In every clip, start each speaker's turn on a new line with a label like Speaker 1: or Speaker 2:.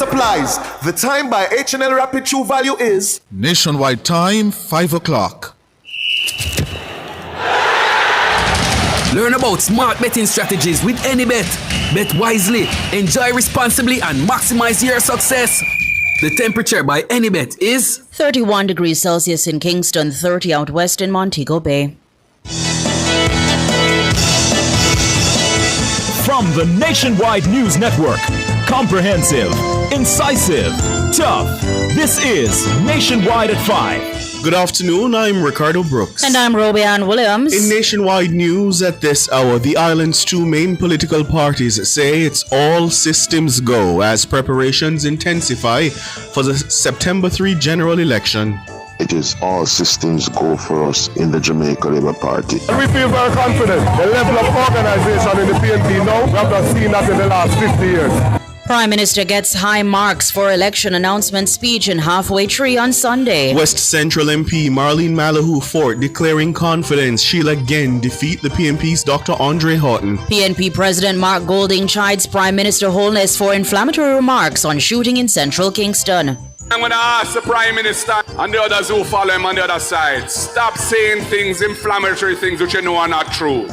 Speaker 1: supplies. The time by H&L Rapid True Value is
Speaker 2: Nationwide time, 5 o'clock.
Speaker 3: Learn about smart betting strategies with AnyBet. Bet wisely, enjoy responsibly, and maximize your success. The temperature by AnyBet is
Speaker 4: 31 degrees Celsius in Kingston, 30 out west in Montego Bay.
Speaker 5: From the Nationwide News Network, comprehensive, incisive, tough. This is Nationwide at 5.
Speaker 6: Good afternoon, I'm Ricardo Brooks.
Speaker 4: And I'm Roby Ann Williams.
Speaker 6: In Nationwide News at this hour, the island's two main political parties say it's all systems go as preparations intensify for the September 3 general election.
Speaker 7: It is all systems go for us in the Jamaica Labour Party.
Speaker 8: We feel very confident. The level of organisation in the PNP now, we have not seen that in the last 50 years.
Speaker 4: Prime Minister gets high marks for election announcement speech in Halfway Tree on Sunday.
Speaker 6: West Central MP Marlene Malahoo Fort declaring confidence she'll again defeat the PNP's Dr. Andre Horton.
Speaker 4: PNP President Mark Golding chides Prime Minister Holness for inflammatory remarks on shooting in central Kingston.
Speaker 9: I'm going to ask the Prime Minister and the others who follow him on the other side, stop saying things, inflammatory things which you know are not true.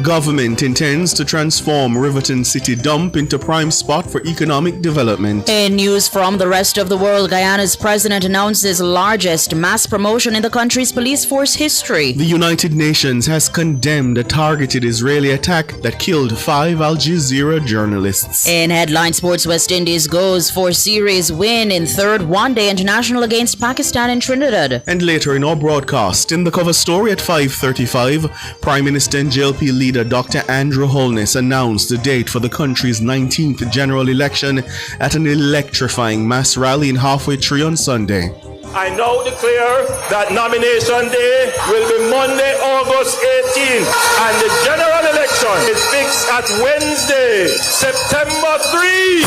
Speaker 6: Government intends to transform Riverton City Dump into prime spot for economic development.
Speaker 4: In news from the rest of the world, Guyana's president announces largest mass promotion in the country's police force history.
Speaker 6: The United Nations has condemned a targeted Israeli attack that killed 5 Al Jazeera journalists.
Speaker 4: In headline sports, West Indies goes for series win in third one-day international against Pakistan and Trinidad.
Speaker 6: And later in our broadcast, in the cover story at 5:35, Prime Minister and JLP leader Dr. Andrew Holness announced the date for the country's 19th general election at an electrifying mass rally in Halfway Tree on Sunday.
Speaker 8: I now declare that nomination day will be Monday, August 18th, and the general election is fixed at Wednesday, September 3.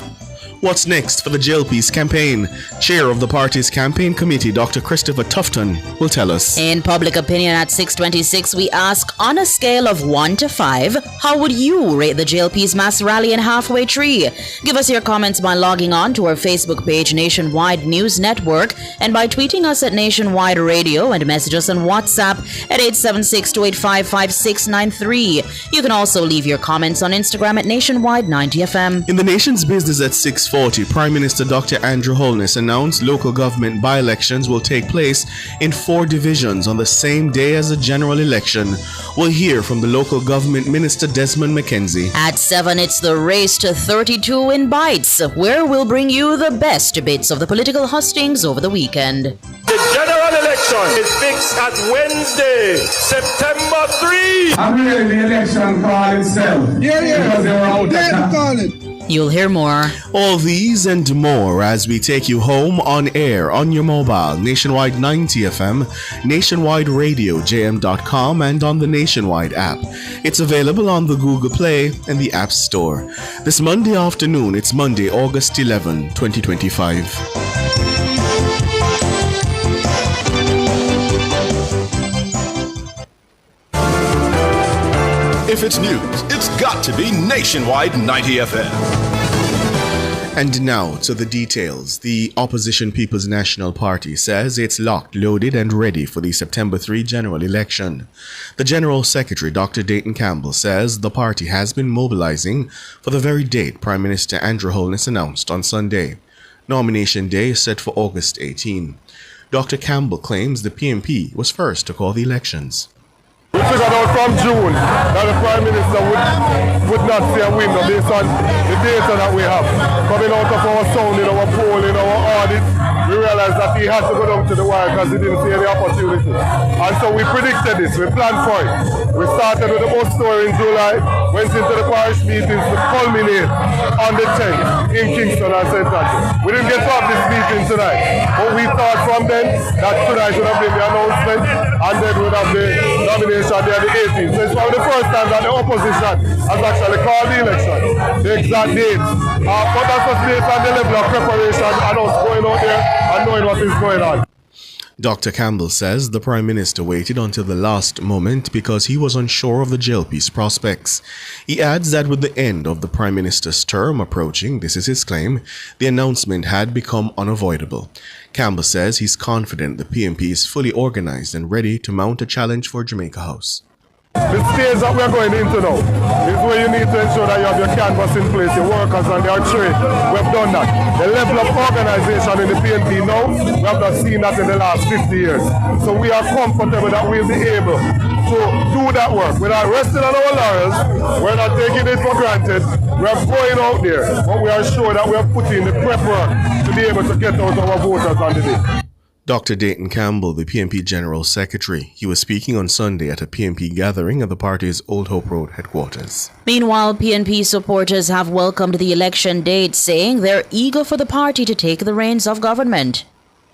Speaker 6: What's next for the JLP's campaign? Chair of the party's campaign committee, Dr. Christopher Tufton, will tell us.
Speaker 4: In public opinion at 6:26, we ask, on a scale of 1 to 5, how would you rate the JLP's mass rally in Halfway Tree? Give us your comments by logging on to our Facebook page, Nationwide News Network, and by tweeting us at Nationwide Radio and message us on WhatsApp at 876-285-5693. You can also leave your comments on Instagram at Nationwide 90FM.
Speaker 6: In the nation's business at 6:40, Prime Minister Dr. Andrew Holness announced local government by-elections will take place in 4 divisions on the same day as the general election. We'll hear from the local government minister Desmond McKenzie.
Speaker 4: At 7, it's the race to 32 in Bites, where we'll bring you the best bits of the political hustings over the weekend.
Speaker 8: The general election is fixed at Wednesday, September 3.
Speaker 10: I'm hearing the election call itself. Yeah. Because they were out there calling.
Speaker 4: You'll hear more.
Speaker 6: All these and more as we take you home on air on your mobile, Nationwide 90 FM, Nationwide Radio, JM.com, and on the Nationwide app. It's available on the Google Play and the App Store. This Monday afternoon, it's Monday, August 11, 2025.
Speaker 11: If it's news, it's got to be Nationwide 90 FM.
Speaker 6: And now to the details. The Opposition People's National Party says it's locked, loaded and ready for the September 3 general election. The General Secretary, Dr. Dayton Campbell, says the party has been mobilizing for the very date Prime Minister Andrew Holness announced on Sunday. Nomination day is set for August 18. Dr. Campbell claims the PNP was first to call the elections.
Speaker 8: We figured out from June that the Prime Minister would not see a window based on the data that we have. Coming out of our sounding, our polling, our audit, we realized that he had to go down to the wire because he didn't see any opportunity. And so we predicted this, we planned for it. We started with the bus tour in July, went into the parish meetings to culminate on the 10th in Kingston and St. Patrick. We didn't get to have this meeting tonight, but we thought from then that tonight would have been the announcement and then would have the nomination day on the 18th. So it's probably the first time that the opposition has actually called the election, the exact date. But that's just based on the level of preparation and us going out there and knowing what is going on.
Speaker 6: Dr. Campbell says the Prime Minister waited until the last moment because he was unsure of the JLP's prospects. He adds that with the end of the Prime Minister's term approaching, this is his claim, the announcement had become unavoidable. Campbell says he's confident the PNP is fully organized and ready to mount a challenge for Jamaica House.
Speaker 8: The stage that we're going into now is where you need to ensure that you have your canvas in place, your workers and their trade. We've done that. The level of organization in the PNP now, we have not seen that in the last 50 years. So we are comfortable that we'll be able to do that work. We're not resting on our laurels. We're not taking it for granted. We're going out there, but we are sure that we are putting the prep work to be able to get out our voters on the day.
Speaker 6: Dr. Dayton Campbell, the PNP General Secretary, he was speaking on Sunday at a PNP gathering at the party's Old Hope Road headquarters.
Speaker 4: Meanwhile, PNP supporters have welcomed the election date, saying they're eager for the party to take the reins of government.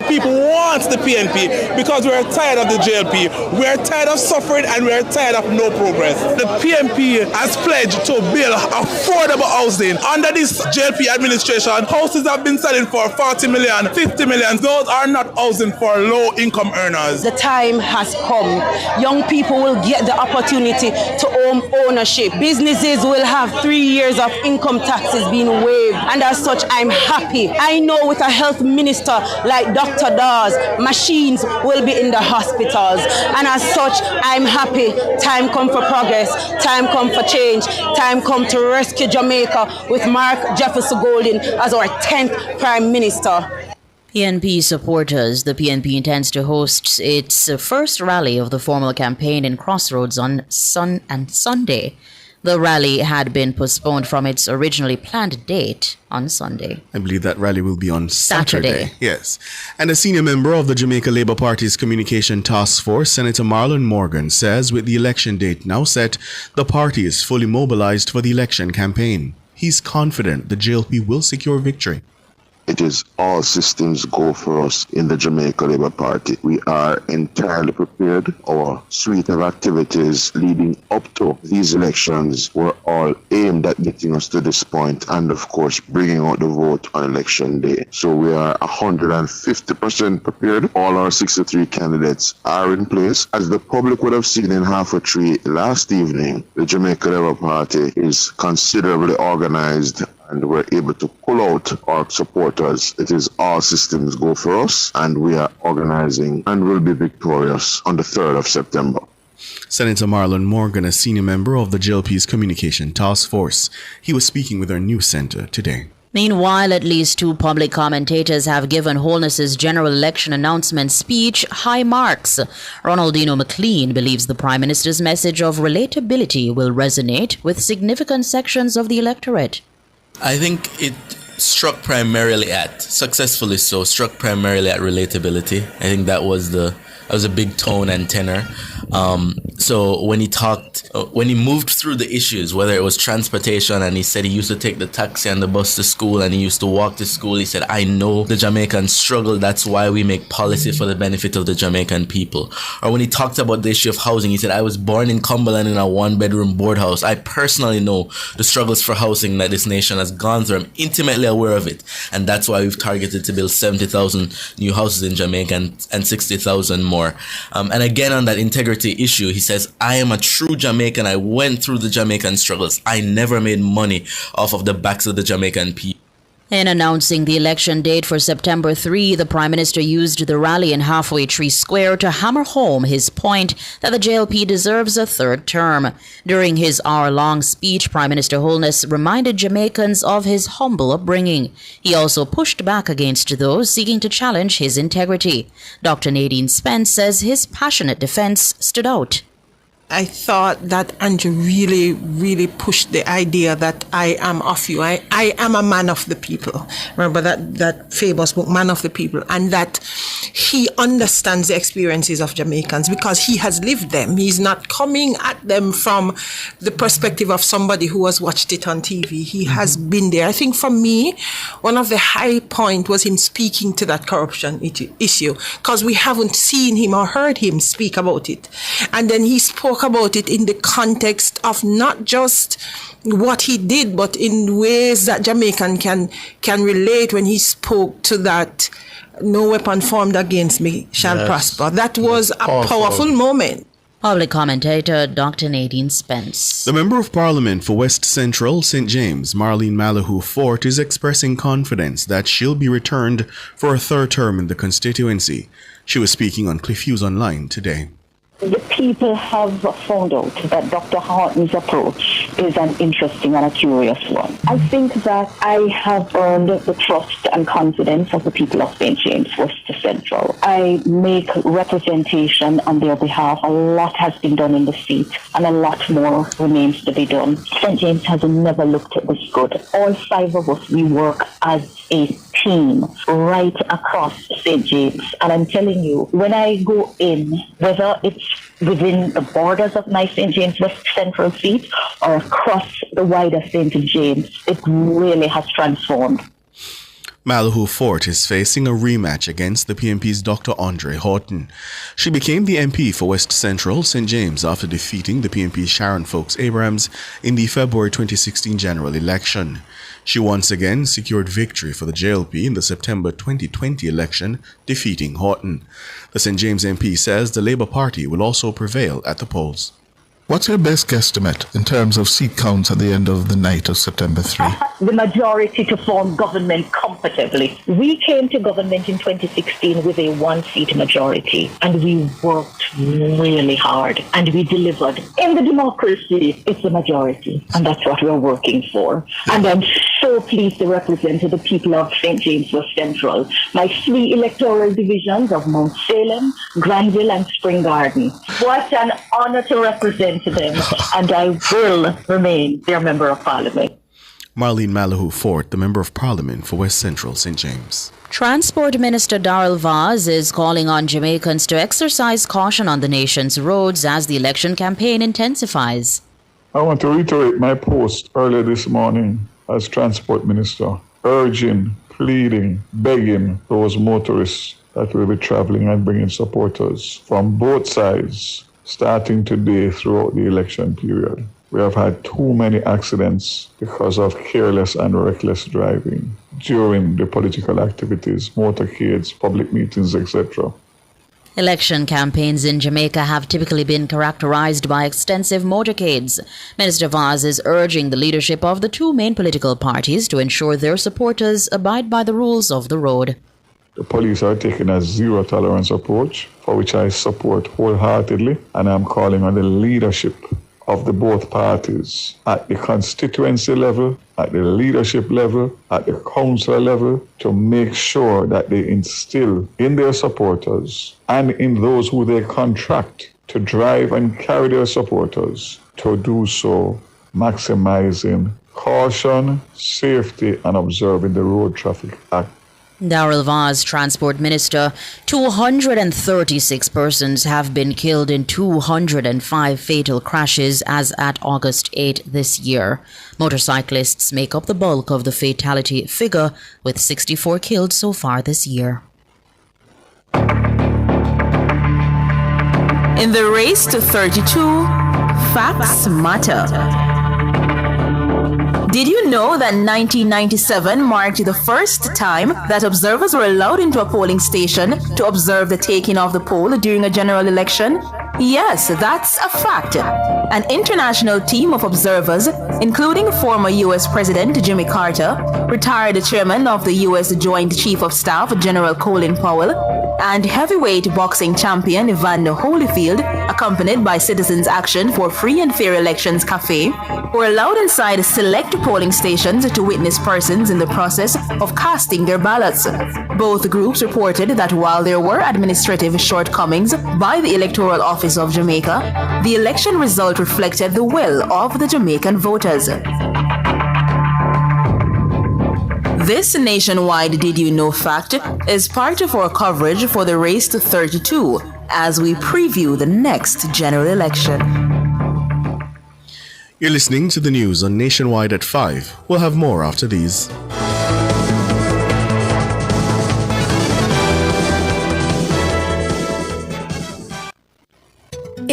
Speaker 12: People want the PNP because we're tired of the JLP. We're tired of suffering and we're tired of no progress. The PNP has pledged to build affordable housing. Under this JLP administration, houses have been selling for 40 million, 50 million. Those are not housing for low-income earners.
Speaker 13: The time has come. Young people will get the opportunity to own ownership. Businesses will have 3 years of income taxes being waived. And as such, I'm happy. I know with a health minister like Dr. Dawes, machines will be in the hospitals. And as such, I'm happy. Time come for progress. Time come for change. Time come to rescue Jamaica with Mark Jefferson Golding as our 10th Prime Minister.
Speaker 4: PNP supporters. The PNP intends to host its first rally of the formal campaign in Crossroads on Sunday. The rally had been postponed from its originally planned date on Sunday.
Speaker 6: I believe that rally will be on Saturday. Yes. And a senior member of the Jamaica Labour Party's Communication Task Force, Senator Marlon Morgan, says with the election date now set, the party is fully mobilized for the election campaign. He's confident the JLP will secure victory.
Speaker 7: It is all systems go for us in the Jamaica Labour Party. We are entirely prepared. Our suite of activities leading up to these elections were all aimed at getting us to this point and, of course, bringing out the vote on election day. So we are 150% prepared. All our 63 candidates are in place. As the public would have seen in Halfway Tree last evening, the Jamaica Labour Party is considerably organized and we're able to pull out our supporters. It is all systems go for us, and we are organizing and will be victorious on the 3rd of September.
Speaker 6: Senator Marlon Morgan, a senior member of the JLP's Communication Task Force. He was speaking with our news center today.
Speaker 4: Meanwhile, at least 2 public commentators have given Holness's general election announcement speech high marks. Ronaldino McLean believes the Prime Minister's message of relatability will resonate with significant sections of the electorate.
Speaker 14: I think it struck primarily at, successfully so, struck primarily at relatability. I think that was a big tone and tenor. So when he moved through the issues, whether it was transportation, and he said he used to take the taxi and the bus to school and he used to walk to school. He said, I know the Jamaican struggle. That's why we make policy for the benefit of the Jamaican people. Or when he talked about the issue of housing, he said, I was born in Cumberland in a 1-bedroom board house. I personally know the struggles for housing that this nation has gone through. I'm intimately aware of it. And that's why we've targeted to build 70,000 new houses in Jamaica and 60,000 more. And again, on that integrity issue, he says, I am a true Jamaican. I went through the Jamaican struggles. I never made money off of the backs of the Jamaican people.
Speaker 4: In announcing the election date for September 3, the Prime Minister used the rally in Halfway Tree Square to hammer home his point that the JLP deserves a 3rd term. During his hour-long speech, Prime Minister Holness reminded Jamaicans of his humble upbringing. He also pushed back against those seeking to challenge his integrity. Dr. Nadine Spence says his passionate defense stood out.
Speaker 15: I thought that Andrew really, really pushed the idea that I am of you. I am a man of the people. Remember that famous book, Man of the People, and that he understands the experiences of Jamaicans because he has lived them. He's not coming at them from the perspective of somebody who has watched it on TV. He has been there. I think for me, one of the high point was him speaking to that corruption issue because we haven't seen him or heard him speak about it. And then he spoke talk about it in the context of not just what he did, but in ways that Jamaican can relate when he spoke to that "no weapon formed against me shall prosper." That was a powerful moment.
Speaker 4: Public commentator Dr. Nadine Spence.
Speaker 6: The Member of Parliament for West Central St. James, Marlene Malahoo Fort, is expressing confidence that she'll be returned for a third term in the constituency. She was speaking on Cliff Hughes Online today.
Speaker 16: The people have found out that Dr. Horton's approach is an interesting and a curious one. I think that I have earned the trust and confidence of the people of St. James West Central. I make representation on their behalf. A lot has been done in the seat and a lot more remains to be done. St. James has never looked this good. All 5 of us, we work as a team right across St. James. And I'm telling you, when I go in, whether it's within the borders of my St. James West Central seat or across the wider St. James, it really has transformed.
Speaker 6: Malahoo Fort is facing a rematch against the PNP's Dr. Andre Horton. She became the MP for West Central St. James after defeating the PNP's Sharon Folks Abrahams in the February 2016 general election. She once again secured victory for the JLP in the September 2020 election, defeating Horton. The St. James MP says the Labour Party will also prevail at the polls.
Speaker 2: What's your best guesstimate in terms of seat counts at the end of the night of September 3?
Speaker 16: The majority to form government comfortably. We came to government in 2016 with a 1-seat majority, and we worked really hard, and we delivered. In the democracy, it's a majority, and that's what we're working for. And I'm so pleased to represent the people of St. James West Central, my 3 electoral divisions of Mount Salem, Granville, and Spring Garden. What an honor to represent them, and I will remain their Member of Parliament.
Speaker 6: Marlene Malahoo Fort, the Member of Parliament for West Central St. James.
Speaker 4: Transport Minister Darrell Vaz is calling on Jamaicans to exercise caution on the nation's roads as the election campaign intensifies.
Speaker 17: I want to reiterate my post earlier this morning as Transport Minister, urging, pleading, begging those motorists that will be traveling and bringing supporters from both sides starting today throughout the election period. We have had too many accidents because of careless and reckless driving during the political activities, motorcades, public meetings, etc.
Speaker 4: Election campaigns in Jamaica have typically been characterized by extensive motorcades. Minister Vaz is urging the leadership of the 2 main political parties to ensure their supporters abide by the rules of the road.
Speaker 17: The police are taking a zero-tolerance approach, for which I support wholeheartedly, and I'm calling on the leadership of the both parties at the constituency level, at the leadership level, at the council level, to make sure that they instill in their supporters and in those who they contract to drive and carry their supporters to do so, maximizing caution, safety, and observing the Road Traffic Act.
Speaker 4: Darrell Vaz, Transport Minister, 236 persons have been killed in 205 fatal crashes as at August 8 this year. Motorcyclists make up the bulk of the fatality figure, with 64 killed so far this year.
Speaker 18: In the race to 32, facts matter. Did you know that 1997 marked the first time that observers were allowed into a polling station to observe the taking of the poll during a general election? Yes, that's a fact. An international team of observers, including former U.S. President Jimmy Carter, retired chairman of the U.S. Joint Chief of Staff General Colin Powell, and heavyweight boxing champion Evander Holyfield, accompanied by Citizens Action for Free and Fair Elections Cafe, were allowed inside select polling stations to witness persons in the process of casting their ballots. Both groups reported that while there were administrative shortcomings by the Electoral Office of Jamaica, the election result reflected the will of the Jamaican voters. This nationwide Did You Know fact is part of our coverage for the race to 32 as we preview the next general election.
Speaker 6: You're listening to the news on Nationwide at 5. We'll have more after these.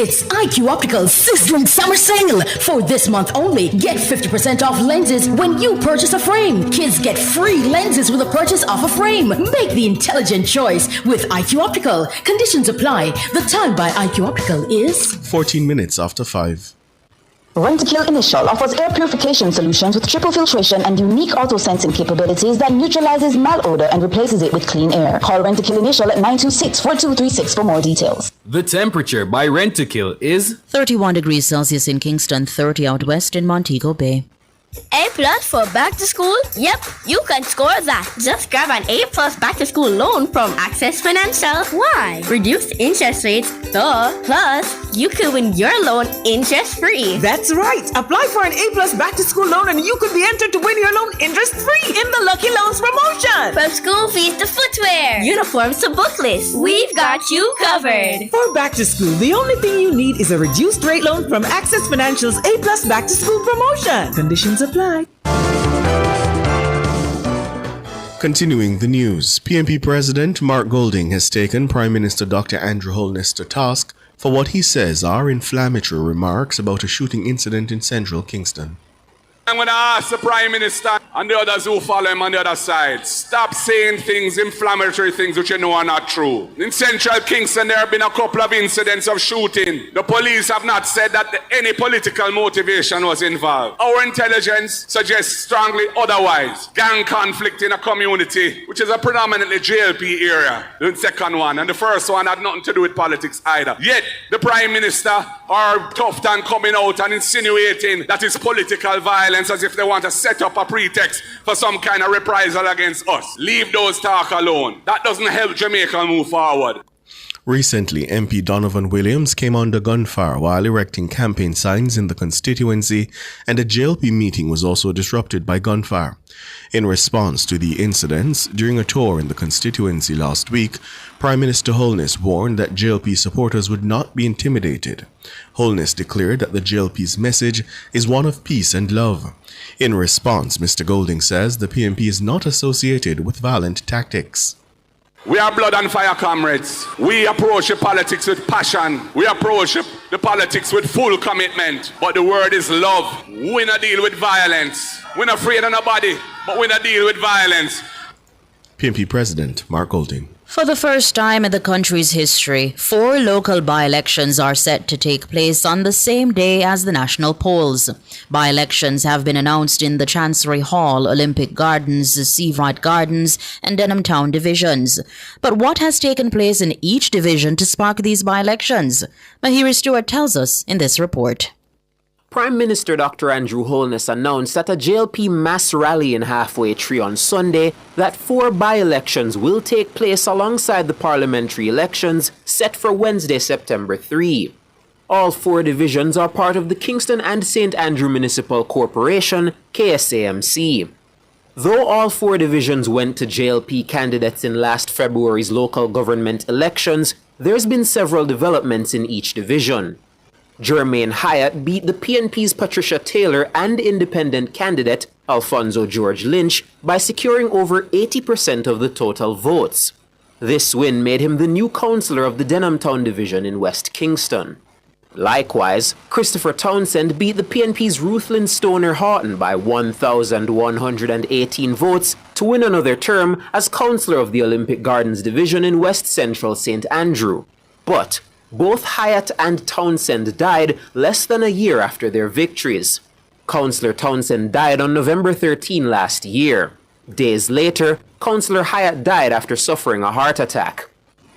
Speaker 19: It's IQ Optical's sizzling summer sale. For this month only, get 50% off lenses when you purchase a frame. Kids get free lenses with a purchase of a frame. Make the intelligent choice with IQ Optical. Conditions apply. The time by IQ Optical is
Speaker 6: 14 minutes after 5.
Speaker 20: Rentokil Initial offers air purification solutions with triple filtration and unique auto-sensing capabilities that neutralizes malodor and replaces it with clean air. Call Rentokil Initial at 926-4236 for more details.
Speaker 3: The temperature by Rentokil is
Speaker 4: 31 degrees Celsius in Kingston, 30 out west in Montego Bay.
Speaker 21: A+ for back to school? Yep, you can score that. Just grab an A+ back to school loan from Access Financial. Why? Reduced interest rates, duh. Plus, you could win your loan interest free.
Speaker 22: That's right. Apply for an A+ back to school loan and you could be entered to win your loan interest free in the Lucky Loans promotion.
Speaker 21: From school fees to footwear, uniforms to book lists, we've got you covered.
Speaker 22: For back to school, the only thing you need is a reduced rate loan from Access Financial's A+ back to school promotion. Conditions apply.
Speaker 6: Continuing the news, PNP President Mark Golding has taken Prime Minister Dr. Andrew Holness to task for what he says are inflammatory remarks about a shooting incident in central Kingston.
Speaker 9: I'm going to ask the Prime Minister and the others who follow him on the other side, stop saying things, inflammatory things which you know are not true. In central Kingston, there have been a couple of incidents of shooting. The police have not said that any political motivation was involved. Our intelligence suggests strongly otherwise. Gang conflict in a community, which is a predominantly JLP area, the second one. And the first one had nothing to do with politics either. Yet, the Prime Minister are tough and coming out and insinuating that it's political violence, as if they want to set up a pretext for some kind of reprisal against us. Leave those talk alone. That doesn't help Jamaica move forward.
Speaker 6: Recently, MP Donovan Williams came under gunfire while erecting campaign signs in the constituency, and a JLP meeting was also disrupted by gunfire. In response to the incidents, during a tour in the constituency last week, Prime Minister Holness warned that JLP supporters would not be intimidated. Holness declared that the JLP's message is one of peace and love. In response, Mr. Golding says the PNP is not associated with violent tactics.
Speaker 9: We are blood and fire comrades. We approach the politics with passion. We approach the politics with full commitment. But the word is love. We not deal with violence. We're not afraid of nobody, but we not deal with violence.
Speaker 6: PNP President Mark Golding.
Speaker 4: For the first time in the country's history, 4 local by-elections are set to take place on the same day as the national polls. By-elections have been announced in the Chancery Hall, Olympic Gardens, Seavright Gardens, and Denham Town divisions. But what has taken place in each division to spark these by-elections? Mahiri Stewart tells us in this report.
Speaker 23: Prime Minister Dr. Andrew Holness announced at a JLP mass rally in Halfway Tree on Sunday that 4 by-elections will take place alongside the parliamentary elections set for Wednesday, September 3. All 4 divisions are part of the Kingston and St. Andrew Municipal Corporation, KSAMC. Though all 4 divisions went to JLP candidates in last February's local government elections, there's been several developments in each division. Jermaine Hyatt beat the PNP's Patricia Taylor and independent candidate Alfonso George Lynch by securing over 80% of the total votes. This win made him the new councillor of the Denham Town division in West Kingston. Likewise, Christopher Townsend beat the PNP's Ruthlyn Stoner Houghton by 1,118 votes to win another term as councillor of the Olympic Gardens division in West Central St. Andrew. But both Hyatt and Townsend died less than a year after their victories. Councillor Townsend died on November 13 last year. Days later, Councillor Hyatt died after suffering a heart attack.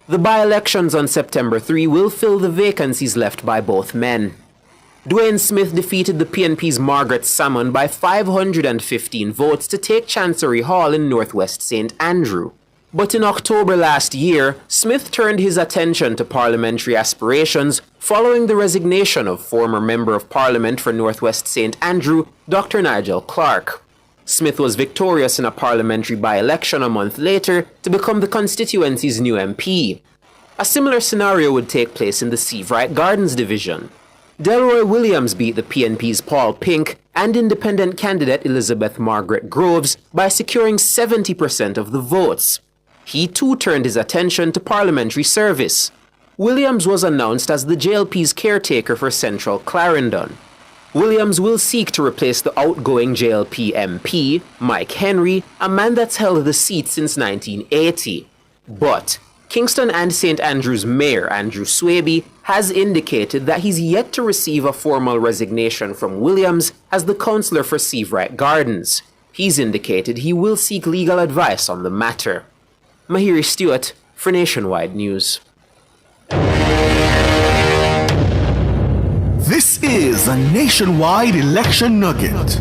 Speaker 23: The by-elections on September 3 will fill the vacancies left by both men. Dwayne Smith defeated the PNP's Margaret Salmon by 515 votes to take Chancery Hall in Northwest St. Andrew. But in October last year, Smith turned his attention to parliamentary aspirations following the resignation of former Member of Parliament for Northwest St. Andrew, Dr. Nigel Clark. Smith was victorious in a parliamentary by-election a month later to become the constituency's new MP. A similar scenario would take place in the Seavright Gardens division. Delroy Williams beat the PNP's Paul Pink and independent candidate Elizabeth Margaret Groves by securing 70% of the votes. He too turned his attention to parliamentary service. Williams was announced as the JLP's caretaker for Central Clarendon. Williams will seek to replace the outgoing JLP MP, Mike Henry, a man that's held the seat since 1980. But Kingston and St. Andrews Mayor Andrew Swaby has indicated that he's yet to receive a formal resignation from Williams as the councillor for Seavewright Gardens. He's indicated he will seek legal advice on the matter. Mahiri Stewart for Nationwide News.
Speaker 1: This is a Nationwide Election Nugget.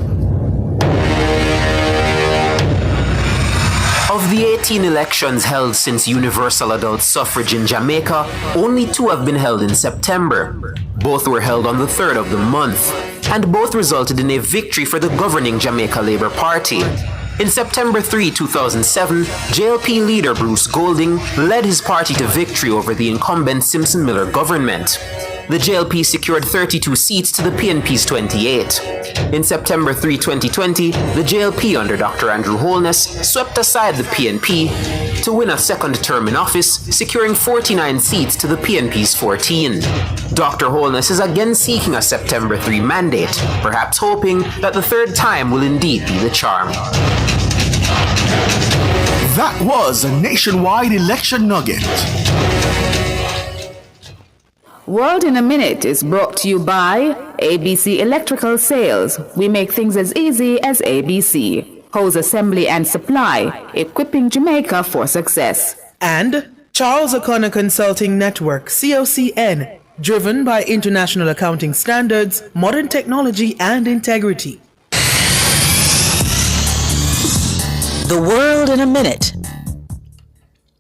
Speaker 23: Of the 18 elections held since universal adult suffrage in Jamaica, only 2 have been held in September. Both were held on the 3rd of the month, and both resulted in a victory for the governing Jamaica Labour Party. In September 3, 2007, JLP leader Bruce Golding led his party to victory over the incumbent Simpson Miller government. The JLP secured 32 seats to the PNP's 28. In September 3, 2020, the JLP under Dr. Andrew Holness swept aside the PNP to win a second term in office, securing 49 seats to the PNP's 14. Dr. Holness is again seeking a September 3 mandate, perhaps hoping that the third time will indeed be the charm.
Speaker 1: That was a Nationwide Election Nugget.
Speaker 5: World in a Minute is brought to you by ABC Electrical Sales. We make things as easy as ABC. Hose Assembly and Supply, equipping Jamaica for success.
Speaker 22: And Charles O'Connor Consulting Network, COCN, driven by international accounting standards, modern technology, and integrity.
Speaker 4: The World in a Minute.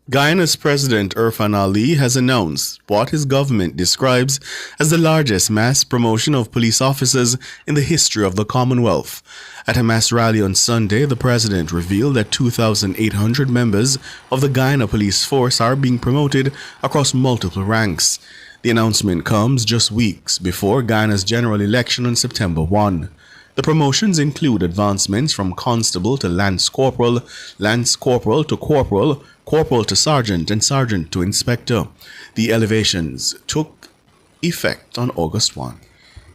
Speaker 6: Guyana's President Irfan Ali has announced what his government describes as the largest mass promotion of police officers in the history of the Commonwealth. At a mass rally on Sunday, the president revealed that 2,800 members of the Guyana Police Force are being promoted across multiple ranks. The announcement comes just weeks before Guyana's general election on September 1. The promotions include advancements from constable to lance corporal to corporal, corporal to sergeant, and sergeant to inspector. The elevations took effect on August 1.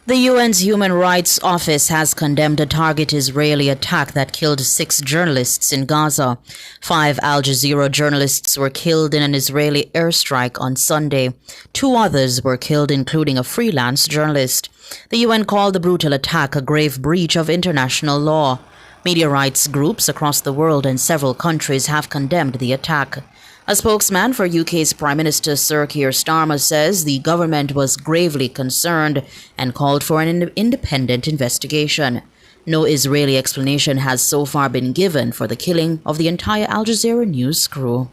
Speaker 4: The UN's Human Rights Office has condemned a targeted Israeli attack that killed 6 journalists in Gaza. 5 Al Jazeera journalists were killed in an Israeli airstrike on Sunday. 2 others were killed, including a freelance journalist. The UN called the brutal attack a grave breach of international law. Media rights groups across the world and several countries have condemned the attack. A spokesman for UK's Prime Minister Sir Keir Starmer says the government was gravely concerned and called for an independent investigation. No Israeli explanation has so far been given for the killing of the entire Al Jazeera news crew.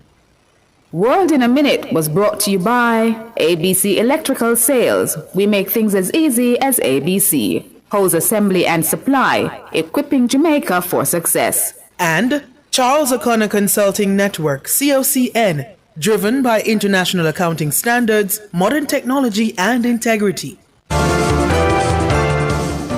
Speaker 5: World in a Minute was brought to you by ABC Electrical Sales. We make things as easy as ABC. Hose Assembly and Supply, equipping Jamaica for success.
Speaker 22: And Charles O'Connor Consulting Network, COCN, driven by international accounting standards, modern technology, and integrity.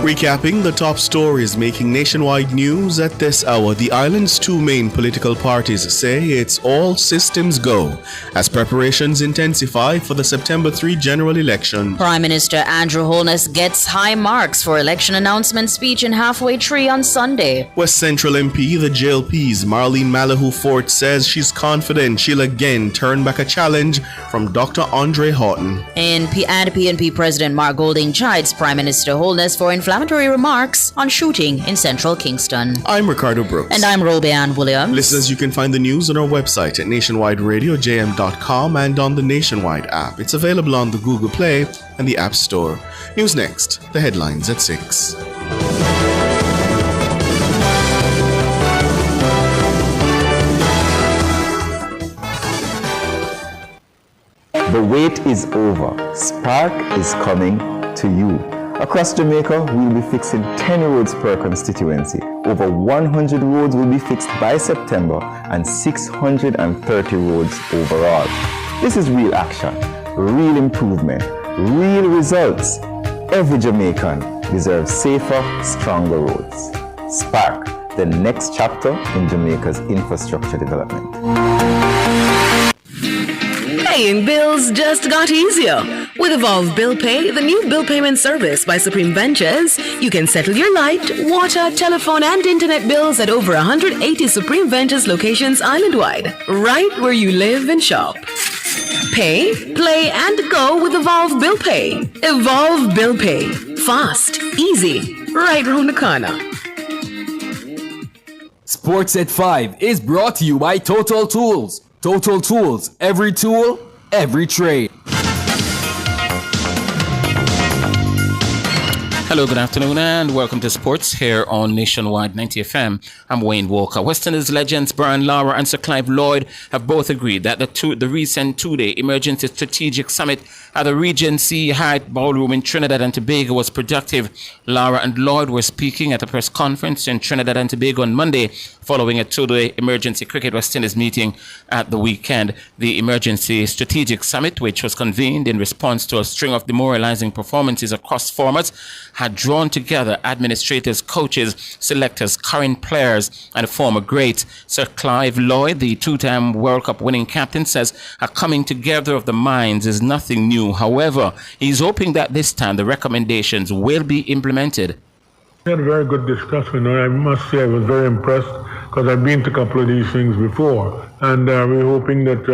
Speaker 6: Recapping the top stories making nationwide news at this hour, the island's 2 main political parties say it's all systems go as preparations intensify for the September 3 general election.
Speaker 4: Prime Minister Andrew Holness gets high marks for election announcement speech in Halfway Tree on Sunday.
Speaker 6: West Central MP, the JLP's Marlene Malahoo Fort says she's confident she'll again turn back a challenge from Dr. Andre Houghton.
Speaker 4: And PNP President Mark Golding chides Prime Minister Holness for inflammatory remarks on shooting in central Kingston.
Speaker 6: I'm Ricardo Brooks.
Speaker 4: And I'm Robeanne Williams.
Speaker 6: Listeners, you can find the news on our website at nationwideradiojm.com and on the Nationwide app. It's available on the Google Play and the App Store. News next, the headlines at 6.
Speaker 10: The wait is over. Spark is coming to you. Across Jamaica, we'll be fixing 10 roads per constituency. Over 100 roads will be fixed by September and 630 roads overall. This is real action, real improvement, real results. Every Jamaican deserves safer, stronger roads. Spark, the next chapter in Jamaica's infrastructure development.
Speaker 8: Paying bills just got easier. With Evolve Bill Pay, the new bill payment service by Supreme Ventures, you can settle your light, water, telephone, and internet bills at over 180 Supreme Ventures locations island-wide, right where you live and shop. Pay, play, and go with Evolve Bill Pay. Evolve Bill Pay. Fast, easy, right round the corner.
Speaker 3: Sports at 5 is brought to you by Total Tools. Total Tools, every tool, every trade.
Speaker 11: Hello, good afternoon, and welcome to Sports here on Nationwide 90 FM. I'm Wayne Walker. West Indies legends Brian Lara and Sir Clive Lloyd have both agreed that the recent two-day Emergency Strategic Summit at the Regency Hyatt Ballroom in Trinidad and Tobago was productive. Lara and Lloyd were speaking at a press conference in Trinidad and Tobago on Monday following a two-day Emergency Cricket West Indies meeting at the weekend. The Emergency Strategic Summit, which was convened in response to a string of demoralizing performances across formats, had drawn together administrators, coaches, selectors, current players, and former greats. Sir Clive Lloyd, the two-time World Cup winning captain, says a coming together of the minds is nothing new. However, he's hoping that this time the recommendations will be implemented.
Speaker 12: We had a very good discussion. I must say I was very impressed because I've been to a couple of these things before. And we're hoping that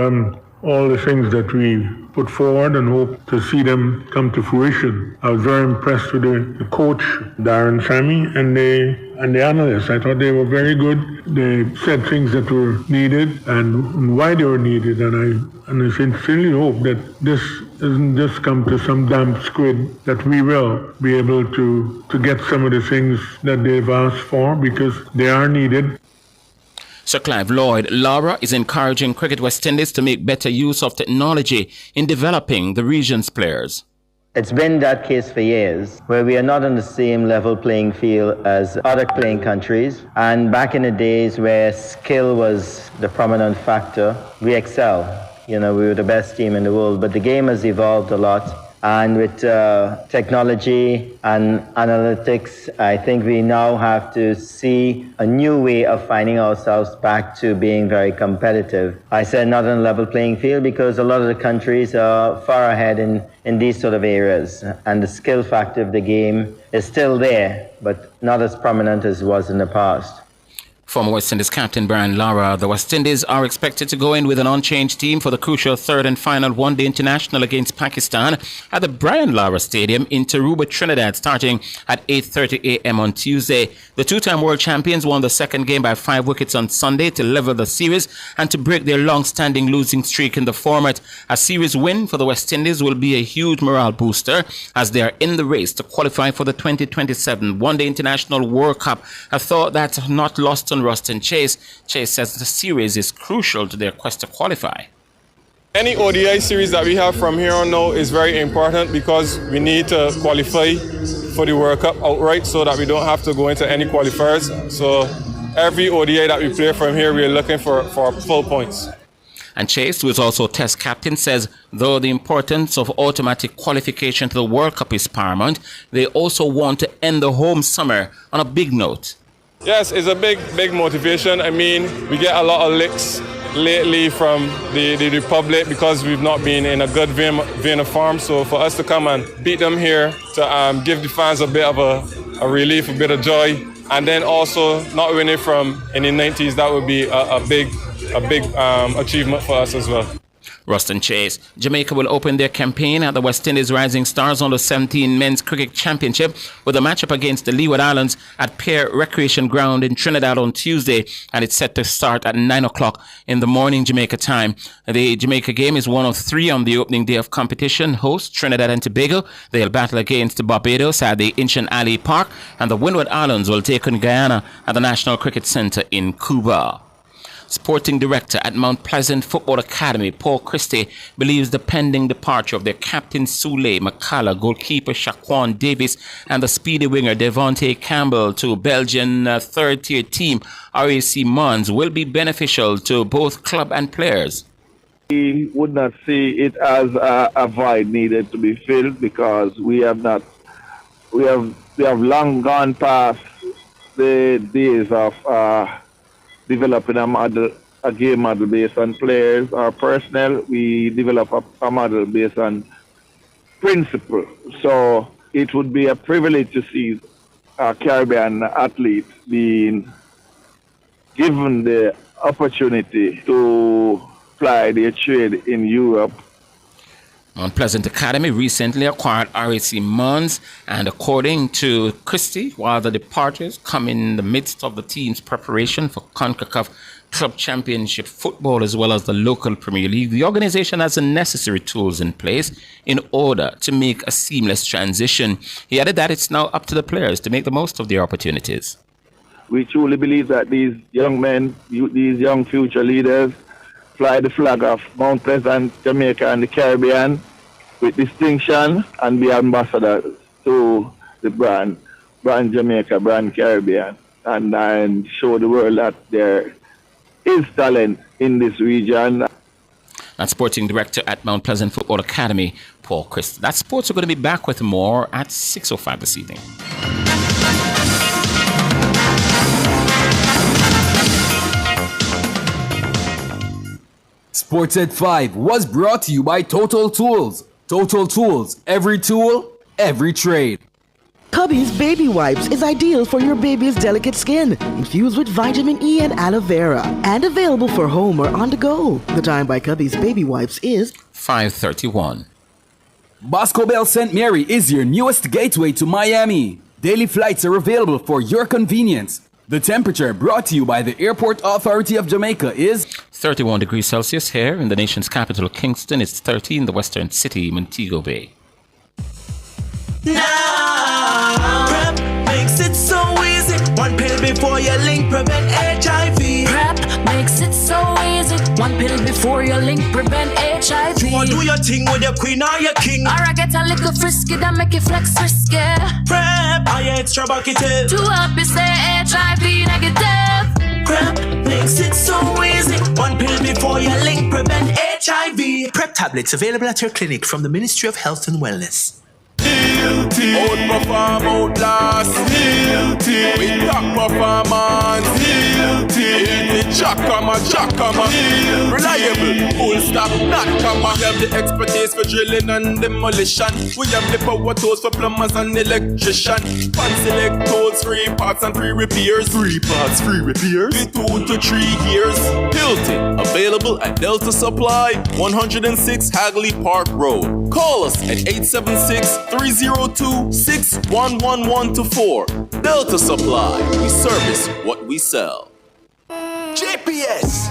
Speaker 12: all the things that we put forward and hope to see them come to fruition. I was very impressed with the coach, Darren Sammy, and the analysts. I thought they were very good. They said things that were needed and why they were needed. And I sincerely hope that this doesn't just come to some damp squid, that we will be able to get some of the things that they've asked for because they are needed.
Speaker 11: Sir Clive Lloyd, Lara is encouraging Cricket West Indies to make better use of technology in developing the region's players.
Speaker 24: It's been that case for years, where we are not on the same level playing field as other playing countries. And back in the days where skill was the prominent factor, we excel. We were the best team in the world, but the game has evolved a lot. And with technology and analytics, I think we now have to see a new way of finding ourselves back to being very competitive. I said not on a level playing field because a lot of the countries are far ahead in these sort of areas. And the skill factor of the game is still there, but not as prominent as it was in the past.
Speaker 11: Former West Indies captain Brian Lara. The West Indies are expected to go in with an unchanged team for the crucial third and final one-day international against Pakistan at the Brian Lara Stadium in Tarouba, Trinidad, starting at 8:30 a.m. on Tuesday. The two-time world champions won the second game by 5 wickets on Sunday to level the series and to break their long-standing losing streak in the format. A series win for the West Indies will be a huge morale booster as they are in the race to qualify for the 2027 One-Day International World Cup, a thought that's not lost on Ruston Chase. Chase says the series is crucial to their quest to qualify.
Speaker 25: Any ODI series that we have from here on now is very important because we need to qualify for the World Cup outright so that we don't have to go into any qualifiers. So every ODI that we play from here, we're looking for full points.
Speaker 11: And Chase, who is also Test captain, says though the importance of automatic qualification to the World Cup is paramount, they also want to end the home summer on a big note.
Speaker 25: Yes, it's a big motivation. I mean, we get a lot of licks lately from the Republic because we've not been in a good vein of form. So for us to come and beat them here, to give the fans a bit of a relief, a bit of joy, and then also not winning from in the 90s, that would be a big achievement for us as well.
Speaker 11: Ruston Chase. Jamaica will open their campaign at the West Indies Rising Stars Under-17 Men's Cricket Championship with a matchup against the Leeward Islands at Pier Recreation Ground in Trinidad on Tuesday, and it's set to start at 9 o'clock in the morning Jamaica time. The Jamaica game is one of 3 on the opening day of competition. Host Trinidad and Tobago. They'll battle against Barbados at the Inchin Ali Park, and the Windward Islands will take on Guyana at the National Cricket Centre in Cuba. Sporting Director at Mount Pleasant Football Academy, Paul Christie, believes the pending departure of their captain Sule McCullough, goalkeeper Shaquan Davis, and the speedy winger Devontae Campbell to Belgian third-tier team RAC Mons will be beneficial to both club and players.
Speaker 26: We would not see it as a void needed to be filled because we have long gone past the days of developing a model a game model based on players or personnel. We develop a model based on principle. So it would be a privilege to see a Caribbean athlete being given the opportunity to fly their trade in Europe.
Speaker 11: Mount Pleasant Academy recently acquired RAC Mons, and according to Christie, while the departures come in the midst of the team's preparation for CONCACAF Club Championship football as well as the local Premier League, the organization has the necessary tools in place in order to make a seamless transition. He added that it's now up to the players to make the most of their opportunities.
Speaker 26: We truly believe that these young men, these young future leaders, fly the flag of Mount Pleasant, Jamaica and the Caribbean with distinction and be ambassadors to the brand Jamaica, brand Caribbean, and show the world that there is talent in this region.
Speaker 11: That's Sporting Director at Mount Pleasant Football Academy, Paul Christ. That sports are going to be back with more at 6:05 this evening.
Speaker 3: Sports at 5 was brought to you by Total Tools. Total Tools, every tool, every trade.
Speaker 2: Cubby's Baby Wipes is ideal for your baby's delicate skin, infused with vitamin E and aloe vera, and available for home or on the go. The time by Cubby's Baby Wipes is
Speaker 11: 5:31.
Speaker 3: Bosco Bell St. Mary is your newest gateway to Miami. Daily flights are available for your convenience. The temperature brought to you by the Airport Authority of Jamaica is
Speaker 11: 31 degrees Celsius here in the nation's capital, Kingston. It's 30 in the western city, Montego Bay.
Speaker 7: Now, PrEP makes it so easy. One pill before you link, prevent HIV.
Speaker 13: PrEP makes it so easy. One pill before you link, prevent HIV.
Speaker 7: You want to do your thing with your queen or your king?
Speaker 13: Or I get a little frisky that make you flex risky.
Speaker 7: PrEP, I extra bucketed.
Speaker 13: To help you stay HIV negative.
Speaker 7: PrEP makes it so easy. One pill before you link, prevent HIV. PrEP tablets available at your clinic from the Ministry of Health and Wellness.
Speaker 14: Outperform, outlast. With top performance. Jackama. Reliable, full stop, not comma. We have the expertise for drilling and demolition. We have the power tools for plumbers and electrician. Fancy select tools, free parts and free repairs. 3 parts, free repairs. 2 to 3 years. Hilton, available at Delta Supply, 106 Hagley Park Road. Call us at 876-302-61114. Delta Supply, we service what we sell.
Speaker 7: GPS.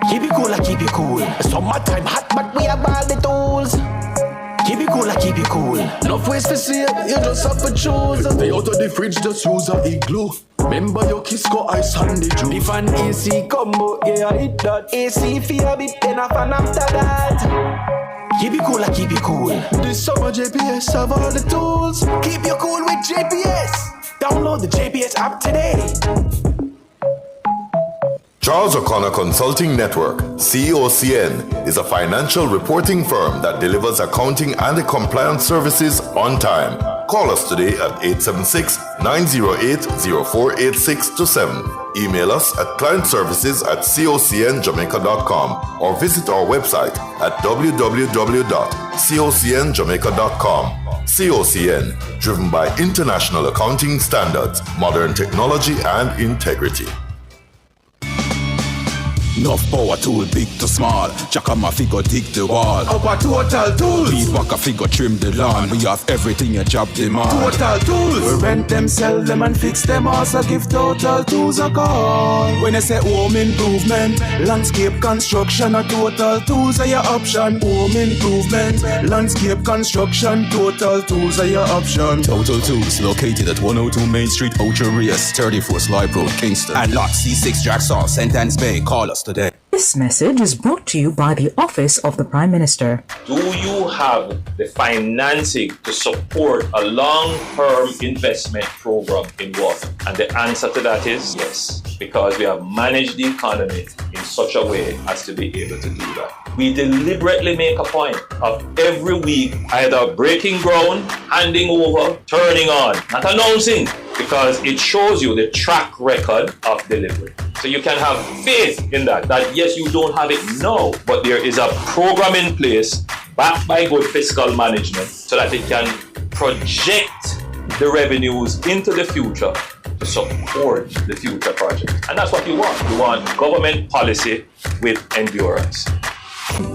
Speaker 7: Keep it cool, keep it cool. Summertime hot, but we have all the tools. Keep it cool.
Speaker 1: Enough ways to see it, you just have to choose. Stay out of the fridge, just use a igloo. Remember your Kisco ice and the juice.
Speaker 7: If an AC combo, yeah, hit that. AC for a bit, then a fan after that. Keep it cool.
Speaker 1: This summer JPS have all the tools.
Speaker 7: Keep you cool with JPS. Download the JPS app today.
Speaker 15: Charles O'Connor Consulting Network, COCN, is a financial reporting firm that delivers accounting and compliance services on time. Call us today at 876-908-0486-7. Email us at clientservices@cocnjamaica.com or visit our website at www.cocnjamaica.com. COCN, driven by international accounting standards, modern technology, and integrity.
Speaker 16: Enough power tool, big to small. Jackama figure dig the wall.
Speaker 1: Our Total Tools.
Speaker 16: Weed whacker figure trim the lawn. We have everything a job demand.
Speaker 1: Total Tools.
Speaker 16: We rent them, sell them and fix them. Also give Total Tools a call. When I say home improvement, landscape construction, a Total Tools are your option. Home improvement, landscape construction, Total Tools are your option. Total Tools located at 102 Main Street, Ocho Rios, 34 Slibe Road, Kingston. And lot C6 Jackson, St. Anne's Bay. Call us today.
Speaker 27: This message is brought to you by the Office of the Prime Minister.
Speaker 28: Do you have the financing to support a long-term investment program in water? And the answer to that is yes, because we have managed the economy in such a way as to be able to do that. We deliberately make a point of every week either breaking ground, handing over, turning on, not announcing, because it shows you the track record of delivery. So you can have faith in that yes, you don't have it now, but there is a program in place backed by good fiscal management so that it can project the revenues into the future to support the future project. And that's what you want. You want government policy with endurance.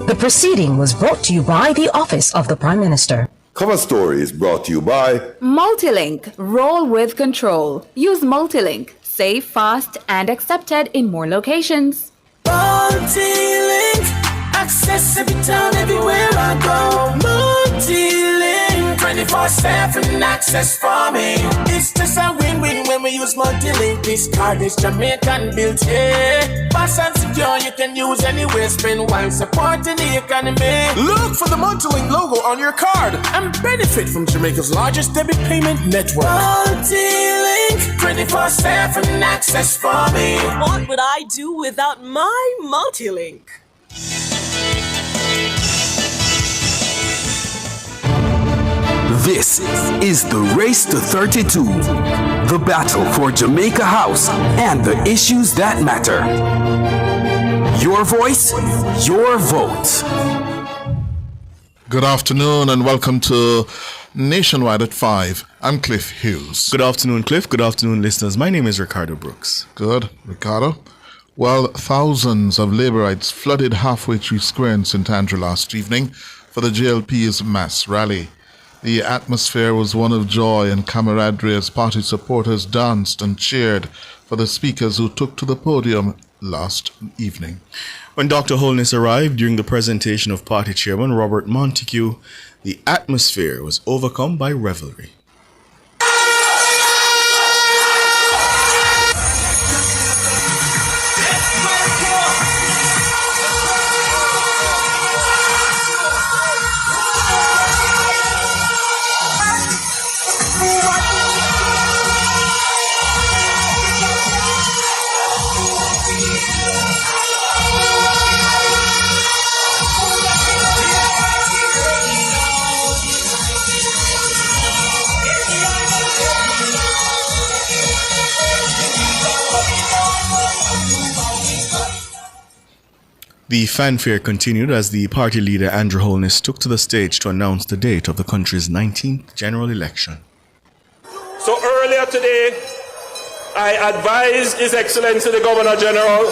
Speaker 27: The proceeding was brought to you by the Office of the Prime Minister.
Speaker 15: Cover Story is brought to you by
Speaker 5: Multilink. Roll with control. Use Multilink. Safe, fast, and accepted in more locations.
Speaker 16: Multilink, access every town, everywhere I go. Multilink, 24/7 access for me. It's just a win-win when we use Multilink. This card is Jamaican built, yeah. Fast and secure, you can use anywhere. Spend while supporting the economy. Look for the Multilink logo on your card and benefit from Jamaica's largest debit payment network. Multilink, 24/7 access for me.
Speaker 9: What would I do without my Multilink?
Speaker 3: This is the Race to 32, the battle for Jamaica House and the issues that matter. Your voice, your vote.
Speaker 17: Good afternoon and welcome to Nationwide at 5. I'm Cliff Hughes.
Speaker 6: Good afternoon, Cliff. Good afternoon, listeners. My name is Ricardo Brooks.
Speaker 17: Good, Ricardo. Well, thousands of Labourites flooded Halfway Tree Square in St. Andrew last evening for the JLP's mass rally. The atmosphere was one of joy and camaraderie as party supporters danced and cheered for the speakers who took to the podium last evening.
Speaker 6: When Dr. Holness arrived during the presentation of party chairman Robert Montague, the atmosphere was overcome by revelry. The fanfare continued as the party leader Andrew Holness took to the stage to announce the date of the country's 19th general election.
Speaker 25: So earlier today, I advised His Excellency the Governor General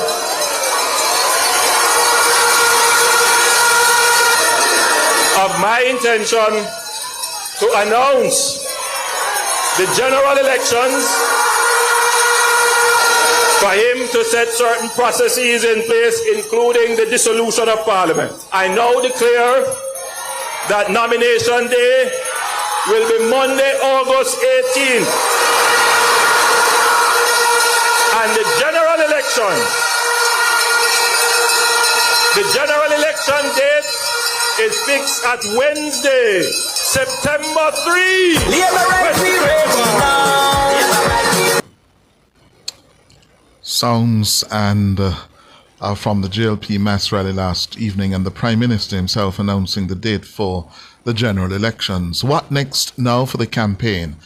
Speaker 25: of my intention to announce the general elections for him to set certain processes in place, including the dissolution of Parliament. I now declare that nomination day will be Monday, August 18th. And the general election date is fixed at Wednesday, September 3.
Speaker 17: Sounds and from the JLP mass rally last evening and the Prime Minister himself announcing the date for the general elections. What next now for the campaign?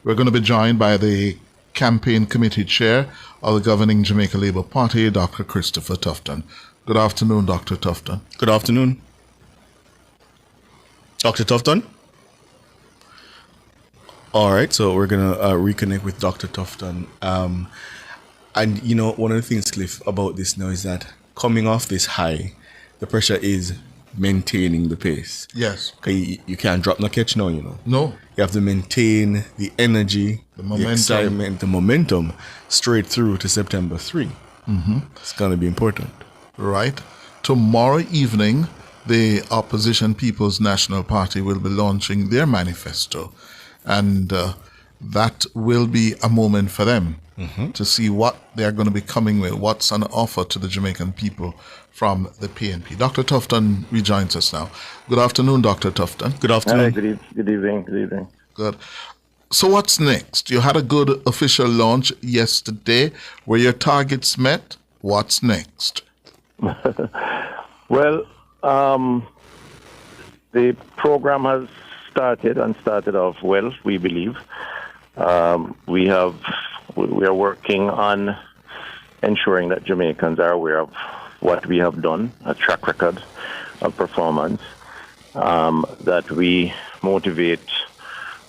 Speaker 17: We're going to be joined by the campaign committee chair of the governing Jamaica Labour Party, Dr. Christopher Tufton. Good afternoon, Dr. Tufton.
Speaker 6: Good afternoon. Dr. Tufton? All right, so we're going to reconnect with Dr. Tufton. And, you know, one of the things, Cliff, about this now is that coming off this high, the pressure is maintaining the pace.
Speaker 17: Yes.
Speaker 6: You can't drop no catch now, you know.
Speaker 17: No.
Speaker 6: You have to maintain the energy, the excitement, the momentum straight through to September 3.
Speaker 17: Mm-hmm.
Speaker 6: It's going to be important.
Speaker 17: Right. Tomorrow evening, the Opposition People's National Party will be launching their manifesto. And that will be a moment for them to see what they're going to be coming with, what's on offer to the Jamaican people from the PNP. Dr. Tufton rejoins us now. Good afternoon, Dr. Tufton. Good afternoon.
Speaker 26: Good evening. Good evening.
Speaker 17: Good. So what's next? You had a good official launch yesterday. Were your targets met? What's next?
Speaker 26: Well, the program has started off well, we believe.
Speaker 4: We are working on ensuring that Jamaicans are aware of what we have done, a track record of performance, that we motivate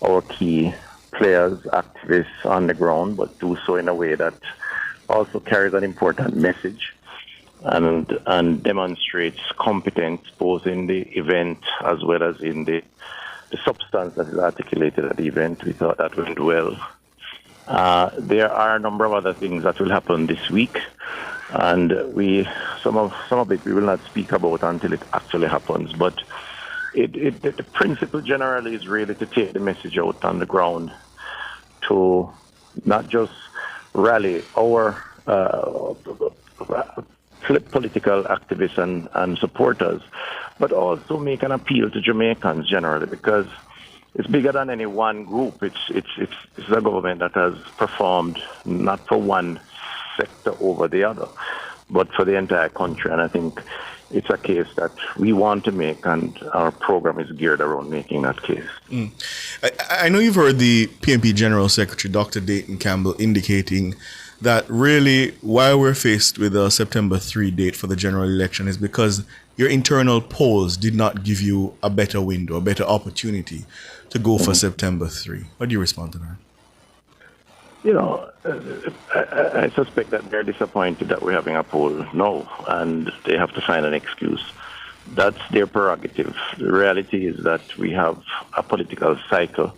Speaker 4: our key players, activists on the ground, but do so in a way that also carries an important message and demonstrates competence both in the event as well as in the substance that is articulated at the event. We thought that went well. There are a number of other things that will happen this week, and some of it we will not speak about until it actually happens. But the principle generally is really to take the message out on the ground, to not just rally our political activists and supporters, but also make an appeal to Jamaicans generally, because it's bigger than any one group. It's a government that has performed not for one sector over the other, but for the entire country. And I think it's a case that we want to make, and our program is geared around making that case.
Speaker 6: I know you've heard the PNP General Secretary, Dr. Dayton Campbell, indicating that really why we're faced with a September 3 date for the general election is because your internal polls did not give you a better window, a better opportunity to go for September 3. What do you respond to that?
Speaker 4: You know, I suspect that they're disappointed that we're having a poll now, and they have to find an excuse. That's their prerogative. The reality is that we have a political cycle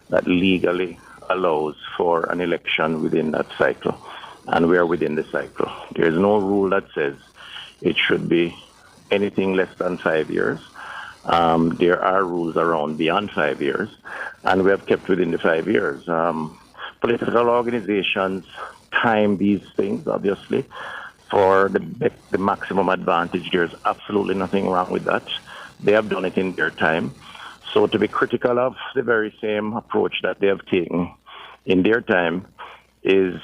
Speaker 4: that legally allows for an election within that cycle, and we are within the cycle. There is no rule that says it should be anything less than 5 years. There are rules around beyond 5 years, and we have kept within the 5 years. Political organizations time these things, obviously, for the maximum advantage. There's absolutely nothing wrong with that. They have done it in their time. So to be critical of the very same approach that they have taken in their time is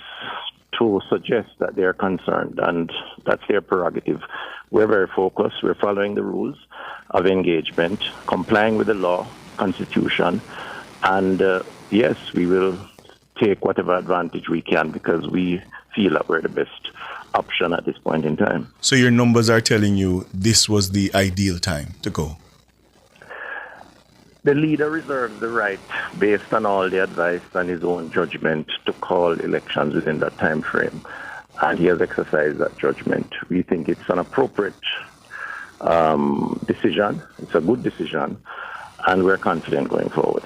Speaker 4: to suggest that they're concerned, and that's their prerogative. We're very focused. We're following the rules of engagement, complying with the law, constitution, and yes, we will take whatever advantage we can because we feel that we're the best option at this point in time.
Speaker 6: So your numbers are telling you this was the ideal time to go?
Speaker 4: The leader reserves the right, based on all the advice and his own judgment, to call elections within that time frame. And he has exercised that judgment. We think it's an appropriate decision. It's a good decision. And we're confident going forward.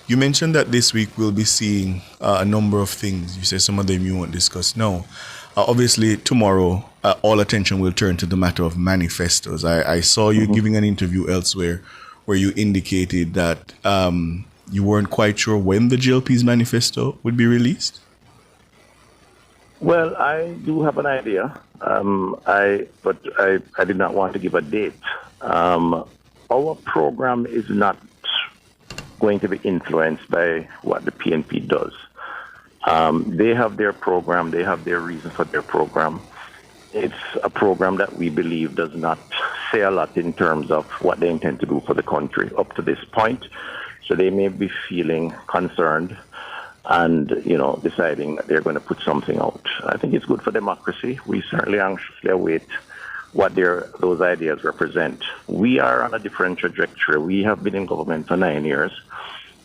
Speaker 6: You mentioned that this week we'll be seeing a number of things. You say some of them you won't discuss now. Obviously, tomorrow, all attention will turn to the matter of manifestos. I saw you giving an interview elsewhere where you indicated that you weren't quite sure when the GLP's manifesto would be released.
Speaker 4: Well, I do have an idea, but I did not want to give a date. Our program is not going to be influenced by what the PNP does. They have their program, they have their reason for their program. It's a program that we believe does not say a lot in terms of what they intend to do for the country up to this point. So they may be feeling concerned and, deciding that they're going to put something out. I think it's good for democracy. We certainly anxiously await what those ideas represent. We are on a different trajectory. We have been in government for 9 years.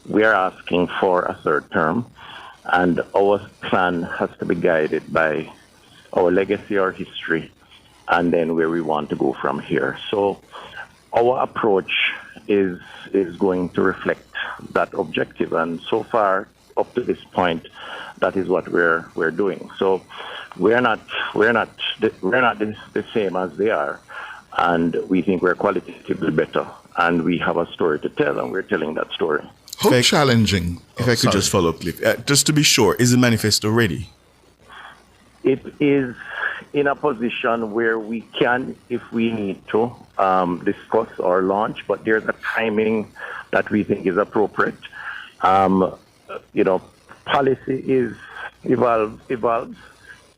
Speaker 4: We are asking for a third term, and our plan has to be guided by our legacy, our history, and then where we want to go from here. So our approach is going to reflect that objective, and so far, up to this point, that is what we're doing. So we're not the same as they are, and we think we're qualitatively better, and we have a story to tell, and we're telling that story.
Speaker 17: How challenging?
Speaker 6: If I could just follow up, Cliff. Just to be sure, is the manifesto ready?
Speaker 4: It is in a position where we can, if we need to, discuss or launch, but there's a timing that we think is appropriate. Policy evolves,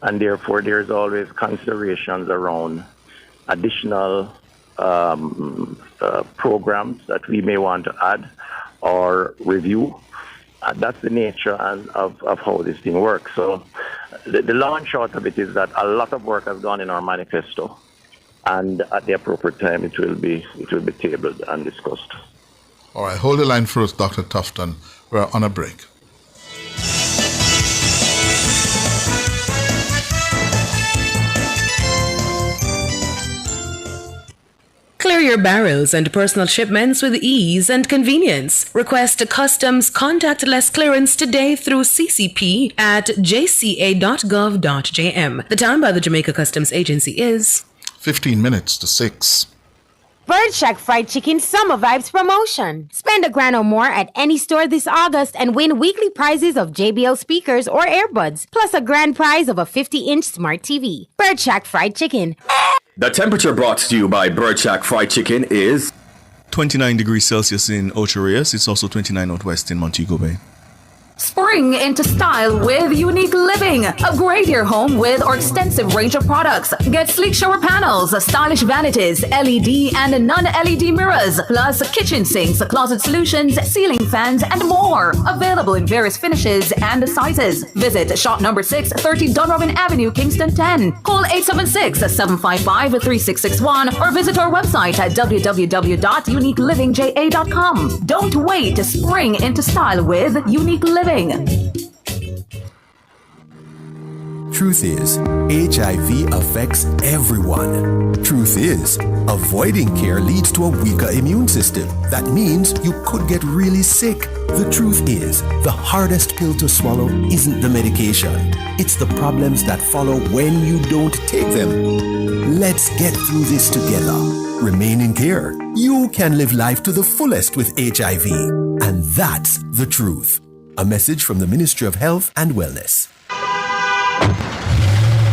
Speaker 4: and therefore there's always considerations around additional programs that we may want to add or review. that's the nature of how this thing works. So the long short of it is that a lot of work has gone in our manifesto, and at the appropriate time it will be tabled and discussed.
Speaker 17: All right, hold the line for us, Dr. Tufton. We're on a break.
Speaker 8: Clear your barrels and personal shipments with ease and convenience. Request a customs contactless clearance today through CCP at jca.gov.jm. The time by the Jamaica Customs Agency is
Speaker 17: 15 minutes to 6.
Speaker 10: Bird Shack Fried Chicken Summer Vibes Promotion. Spend $1,000 or more at any store this August and win weekly prizes of JBL speakers or earbuds, plus a grand prize of a 50-inch smart TV. Bird Shack Fried Chicken.
Speaker 18: The temperature brought to you by Bird Shack Fried Chicken is
Speaker 6: 29 degrees Celsius in Ocho Rios. It's also 29 out west in Montego Bay.
Speaker 5: Spring into style with Unique Living. Upgrade your home with our extensive range of products. Get sleek shower panels, stylish vanities, LED and non-LED mirrors, plus kitchen sinks, closet solutions, ceiling fans, and more. Available in various finishes and sizes. Visit shop number 6, 30 Dunrobin Avenue, Kingston 10. Call 876-755-3661 or visit our website at www.uniquelivingja.com. Don't wait to spring into style with Unique Living.
Speaker 19: Truth is, HIV affects everyone. Truth is, avoiding care leads to a weaker immune system. That means you could get really sick. The truth is, the hardest pill to swallow isn't the medication. It's the problems that follow when you don't take them. Let's get through this together. Remain in care. You can live life to the fullest with HIV. And that's the truth. A message from the Ministry of Health and Wellness.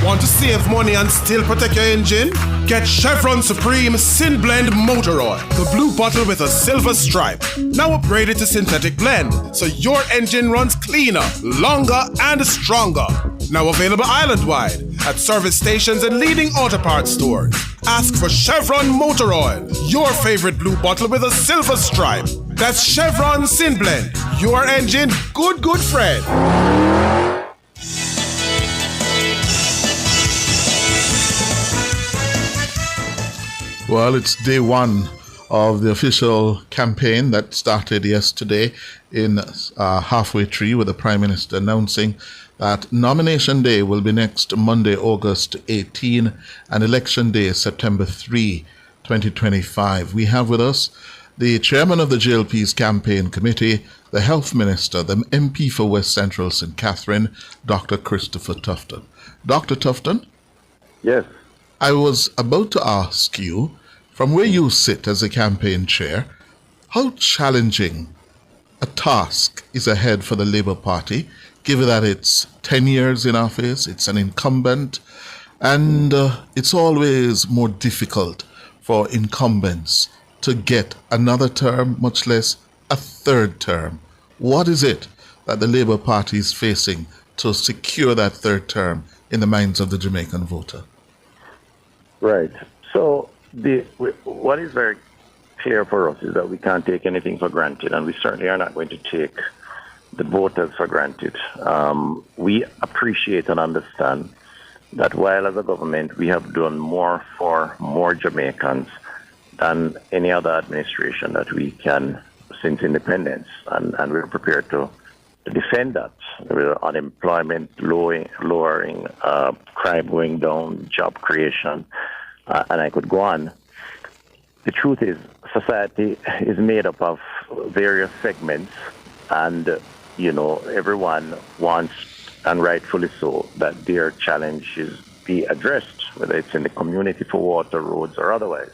Speaker 20: Want to save money and still protect your engine? Get Chevron Supreme Sin Blend Motor Oil, the blue bottle with a silver stripe. Now upgraded to synthetic blend, so your engine runs cleaner, longer, and stronger. Now available island-wide at service stations and leading auto parts stores. Ask for Chevron Motor Oil, your favorite blue bottle with a silver stripe. That's Chevron Sin Blend, your engine good friend.
Speaker 17: Well, it's day one of the official campaign that started yesterday in halfway through, with the Prime Minister announcing that nomination day will be next Monday, August 18, and election day is September 3, 2025. We have with us the chairman of the JLP's campaign committee, the health minister, the MP for West Central St. Catherine, Dr. Christopher Tufton. Dr. Tufton?
Speaker 4: Yes.
Speaker 17: I was about to ask you, from where you sit as a campaign chair, how challenging a task is ahead for the Labour Party, given that it's 10 years in office, it's an incumbent, and it's always more difficult for incumbents to get another term, much less a third term. What is it that the Labour Party is facing to secure that third term in the minds of the Jamaican voter?
Speaker 4: Right. So what is very clear for us is that we can't take anything for granted, and we certainly are not going to take the voters for granted. We appreciate and understand that while as a government we have done more for more Jamaicans than any other administration that we can since independence, and we're prepared to defend that. With unemployment lowering, crime going down, job creation, and I could go on. The truth is, society is made up of various segments, and everyone wants, and rightfully so, that their challenges be addressed, whether it's in the community for water, roads, or otherwise.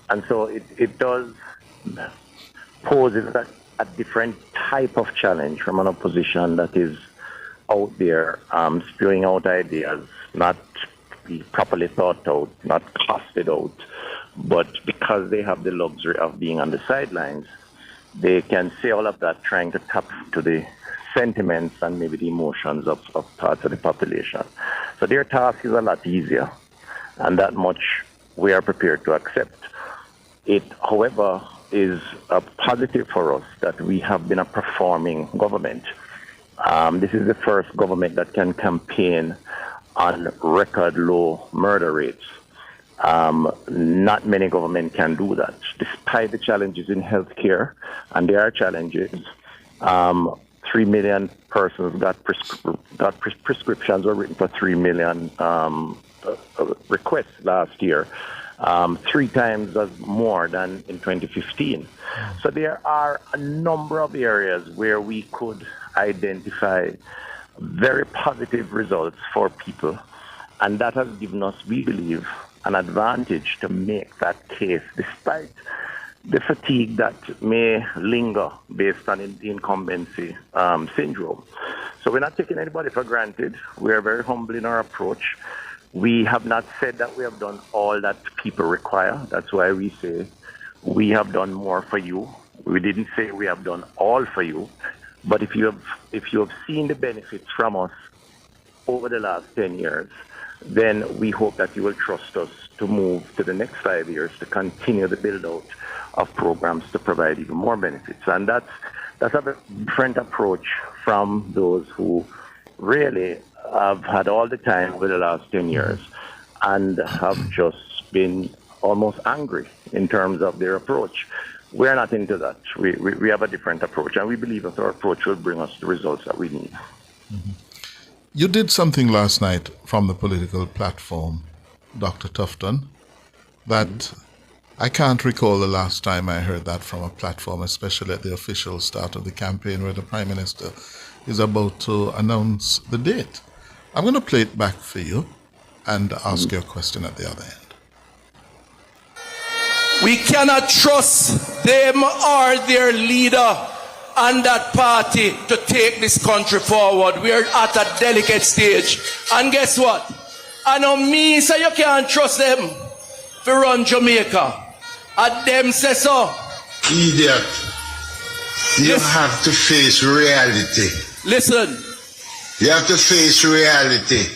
Speaker 4: And so it does pose a different type of challenge from an opposition that is out there spewing out ideas, not properly thought out, not costed out, but because they have the luxury of being on the sidelines, they can say all of that trying to tap to the sentiments and maybe the emotions of parts of the population. So their task is a lot easier, and that much we are prepared to accept. It, however, is a positive for us that we have been a performing government. This is the first government that can campaign on record low murder rates. Not many governments can do that, despite the challenges in healthcare, and there are challenges. 3 million persons got prescriptions were written for 3 million requests last year, 3 times as more than in 2015. So there are a number of areas where we could identify very positive results for people, and that has given us, we believe, an advantage to make that case, despite the fatigue that may linger based on the incumbency syndrome. So we're not taking anybody for granted. We are very humble in our approach. We have not said that we have done all that people require. That's why we say we have done more for you. We didn't say we have done all for you. But if you have seen the benefits from us over the last 10 years, then we hope that you will trust us to move to the next 5 years to continue the build-out of programs to provide even more benefits. And that's a very different approach from those who really have had all the time over the last 10 years and have just been almost angry in terms of their approach. We're not into that. We have a different approach, and we believe that our approach will bring us the results that we need.
Speaker 17: Mm-hmm. You did something last night from the political platform, Dr. Tufton, that I can't recall the last time I heard that from a platform, especially at the official start of the campaign where the Prime Minister is about to announce the date. I'm going to play it back for you and ask you a question at the other end.
Speaker 14: We cannot trust them or their leader and that party to take this country forward. We're at a delicate stage. And guess what? I know me say you can't trust them to run Jamaica. And them say so.
Speaker 2: Idiot. You have to face reality.
Speaker 14: Listen.
Speaker 2: You have to face reality.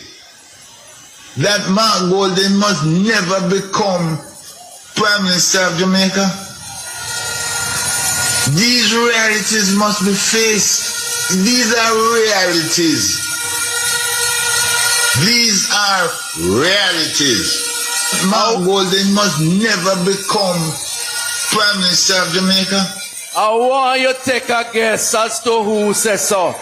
Speaker 2: That Mark Golding must never become Prime Minister of Jamaica. These realities must be faced. These are realities. These are realities. Mark Golding must never become Prime Minister of Jamaica.
Speaker 14: I want you to take a guess as to who says so.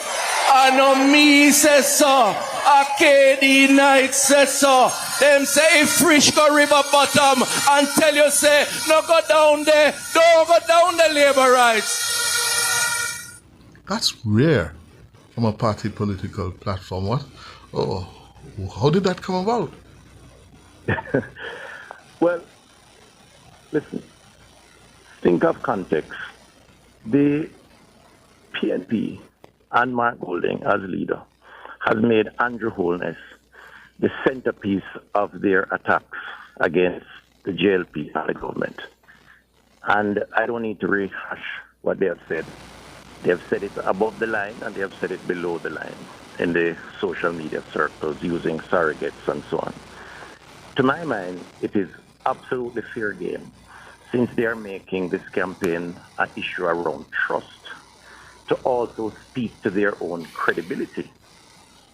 Speaker 14: I know me says so. A KD Knight says so. Them say if Frisch go river bottom and tell you say no go down there, don't go down the labor rights.
Speaker 17: That's rare from a party political platform. What? Oh, how did that come about?
Speaker 4: Well, listen, think of context. The PNP and Mark Golding as leader has made Andrew Holness the centerpiece of their attacks against the JLP and the government. And I don't need to rehash what they have said. They have said it above the line and they have said it below the line in the social media circles using surrogates and so on. To my mind, it is absolutely fair game, since they are making this campaign an issue around trust, to also speak to their own credibility.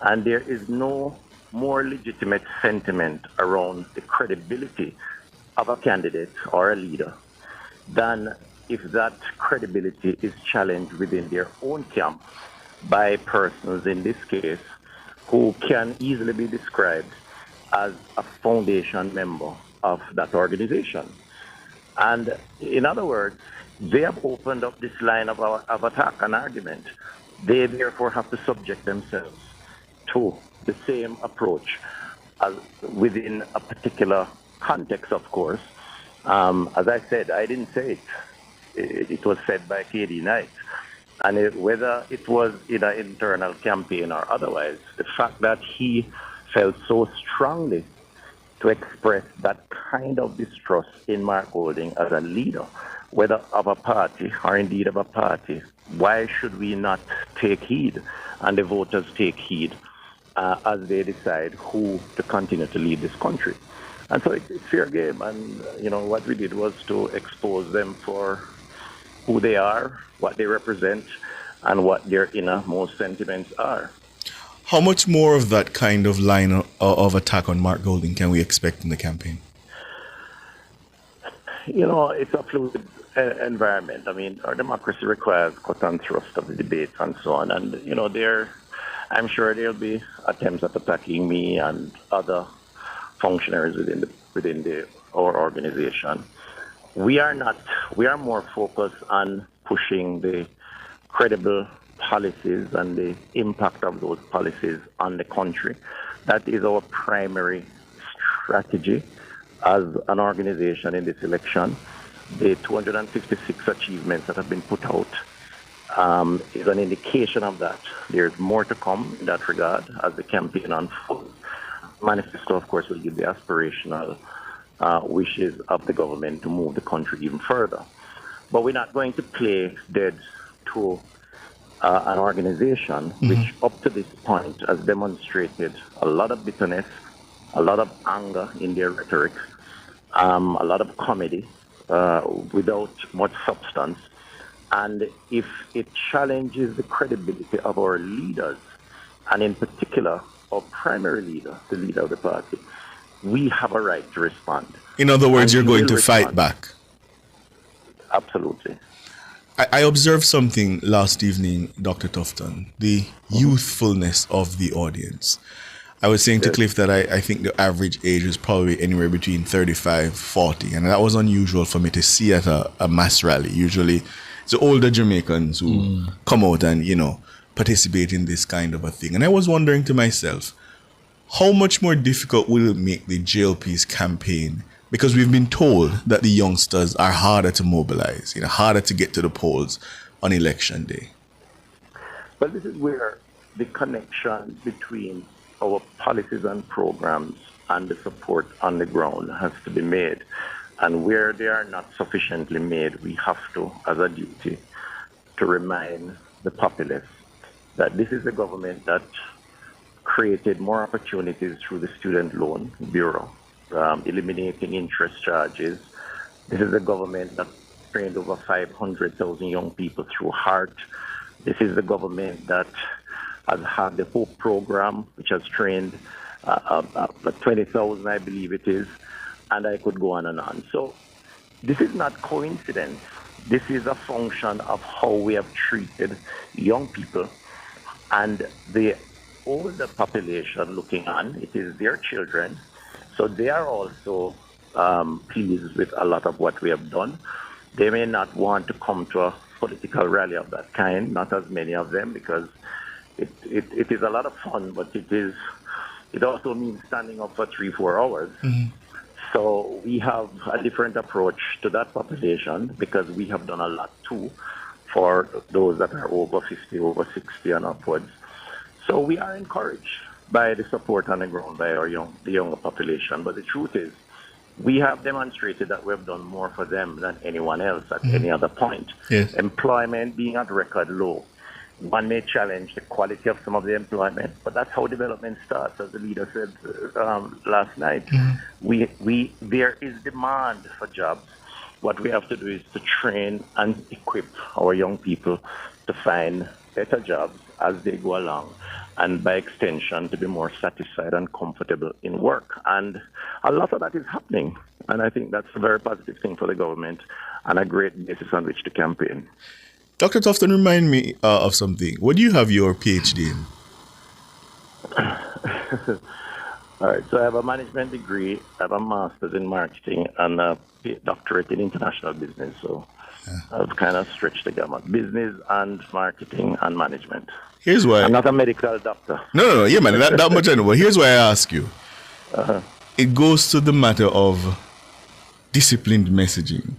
Speaker 4: And there is no more legitimate sentiment around the credibility of a candidate or a leader than if that credibility is challenged within their own camp by persons, in this case, who can easily be described as a foundation member of that organization. And in other words, they have opened up this line of attack and argument. They therefore have to subject themselves to the same approach as within a particular context, of course. As I said, I didn't say it. It was said by KD Knight. And whether it was in an internal campaign or otherwise, the fact that he felt so strongly to express that kind of distrust in Mark Golding as a leader, whether of a party or indeed of a party, why should we not take heed and the voters take heed as they decide who to continue to lead this country? And so it's fair game. And, what we did was to expose them for who they are, what they represent, and what their innermost sentiments are.
Speaker 6: How much more of that kind of line of attack on Mark Golding can we expect in the campaign?
Speaker 4: It's a fluid environment. I mean, our democracy requires cut and thrust of the debates and so on. And, I'm sure there'll be attempts at attacking me and other functionaries within our organization. We are more focused on pushing the credible policies and the impact of those policies on the country. That is our primary strategy as an organization in this election. The 256 achievements that have been put out is an indication of that. There's more to come in that regard as the campaign unfolds. Manifesto, of course, will give the aspirational wishes of the government to move the country even further. But we're not going to play dead to an organization which up to this point has demonstrated a lot of bitterness, a lot of anger in their rhetoric, a lot of comedy without much substance. And if it challenges the credibility of our leaders, and in particular our primary leader, the leader of the party, we have a right to respond.
Speaker 6: In other words,
Speaker 4: And
Speaker 6: you're
Speaker 4: we
Speaker 6: going
Speaker 4: will
Speaker 6: to fight
Speaker 4: respond.
Speaker 6: back.
Speaker 4: Absolutely.
Speaker 6: I observed something last evening, Dr. Tufton, the youthfulness of the audience. I was saying to Cliff that I think the average age is probably anywhere between 35, 40, and that was unusual for me to see at a mass rally. Usually it's the older Jamaicans who come out and, participate in this kind of a thing. And I was wondering to myself, how much more difficult will it make the JLP's campaign? Because we've been told that the youngsters are harder to mobilize, harder to get to the polls on election day.
Speaker 4: Well, this is where the connection between our policies and programs and the support on the ground has to be made. And where they are not sufficiently made, we have to, as a duty, to remind the populace that this is a government that created more opportunities through the Student Loan Bureau, eliminating interest charges. This is a government that trained over 500,000 young people through HEART. This is the government that has had the HOPE program, which has trained 20,000, I believe it is, and I could go on and on. So this is not coincidence. This is a function of how we have treated young people and the older population looking on. It is their children. So they are also pleased with a lot of what we have done. They may not want to come to a political rally of that kind, not as many of them, because it is a lot of fun, but it also means standing up for 3-4 hours. So we have a different approach to that population because we have done a lot too for those that are over 50, over 60 and upwards. So we are encouraged by the support on the ground by the younger population. But the truth is, we have demonstrated that we have done more for them than anyone else at any other point.
Speaker 6: Yes.
Speaker 4: Employment being at record low. One may challenge the quality of some of the employment, but that's how development starts, as the leader said last night. There is demand for jobs. What we have to do is to train and equip our young people to find better jobs as they go along, and by extension to be more satisfied and comfortable in work. And a lot of that is happening, and I think that's a very positive thing for the government and a great basis on which to campaign.
Speaker 6: Dr. Tufton, remind me of something. What do you have your PhD in?
Speaker 4: All right, so I have a management degree, I have a master's in marketing, and a doctorate in international business. So I've kind of stretched the gamut. Business and marketing and management.
Speaker 6: Here's why.
Speaker 4: I'm not a medical doctor.
Speaker 6: No, yeah, man, that much I know. But here's why I ask you. It goes to the matter of disciplined messaging.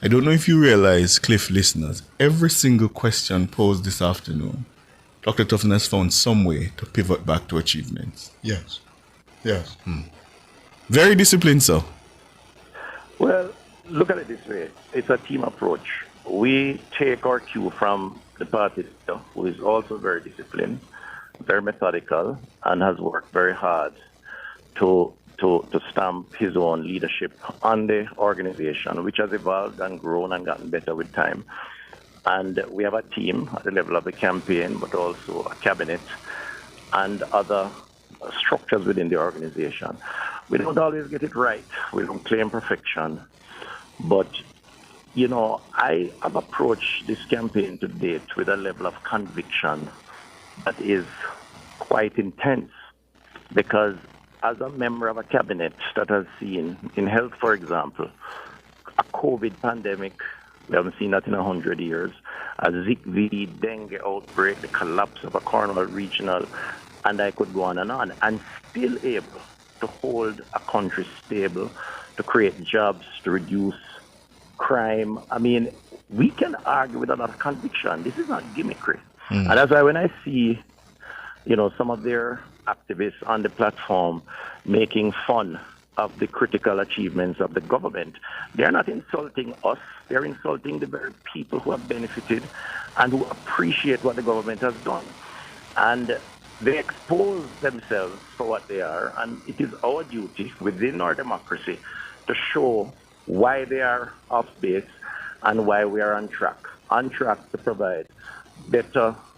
Speaker 6: I don't know if you realize, Cliff listeners, every single question posed this afternoon, Dr. Tufton has found some way to pivot back to achievements.
Speaker 17: Yes.
Speaker 6: Very disciplined, sir.
Speaker 4: Well, look at it this way. It's a team approach. We take our cue from the party leader, who is also very disciplined, very methodical, and has worked very hard to to stamp his own leadership on the organization, which has evolved and grown and gotten better with time. And we have a team at the level of the campaign, but also a cabinet and other structures within the organization. We don't always get it right. We don't claim perfection. But, you know, I have approached this campaign to date with a level of conviction that is quite intense, because as a member of a cabinet that has seen, in health, for example, a COVID pandemic, we haven't seen that in 100 years, a Zika dengue outbreak, the collapse of a Cornwall regional, and I could go on, and still able to hold a country stable, to create jobs, to reduce crime. I mean, we can argue with a lot of conviction. This is not gimmickry. And that's why when I see, you know, some of their activists on the platform making fun of the critical achievements of the government, they're not insulting us, they're insulting the very people who have benefited and who appreciate what the government has done. And they expose themselves for what they are, and it is our duty within our democracy to show why they are off base and why we are on track to provide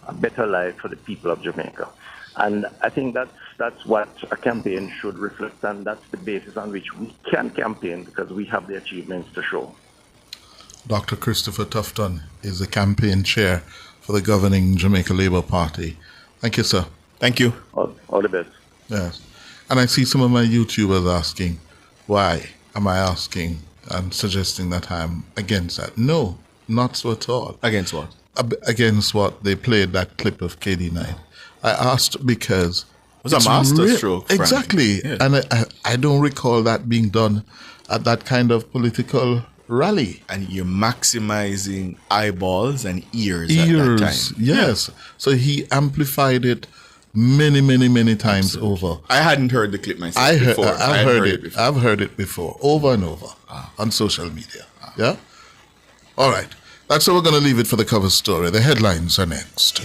Speaker 4: a better life for the people of Jamaica. And I think that's what a campaign should reflect, and that's the basis on which we can campaign, because we have the achievements to show.
Speaker 17: Dr. Christopher Tufton is the campaign chair for the governing Jamaica Labour Party. Thank you, sir.
Speaker 6: Thank you.
Speaker 4: All the best.
Speaker 17: Yes. And I see some of my YouTubers asking, why am I asking and suggesting that I'm against that? No, not so at all.
Speaker 6: Against what?
Speaker 17: Against what they played, that clip of KD9. I asked because
Speaker 6: it was a masterstroke.
Speaker 17: Exactly.
Speaker 6: Yeah.
Speaker 17: And I don't recall that being done at that kind of political rally.
Speaker 6: And you're maximizing eyeballs and ears at that time.
Speaker 17: Yes. Yeah. So he amplified it many times over.
Speaker 6: I hadn't heard the clip myself before.
Speaker 17: I've heard it before. I've heard it before, over and over on social media. Yeah? All right. That's how we're going to leave it for the cover story. The headlines are next.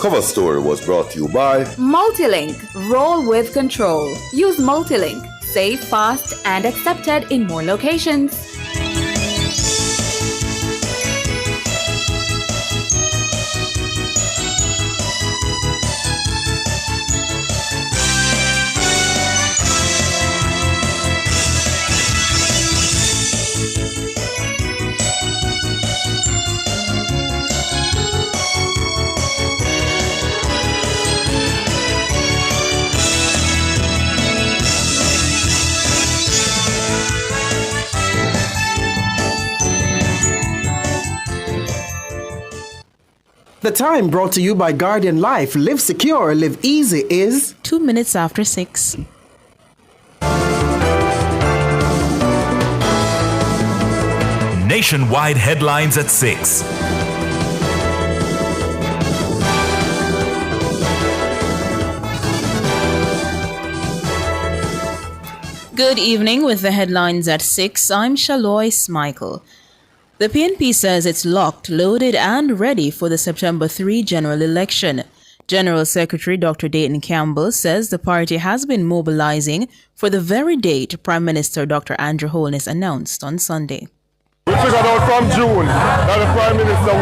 Speaker 15: Cover story was brought to you by
Speaker 5: Multilink. Roll with control. Use Multilink. Safe, fast, and accepted in more locations.
Speaker 7: The time brought to you by Guardian Life. Live secure, live easy is
Speaker 11: 2 minutes after 6.
Speaker 12: Nationwide headlines at 6.
Speaker 11: Good evening with the headlines at 6. I'm Shalois Michael. The PNP says it's locked, loaded, and ready for the September 3 general election. General Secretary Dr. Dayton Campbell says the party has been mobilizing for the very date Prime Minister Dr. Andrew Holness announced on Sunday.
Speaker 13: We figured out from June that the Prime Minister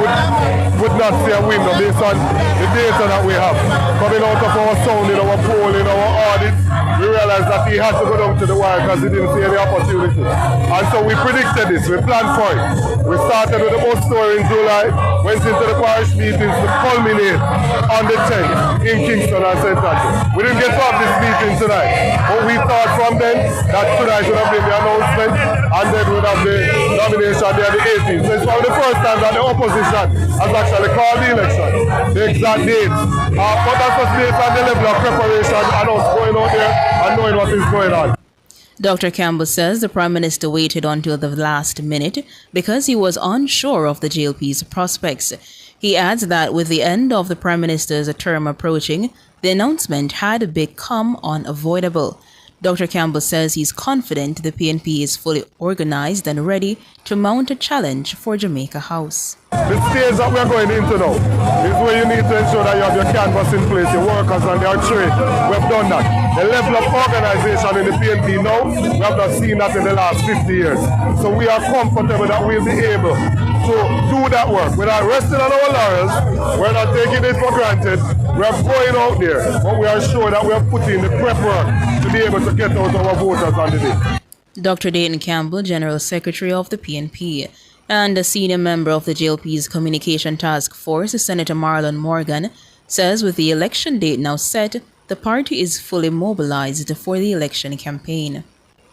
Speaker 13: would not see a window based on the data that we have. Coming out of our sound, in our poll, in our audits, we realized that he had to go down to the wire because he didn't see any opportunity. And so we predicted this, we planned for it. We started with the bus tour in July, went into the parish meetings to culminate on the 10th in Kingston and St. Andrews. We didn't get to have this meeting tonight, but we thought from then that tonight would have been the announcement and then would have the nomination there the 18th. So it's probably the first time that the opposition has actually called the election, the exact date. But that's just based on the level of preparation and us going out there and knowing what is going on.
Speaker 11: Dr. Campbell says the Prime Minister waited until the last minute because he was unsure of the JLP's prospects. He adds that with the end of the Prime Minister's term approaching, the announcement had become unavoidable. Dr. Campbell says he's confident the PNP is fully organized and ready to mount a challenge for Jamaica House.
Speaker 13: The stage that we're going into now is where you need to ensure that you have your canvas in place, your workers and their trade. We've done that. The level of organization in the PNP now, we have not seen that in the last 50 years. So we are comfortable that we'll be able to do that work. We're not resting on our laurels. We're not taking it for granted. We're going out there, but we are sure that we are putting the prep work to be able to get out our voters on the day.
Speaker 11: Dr. Dayton Campbell, General Secretary of the PNP, and a senior member of the JLP's Communication Task Force, Senator Marlon Morgan, says with the election date now set, the party is fully mobilized for the election campaign.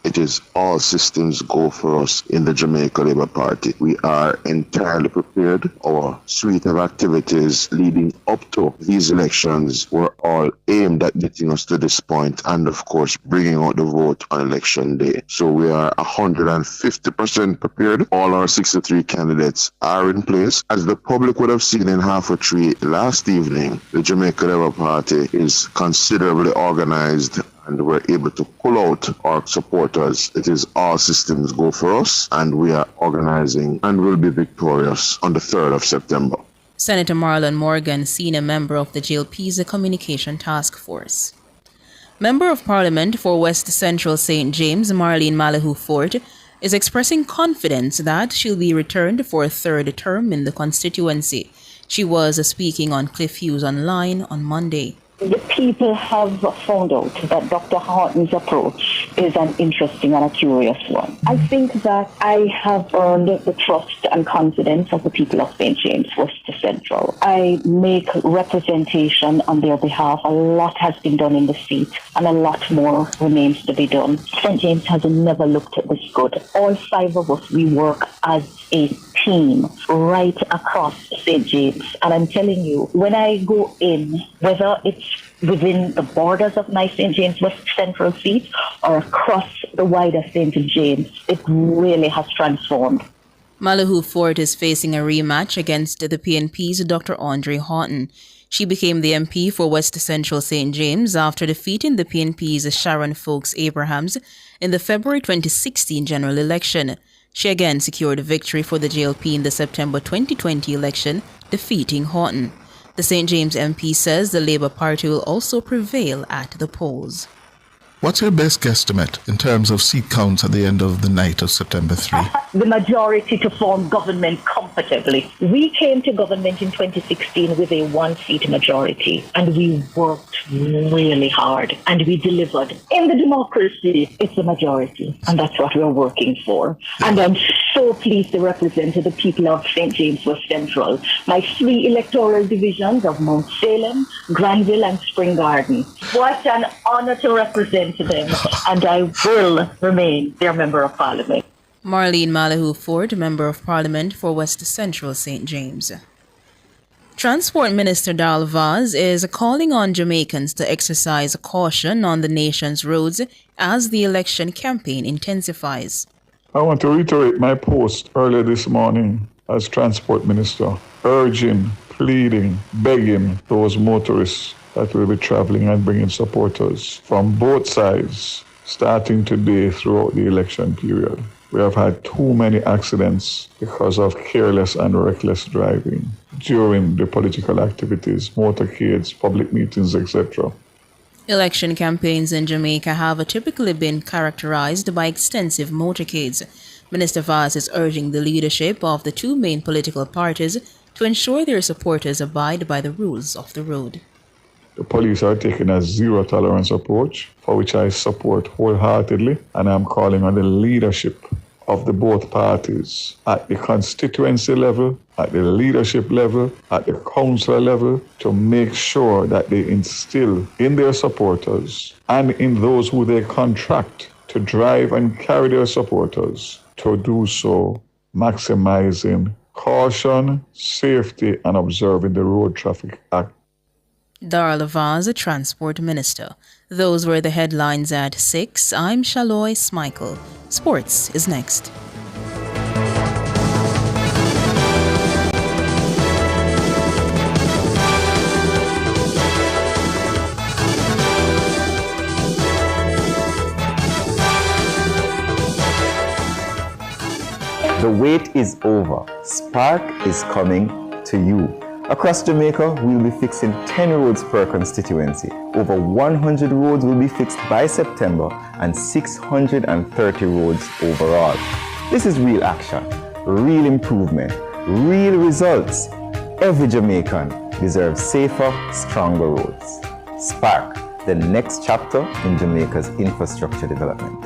Speaker 1: It is all systems go for us in the Jamaica Labour Party. We are entirely prepared. Our suite of activities leading up to these elections were all aimed at getting us to this point and, of course, bringing out the vote on election day. So we are 150% prepared. All our 63 candidates are in place. As the public would have seen in Half a Tree last evening, the Jamaica Labour Party is considerably organized and we're able to pull out our supporters. It is all systems go for us, and we are organizing and will be victorious on the 3rd of September.
Speaker 11: Senator Marlon Morgan, senior member of the JLP's Communication Task Force. Member of Parliament for West Central St. James, Marlene Malahoo Fort, is expressing confidence that she'll be returned for a third term in the constituency. She was speaking on Cliff Hughes Online on Monday.
Speaker 16: The people have found out that Dr. Horton's approach is an interesting and a curious one. I think that I have earned the trust and confidence of the people of St. James, West Central. I make representation on their behalf. A lot has been done in the seat and a lot more remains to be done. St. James has never looked at this good. All 5 of us, we work as a team right across St. James. And I'm telling you, when I go in, whether it's within the borders of my St. James West Central seat or across the wider St. James, it really has transformed.
Speaker 11: Malahoo Fort is facing a rematch against the PNP's Dr. Andre Horton. She became the MP for West Central St. James after defeating the PNP's Sharon Folks Abrahams in the February 2016 general election. She again secured a victory for the JLP in the September 2020 election, defeating Horton. The St. James MP says the Labour Party will also prevail at the polls.
Speaker 17: What's your best guesstimate in terms of seat counts at the end of the night of September 3?
Speaker 16: The majority to form government comfortably. We came to government in 2016 with a 1-seat majority, and we worked really hard, and we delivered. In the democracy, it's a majority, and that's what we're working for. And I'm so pleased to represent the people of St. James West Central, my 3 electoral divisions of Mount Salem, Granville, and Spring Garden. What an honor to represent to them, and I will remain their Member of Parliament.
Speaker 11: Marlene Malahoo Fort, Member of Parliament for West Central St. James. Transport Minister Darrell Vaz is calling on Jamaicans to exercise caution on the nation's roads as the election campaign intensifies.
Speaker 21: I want to reiterate my post earlier this morning as Transport Minister, urging, pleading, begging those motorists that will be traveling and bringing supporters from both sides, starting today throughout the election period. We have had too many accidents because of careless and reckless driving during the political activities, motorcades, public meetings, etc.
Speaker 11: Election campaigns in Jamaica have typically been characterized by extensive motorcades. Minister Vaz is urging the leadership of the 2 main political parties to ensure their supporters abide by the rules of the road.
Speaker 21: The police are taking a zero-tolerance approach, for which I support wholeheartedly, and I'm calling on the leadership of the both parties at the constituency level, at the leadership level, at the council level, to make sure that they instill in their supporters and in those who they contract to drive and carry their supporters to do so, maximizing caution, safety, and observing the Road Traffic Act.
Speaker 11: Darrell Vaz, Transport Minister. Those were the headlines at 6. I'm Shaloy Smikle. Sports is next.
Speaker 3: The wait is over. Spark is coming to you. Across Jamaica, we'll be fixing 10 roads per constituency. Over 100 roads will be fixed by September and 630 roads overall. This is real action, real improvement, real results. Every Jamaican deserves safer, stronger roads. Spark, the next chapter in Jamaica's infrastructure development.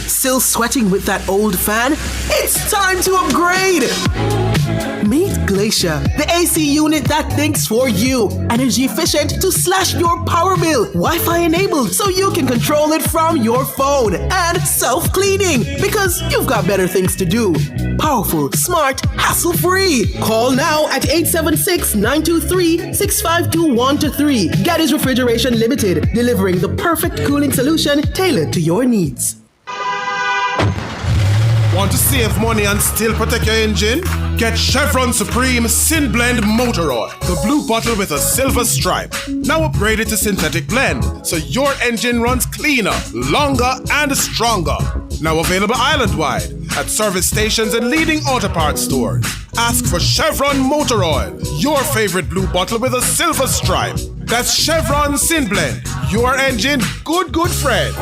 Speaker 7: Still sweating with that old fan? It's time to upgrade! Meet Glacier, the AC unit that thinks for you. Energy efficient to slash your power bill. Wi-Fi enabled so you can control it from your phone. And self-cleaning because you've got better things to do. Powerful, smart, hassle-free. Call now at 876-923-6521-3. Gaddy's Refrigeration Limited, delivering the perfect cooling solution tailored to your needs.
Speaker 20: Want to save money and still protect your engine? Get Chevron Supreme Sin Blend Motor Oil, the blue bottle with a silver stripe. Now upgraded to synthetic blend, so your engine runs cleaner, longer, and stronger. Now available island-wide at service stations and leading auto parts stores. Ask for Chevron Motor Oil, your favorite blue bottle with a silver stripe. That's Chevron Sin Blend, your engine good friend.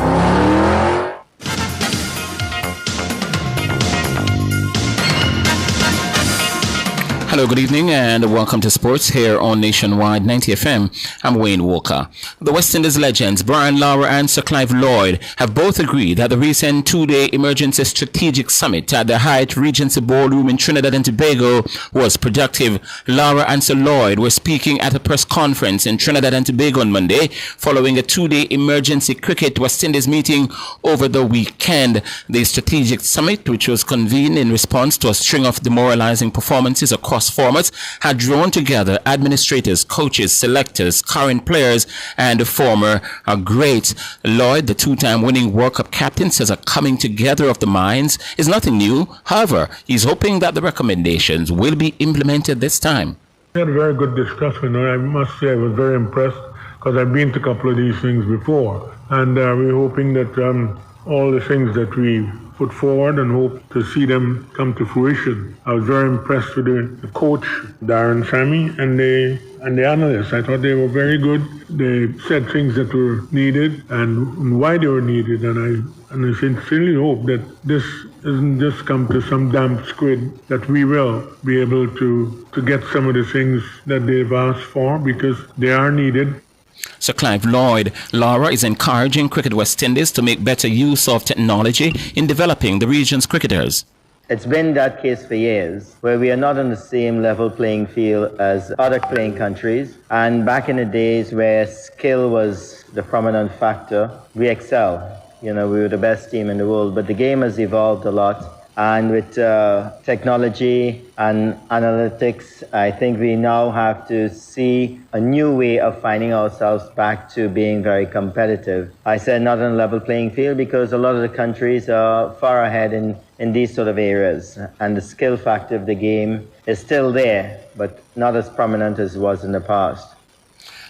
Speaker 9: Hello, good evening, and welcome to sports here on Nationwide 90 FM. I'm Wayne Walker. The West Indies legends Brian Lara and Sir Clive Lloyd have both agreed that the recent two-day emergency strategic summit at the Hyatt Regency Ballroom in Trinidad and Tobago was productive. Lara and Sir Lloyd were speaking at a press conference in Trinidad and Tobago on Monday following a two-day emergency cricket West Indies meeting over the weekend. The strategic summit, which was convened in response to a string of demoralizing performances across formats, had drawn together administrators, coaches, selectors, current players, and former greats. Lloyd, the two-time winning World Cup captain, says a coming together of the minds is nothing new. However, he's hoping that the recommendations will be implemented this time.
Speaker 22: We had a very good discussion, and I must say I was very impressed because I've been to a couple of these things before, and we're hoping that all the things that we put forward and hope to see them come to fruition. I was very impressed with the coach, Darren Sammy, and the analysts. I thought they were very good. They said things that were needed and why they were needed, and I sincerely hope that this doesn't just come to some damp squid, that we will be able to get some of the things that they've asked for because they are needed.
Speaker 9: Sir Clive Lloyd. Lara is encouraging Cricket West Indies to make better use of technology in developing the region's cricketers.
Speaker 23: It's been that case for years, where we are not on the same level playing field as other playing countries. And back in the days where skill was the prominent factor, we excel. You know, we were the best team in the world, but the game has evolved a lot. And with technology and analytics, I think we now have to see a new way of finding ourselves back to being very competitive. I said not on a level playing field because a lot of the countries are far ahead in these sort of areas. And the skill factor of the game is still there, but not as prominent as it was in the past.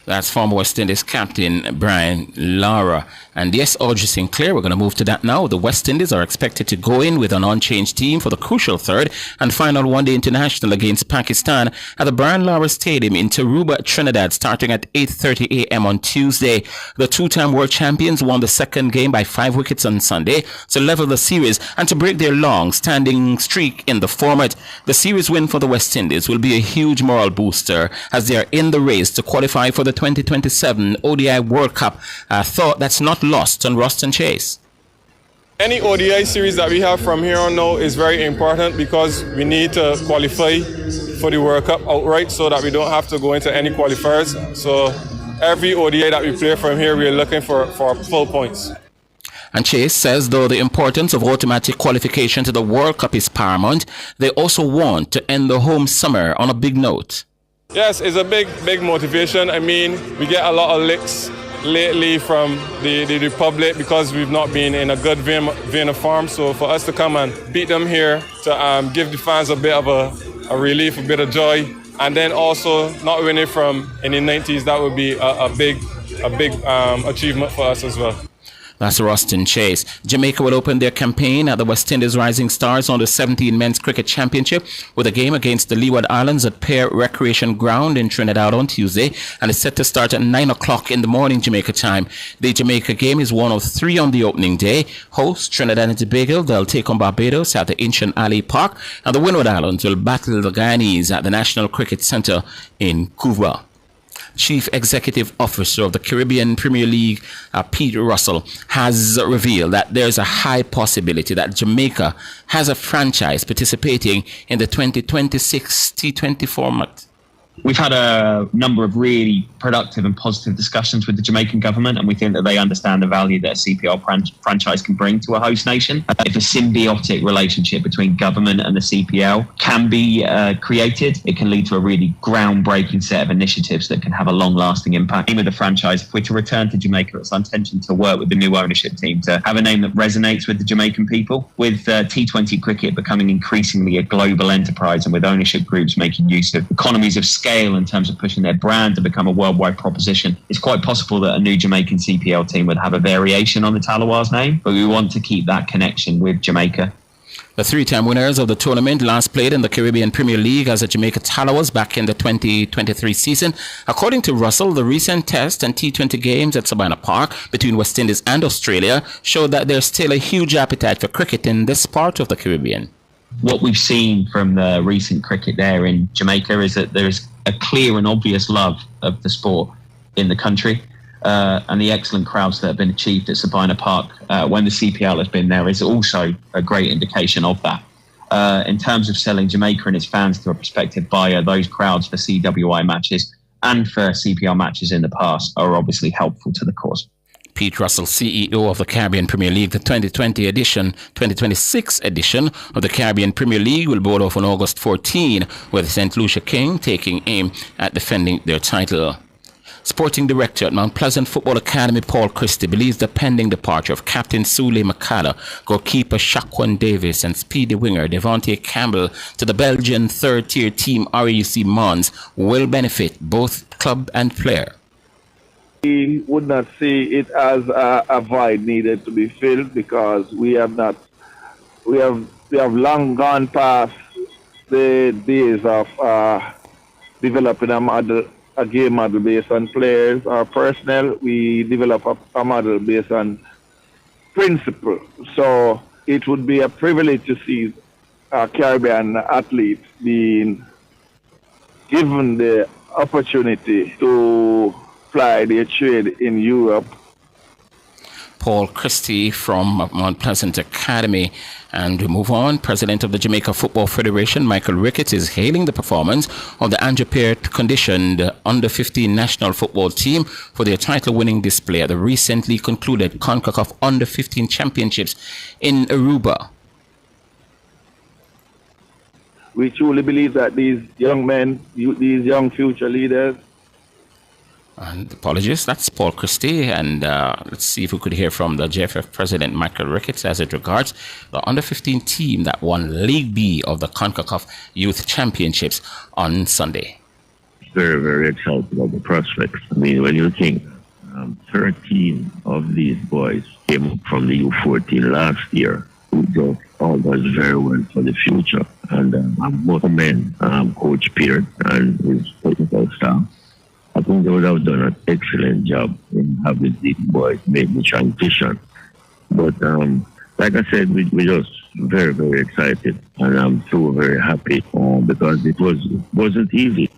Speaker 9: That's former West Indies captain Brian Lara. And yes, Audrey Sinclair, we're going to move to that now. The West Indies are expected to go in with an unchanged team for the crucial third and final one-day international against Pakistan at the Brian Lara Stadium in Tarouba, Trinidad, starting at 8:30 a.m. on Tuesday. The two-time world champions won the second game by 5 wickets on Sunday to level the series and to break their long-standing streak in the format. The series win for the West Indies will be a huge moral booster as they are in the race to qualify for the 2027 ODI World Cup. Thought that's not lost on Ruston Chase.
Speaker 24: Any ODI series that we have from here on now is very important because we need to qualify for the World Cup outright so that we don't have to go into any qualifiers. So every ODI that we play from here, we are looking for full points.
Speaker 9: And Chase says though the importance of automatic qualification to the World Cup is paramount, they also want to end the home summer on a big note.
Speaker 24: Yes, it's a big motivation. I mean, we get a lot of licks lately from the Republic because we've not been in a good vein of form. So for us to come and beat them here, to give the fans a bit of a relief, a bit of joy, and then also not winning from in the 90s, that would be a big achievement for us as well.
Speaker 9: That's Rustin Chase. Jamaica will open their campaign at the West Indies Rising Stars on the 17 Men's Cricket Championship with a game against the Leeward Islands at Pear Recreation Ground in Trinidad on Tuesday, and it's set to start at 9 o'clock in the morning Jamaica time. The Jamaica game is one of 3 on the opening day. Hosts Trinidad and Tobago, they'll take on Barbados at the Ancient Alley Park, and the Windward Islands will battle the Guyanese at the National Cricket Centre in Cuba. Chief Executive Officer of the Caribbean Premier League, Pete Russell, has revealed that there's a high possibility that Jamaica has a franchise participating in the 2026 T20 format.
Speaker 8: We've had a number of really productive and positive discussions with the Jamaican government, and we think that they understand the value that a CPL franchise can bring to a host nation. If a symbiotic relationship between government and the CPL can be created, it can lead to a really groundbreaking set of initiatives that can have a long-lasting impact. The aim of the franchise, if we're to return to Jamaica, it's our intention to work with the new ownership team to have a name that resonates with the Jamaican people. With T20 cricket becoming increasingly a global enterprise, and with ownership groups making use of economies of scale in terms of pushing their brand to become a worldwide proposition, it's quite possible that a new Jamaican CPL team would have a variation on the Talawars name, but we want to keep that connection with Jamaica.
Speaker 9: The 3-time winners of the tournament last played in the Caribbean Premier League as the Jamaica Talawars back in the 2023 season. According to Russell, the recent Test and T20 games at Sabina Park between West Indies and Australia showed that there's still a huge appetite for cricket in this part of the Caribbean.
Speaker 8: What we've seen from the recent cricket there in Jamaica is that there's a clear and obvious love of the sport in the country, and the excellent crowds that have been achieved at Sabina Park when the CPL has been there is also a great indication of that. In terms of selling Jamaica and its fans to a prospective buyer, those crowds for CWI matches and for CPL matches in the past are obviously helpful to the cause.
Speaker 9: Pete Russell, CEO of the Caribbean Premier League, the 2026 edition of the Caribbean Premier League will board off on August 14, with St. Lucia King taking aim at defending their title. Sporting Director at Mount Pleasant Football Academy, Paul Christie, believes the pending departure of Captain Sule Makala, goalkeeper Shaquan Davis, and speedy winger Devontae Campbell to the Belgian third-tier team RAC Mons will benefit both club and player.
Speaker 10: We would not see it as a void needed to be filled, because we have long gone past the days of developing a game model based on players or personnel. We develop a model based on principle. So it would be a privilege to see a Caribbean athlete being given the opportunity to fly their trade in Europe.
Speaker 9: Paul Christie from Mount Pleasant Academy. And we move on. President of the Jamaica Football Federation, Michael Ricketts, is hailing the performance of the Andrew Peart-conditioned under-15 national football team for their title-winning display at the recently concluded CONCACAF Under-15 Championships in Aruba.
Speaker 10: We truly believe that these young men, these young future leaders.
Speaker 9: And apologies, that's Paul Christie, and let's see if we could hear from the JFF President Michael Ricketts as it regards the under-15 team that won League B of the CONCACAF Youth Championships on Sunday.
Speaker 18: Very, very excited about the prospects. I mean, when you think 13 of these boys came up from the U14 last year, who just all does very well for the future. And I must commend Coach Peart and his technical staff. I think they would have done an excellent job in having these boys make the transition. But like I said, we're just very, very excited, and I'm so very happy because it wasn't easy.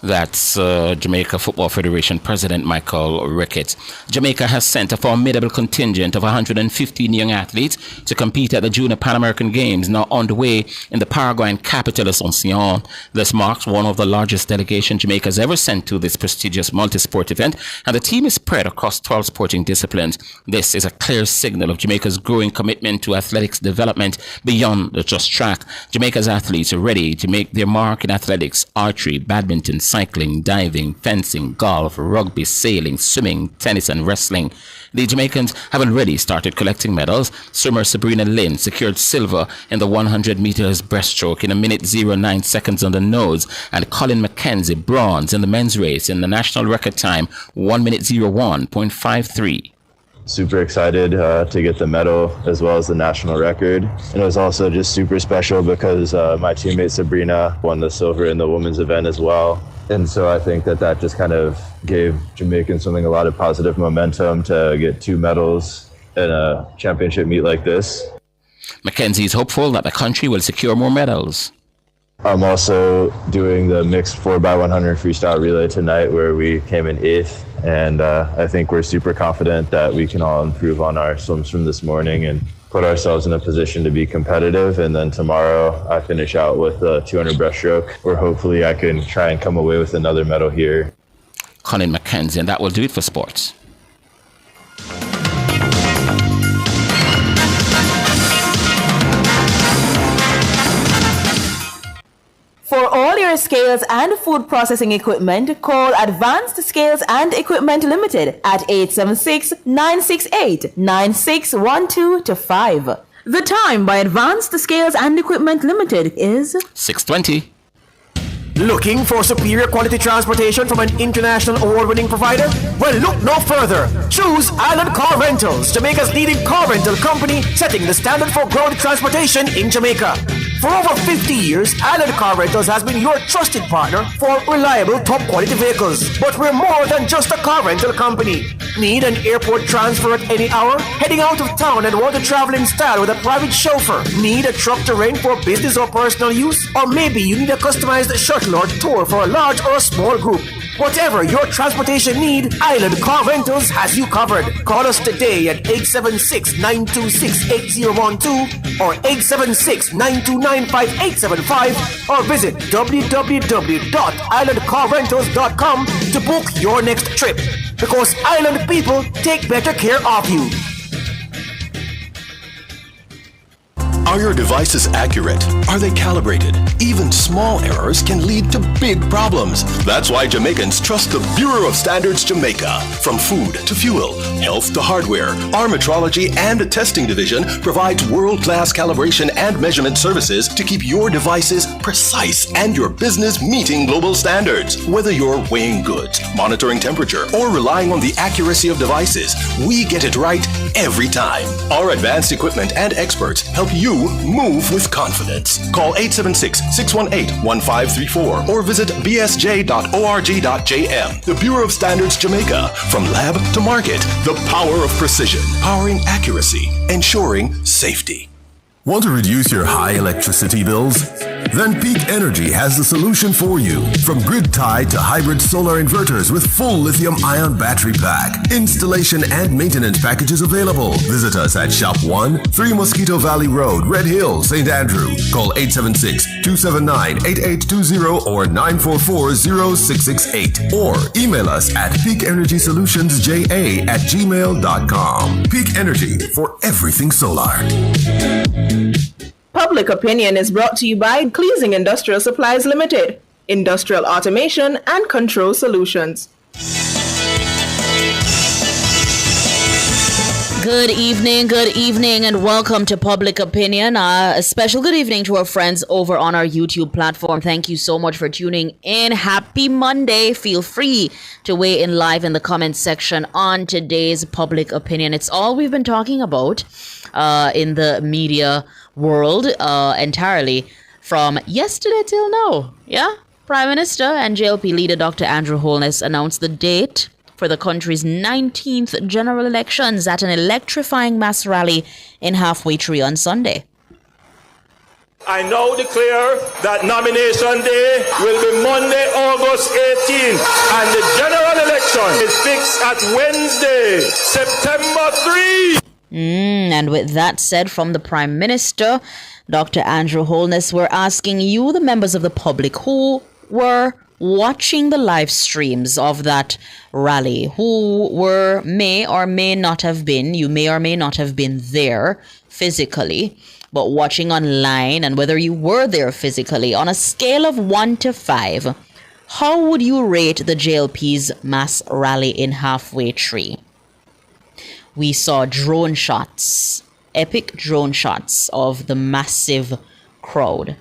Speaker 9: That's Jamaica Football Federation President Michael Ricketts. Jamaica has sent a formidable contingent of 115 young athletes to compete at the Junior Pan American Games, now underway in the Paraguayan capital, Asuncion. This marks one of the largest delegations Jamaica has ever sent to this prestigious multi-sport event, and the team is spread across 12 sporting disciplines. This is a clear signal of Jamaica's growing commitment to athletics development beyond just track. Jamaica's athletes are ready to make their mark in athletics, archery, badminton, cycling, diving, fencing, golf, rugby, sailing, swimming, tennis, and wrestling. The Jamaicans have already started collecting medals. Swimmer Sabrina Lynn secured silver in the 100 meters breaststroke in a minute 09 seconds on the nose, and Colin McKenzie bronze in the men's race in the national record time 1 minute 01.53.
Speaker 2: super excited to get the medal as well as the national record. And it was also just super special because my teammate Sabrina won the silver in the women's event as well. And so I think that just kind of gave Jamaicans a lot of positive momentum to get 2 medals in a championship meet like this.
Speaker 9: Mackenzie is hopeful that the country will secure more medals.
Speaker 2: I'm also doing the mixed 4x100 freestyle relay tonight where we came in 8th. And I think we're super confident that we can all improve on our swims from this morning and put ourselves in a position to be competitive. And then tomorrow I finish out with the 200 breaststroke where hopefully I can try and come away with another medal here.
Speaker 9: Colin Mackenzie, and that will do it for sports.
Speaker 11: For all your scales and food processing equipment, call Advanced Scales and Equipment Limited at 876-968-9612-5. The time by Advanced Scales and Equipment Limited is
Speaker 9: 6:20.
Speaker 4: Looking for superior quality transportation from an international award-winning provider? Well, look no further. Choose Island Car Rentals, Jamaica's leading car rental company, setting the standard for ground transportation in Jamaica. For over 50 years, Island Car Rentals has been your trusted partner for reliable, top-quality vehicles. But we're more than just a car rental company. Need an airport transfer at any hour? Heading out of town and want to travel in style with a private chauffeur? Need a truck to rent for business or personal use? Or maybe you need a customized shuttle or tour for a large or a small group. Whatever your transportation need, Island Car Rentals has you covered. Call us today at 876-926-8012 or 876-929-5875 or visit www.islandcarrentals.com to book your next trip. Because Island people take better care of you.
Speaker 14: Are your devices accurate? Are they calibrated? Even small errors can lead to big problems. That's why Jamaicans trust the Bureau of Standards Jamaica. From food to fuel, health to hardware, our metrology and testing division provides world-class calibration and measurement services to keep your devices precise and your business meeting global standards. Whether you're weighing goods, monitoring temperature, or relying on the accuracy of devices, we get it right every time. Our advanced equipment and experts help you move with confidence. Call 876-618-1534 or visit bsj.org.jm. The Bureau of Standards Jamaica. From lab to market, the power of precision, powering accuracy, ensuring safety.
Speaker 19: Want to reduce your high electricity bills? Then Peak Energy has the solution for you. From grid-tied to hybrid solar inverters with full lithium-ion battery pack. Installation and maintenance packages available. Visit us at Shop 1, 3 Mosquito Valley Road, Red Hill, St. Andrew. Call 876-279-8820 or 944-0668. Or email us at peakenergysolutionsja@gmail.com. Peak Energy for everything solar.
Speaker 25: Public Opinion is brought to you by Cleasing Industrial Supplies Limited, Industrial Automation and Control Solutions.
Speaker 11: Good evening, and welcome to Public Opinion. A special good evening to our friends over on our YouTube platform. Thank you so much for tuning in. Happy Monday. Feel free to weigh in live in the comments section on today's Public Opinion. It's all we've been talking about in the media world entirely from yesterday till now. Yeah? Prime Minister and JLP leader Dr. Andrew Holness announced the date for the country's 19th general elections at an electrifying mass rally in Halfway Tree on Sunday.
Speaker 26: I now declare that nomination day will be Monday, August 18th, and the general election is fixed at Wednesday, September 3.
Speaker 11: And with that said from the Prime Minister, Dr. Andrew Holness, we're asking you, the members of the public who were watching the live streams of that rally, who may or may not have been, you may or may not have been there physically, but watching online, and whether you were there physically, on a scale of 1 to 5, how would you rate the JLP's mass rally in Halfway Tree? We saw drone shots, epic drone shots of the massive crowd.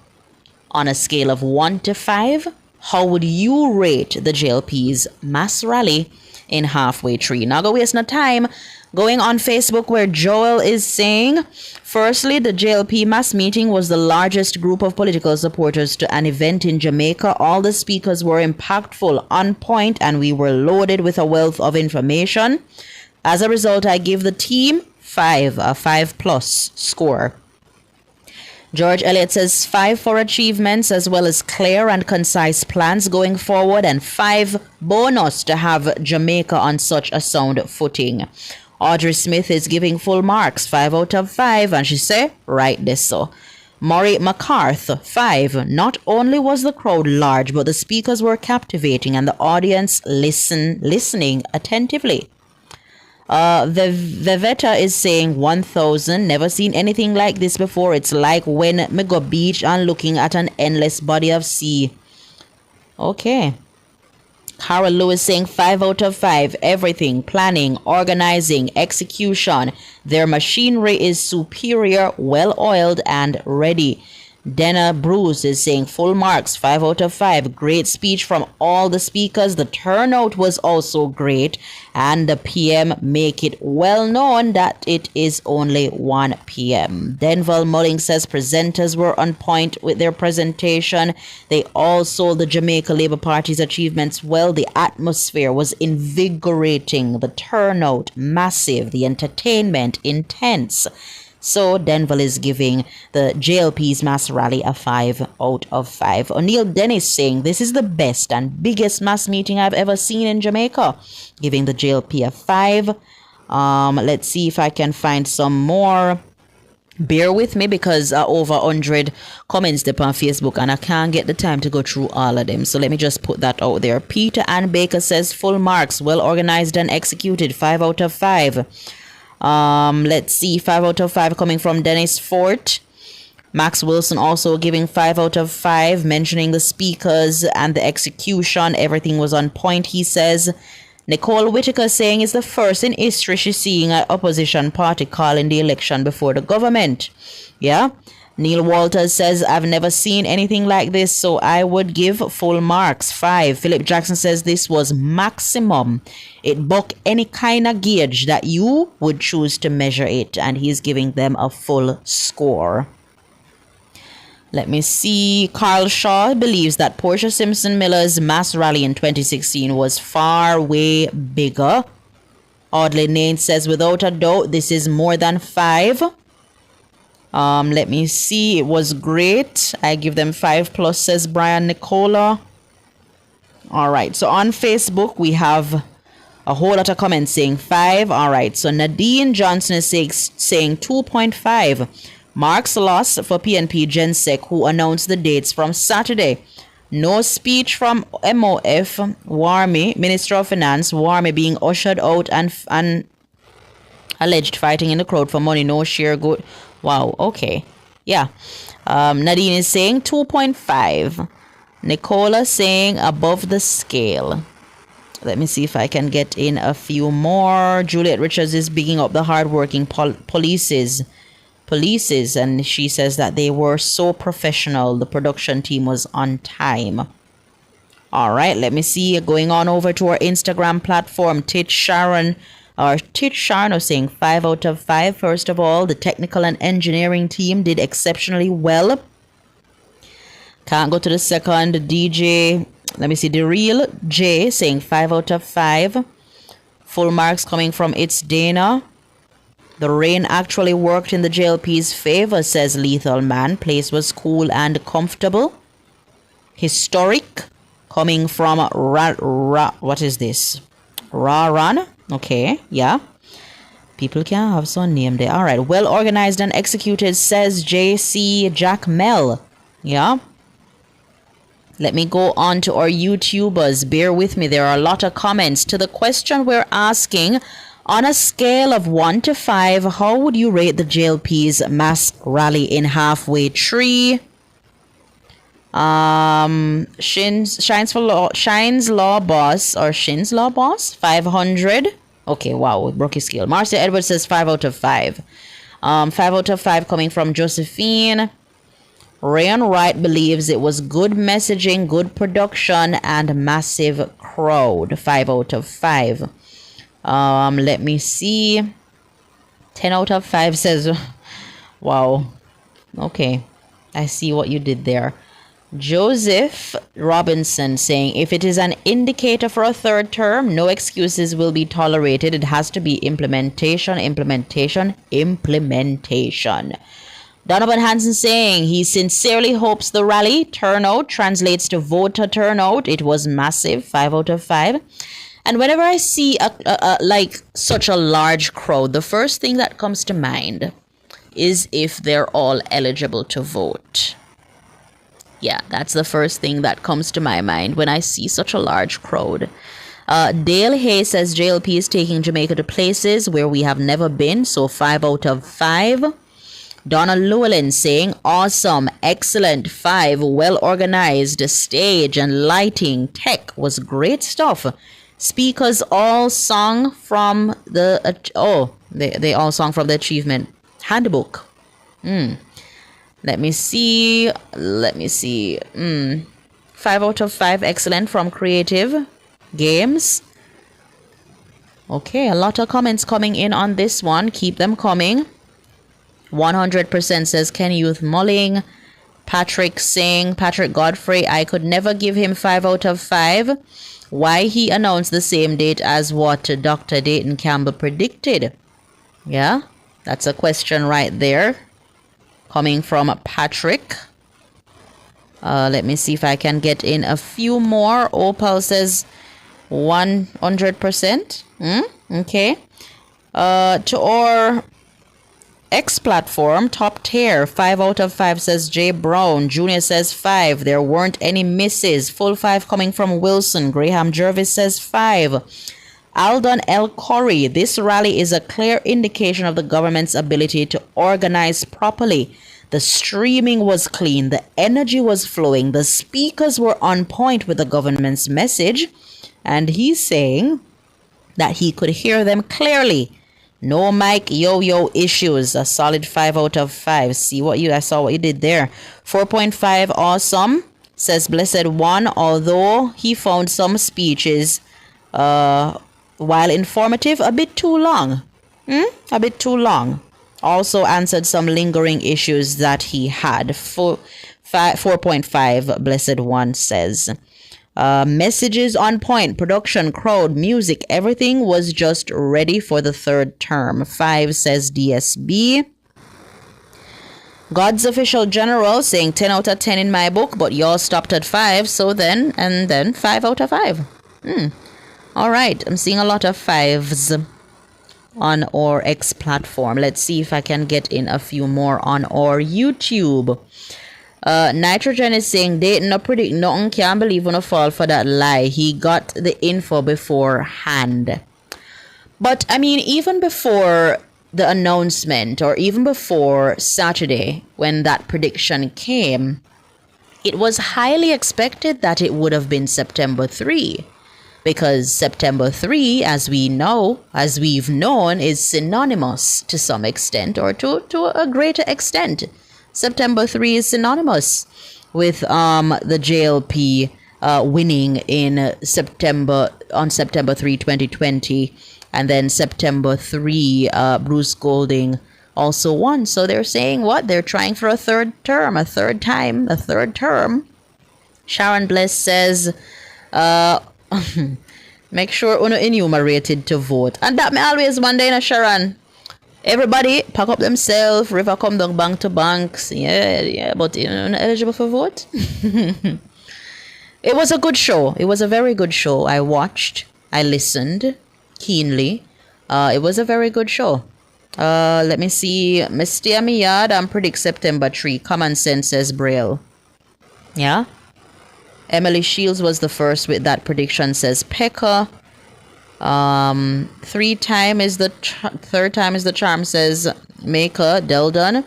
Speaker 11: On a scale of 1 to 5, how would you rate the JLP's mass rally in Halfway Tree? Now go waste no time. Going on Facebook, where Joel is saying, firstly, the JLP mass meeting was the largest group of political supporters to an event in Jamaica. All the speakers were impactful, on point, and we were loaded with a wealth of information. As a result, I give the team 5, a 5+ score. George Elliott says 5 for achievements as well as clear and concise plans going forward, and 5 bonus to have Jamaica on such a sound footing. Audrey Smith is giving full marks, 5 out of 5, and she say, right this so. Maury McCarth, 5. Not only was the crowd large, but the speakers were captivating and the audience listening attentively. The Vivetta is saying 1,000. Never seen anything like this before. It's like when me go beach and looking at an endless body of sea. Okay. Carol Lewis saying 5 out of 5. Everything, planning, organizing, execution. Their machinery is superior, well oiled and ready. Dana Bruce is saying full marks, 5 out of 5. Great speech from all the speakers. The turnout was also great, and the PM make it well known that it is only 1 p.m. Denval Mulling says presenters were on point with their presentation. They all sold the Jamaica Labour Party's achievements well. The atmosphere was invigorating. The turnout massive. The entertainment intense. So Denver is giving the JLP's mass rally a 5 out of 5. O'Neill Dennis saying this is the best and biggest mass meeting I've ever seen in Jamaica, giving the JLP a 5. Let's see if I can find some more. Bear with me because over 100 comments up on Facebook and I can't get the time to go through all of them. So let me just put that out there. Peter Ann Baker says full marks, well organized and executed, 5 out of 5. Let's see, 5 out of 5 coming from Dennis Fort. Max Wilson also giving 5 out of 5, mentioning the speakers and the execution. Everything was on point, he says. Nicole Whitaker saying it's the first in history she's seeing an opposition party calling the election before the government. Yeah. Neil Walters says, I've never seen anything like this, so I would give full marks, 5. Philip Jackson says this was maximum. It buck any kind of gauge that you would choose to measure it, and he's giving them a full score. Let me see. Carl Shaw believes that Portia Simpson Miller's mass rally in 2016 was far way bigger. Audley Nain says, without a doubt, this is more than 5. Let me see. It was great. I give them 5+, says Brian Nicola. All right. So on Facebook, we have a whole lot of comments saying 5. All right. So Nadine Johnson is saying 2.5. Marks lost for PNP Gensec, who announced the dates from Saturday. No speech from MOF, Warmy, Minister of Finance, Warmy being ushered out and alleged fighting in the crowd for money, no share good. Wow, okay. Yeah. Nadine is saying 2.5. Nicola saying above the scale. Let me see if I can get in a few more. Juliet Richards is bigging up the hardworking polices, and she says that they were so professional. The production team was on time. All right, let me see. Going on over to our Instagram platform, Titch Sharon is saying 5 out of 5. First of all, the technical and engineering team did exceptionally well. Can't go to the second. DJ, let me see, the real J saying 5 out of 5. Full marks coming from It's Dana. The rain actually worked in the JLP's favor, says Lethal Man. Place was cool and comfortable. Historic coming from what is this? Raran. Okay, yeah. People can have some name there. All right. Well organized and executed, says JC Jack Mel. Yeah. Let me go on to our YouTubers. Bear with me. There are a lot of comments to the question we're asking. On a scale of 1 to 5, how would you rate the JLP's mass rally in halfway tree? Shines Law Boss, 500. Okay, wow, with Brookie scale. Marcia Edwards says 5 out of 5. 5 out of 5 coming from Josephine. Rayon Wright believes it was good messaging, good production, and massive crowd. 5 out of 5. Let me see. 10 out of 5 says, wow. Okay, I see what you did there. Joseph Robinson saying, if it is an indicator for a third term, no excuses will be tolerated. It has to be implementation. Donovan Hansen saying he sincerely hopes the rally turnout translates to voter turnout. It was massive, 5 out of 5. And whenever I see like such a large crowd, the first thing that comes to mind is if they're all eligible to vote. Yeah, that's the first thing that comes to my mind when I see such a large crowd. Dale Hay says JLP is taking Jamaica to places where we have never been, so 5 out of 5. Donna Llewellyn saying awesome, excellent, 5, well organized, stage and lighting, tech was great stuff. Speakers all sung from the they all sung from the achievement handbook. Let me see. 5 out of 5, excellent from Creative Games. Okay, a lot of comments coming in on this one. Keep them coming. 100% says Ken Youth Mulling. Patrick Singh, Patrick Godfrey, I could never give him 5 out of 5. Why he announced the same date as what Dr. Dayton Campbell predicted? Yeah, that's a question right there. Coming from Patrick. Let me see if I can get in a few more. Opal says 100%. Okay. To our X platform, top tier, 5 out of 5 says Jay Brown. Junior says 5. There weren't any misses. Full 5 coming from Wilson. Graham Jervis says 5. Aldon L. Corey, this rally is a clear indication of the government's ability to organize properly. The streaming was clean. The energy was flowing. The speakers were on point with the government's message. And he's saying that he could hear them clearly. No mic yo-yo issues. A solid 5 out of 5. I saw what you did there. 4.5 awesome, says Blessed One, although he found some speeches, while informative, a bit too long. A bit too long. Also answered some lingering issues that he had. 4.5, Blessed One says. Messages on point, production, crowd, music, everything was just ready for the third term. 5, says DSB. God's Official General saying 10 out of 10 in my book, but y'all stopped at 5, so then 5 out of 5. All right, I'm seeing a lot of 5s on our X platform. Let's see if I can get in a few more on our YouTube. Nitrogen is saying Dayton no predict nothing, can't believe when I fall for that lie. He got the info beforehand. But I mean, even before the announcement, or even before Saturday when that prediction came, it was highly expected that it would have been September 3. Because September 3, as we've known, is synonymous to some extent, or to a greater extent. September 3 is synonymous with the JLP winning on September 3, 2020, and then September 3, Bruce Golding also won. So they're saying what? They're trying for a third term. Sharon Bless says, make sure uno enumerated to vote. And that me always one day, Sharon. Everybody pack up themselves, river come down bank to banks. Yeah, but you're not eligible for vote. It was a good show. It was a very good show. I watched. I listened keenly. It was a very good show. Let me see. Mr. Miyad and predict September 3. Common sense says Braille. Yeah. Emily Shields was the first with that prediction, says Pekka. 3 time is the third time is the charm, says Maker Deldon.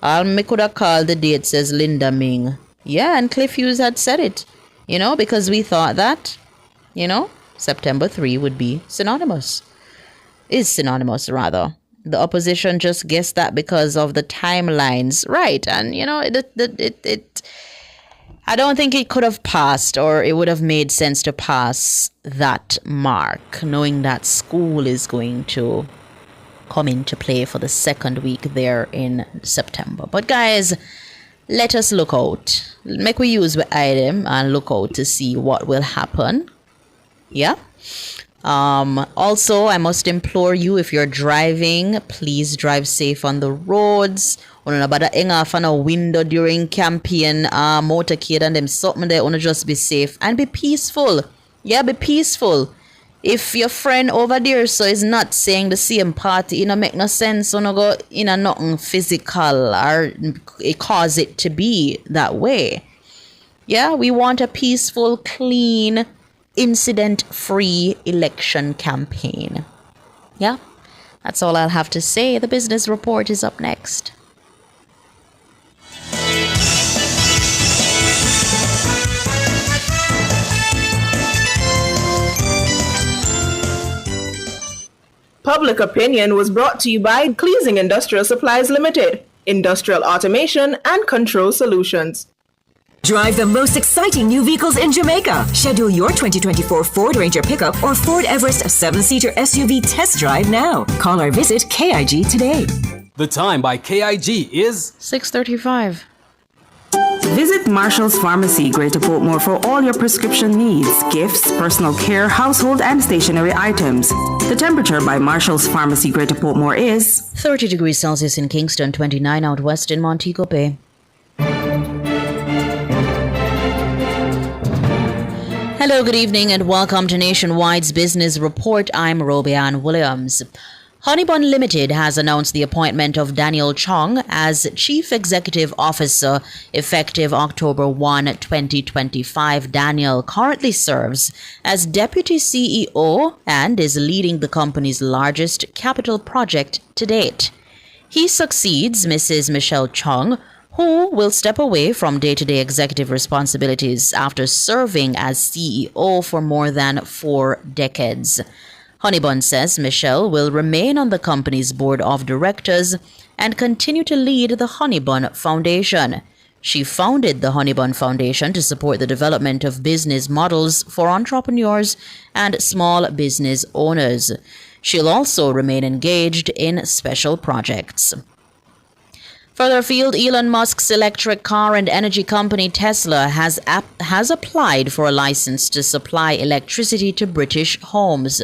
Speaker 11: Me could have called the date, says Linda Ming. Yeah, and Cliff Hughes had said it, because we thought that, September 3 would be synonymous. Is synonymous, rather. The opposition just guessed that because of the timelines. Right, and, I don't think it could have passed, or it would have made sense to pass that mark, knowing that school is going to come into play for the second week there in September. But guys, let us look out. Make we use the item and look out to see what will happen. Yeah. Also, I must implore you, if you're driving, please drive safe on the roads. Una bada hang off on a window during campaign motorcade and them something there. Una just be safe and be peaceful. Yeah, be peaceful. If your friend over there so is not saying the same party, it no make no sense. Una go in a nothing physical or it cause it to be that way. Yeah, we want a peaceful, clean, incident-free election campaign. Yeah, that's all I'll have to say. The business report is up next.
Speaker 25: Public Opinion was brought to you by Cleasing Industrial Supplies Limited, Industrial Automation and Control Solutions.
Speaker 1: Drive the most exciting new vehicles in Jamaica. Schedule your 2024 Ford Ranger pickup or Ford Everest 7-seater SUV test drive now. Call or visit KIG today.
Speaker 5: The time by KIG is
Speaker 11: 6:35.
Speaker 6: Visit Marshall's Pharmacy, Greater Portmore, for all your prescription needs, gifts, personal care, household, and stationery items. The temperature by Marshall's Pharmacy, Greater Portmore is
Speaker 11: 30 degrees Celsius in Kingston, 29 out west in Montego Bay. Hello, good evening, and welcome to Nationwide's Business Report. I'm Robianne Williams. Honeybun Limited has announced the appointment of Daniel Chong as Chief Executive Officer effective October 1, 2025. Daniel currently serves as Deputy CEO and is leading the company's largest capital project to date. He succeeds Mrs. Michelle Chong, who will step away from day-to-day executive responsibilities after serving as CEO for more than 4 decades. Honeybun says Michelle will remain on the company's board of directors and continue to lead the Honeybun Foundation. She founded the Honeybun Foundation to support the development of business models for entrepreneurs and small business owners. She'll also remain engaged in special projects. Further afield, Elon Musk's electric car and energy company Tesla has applied for a license to supply electricity to British homes.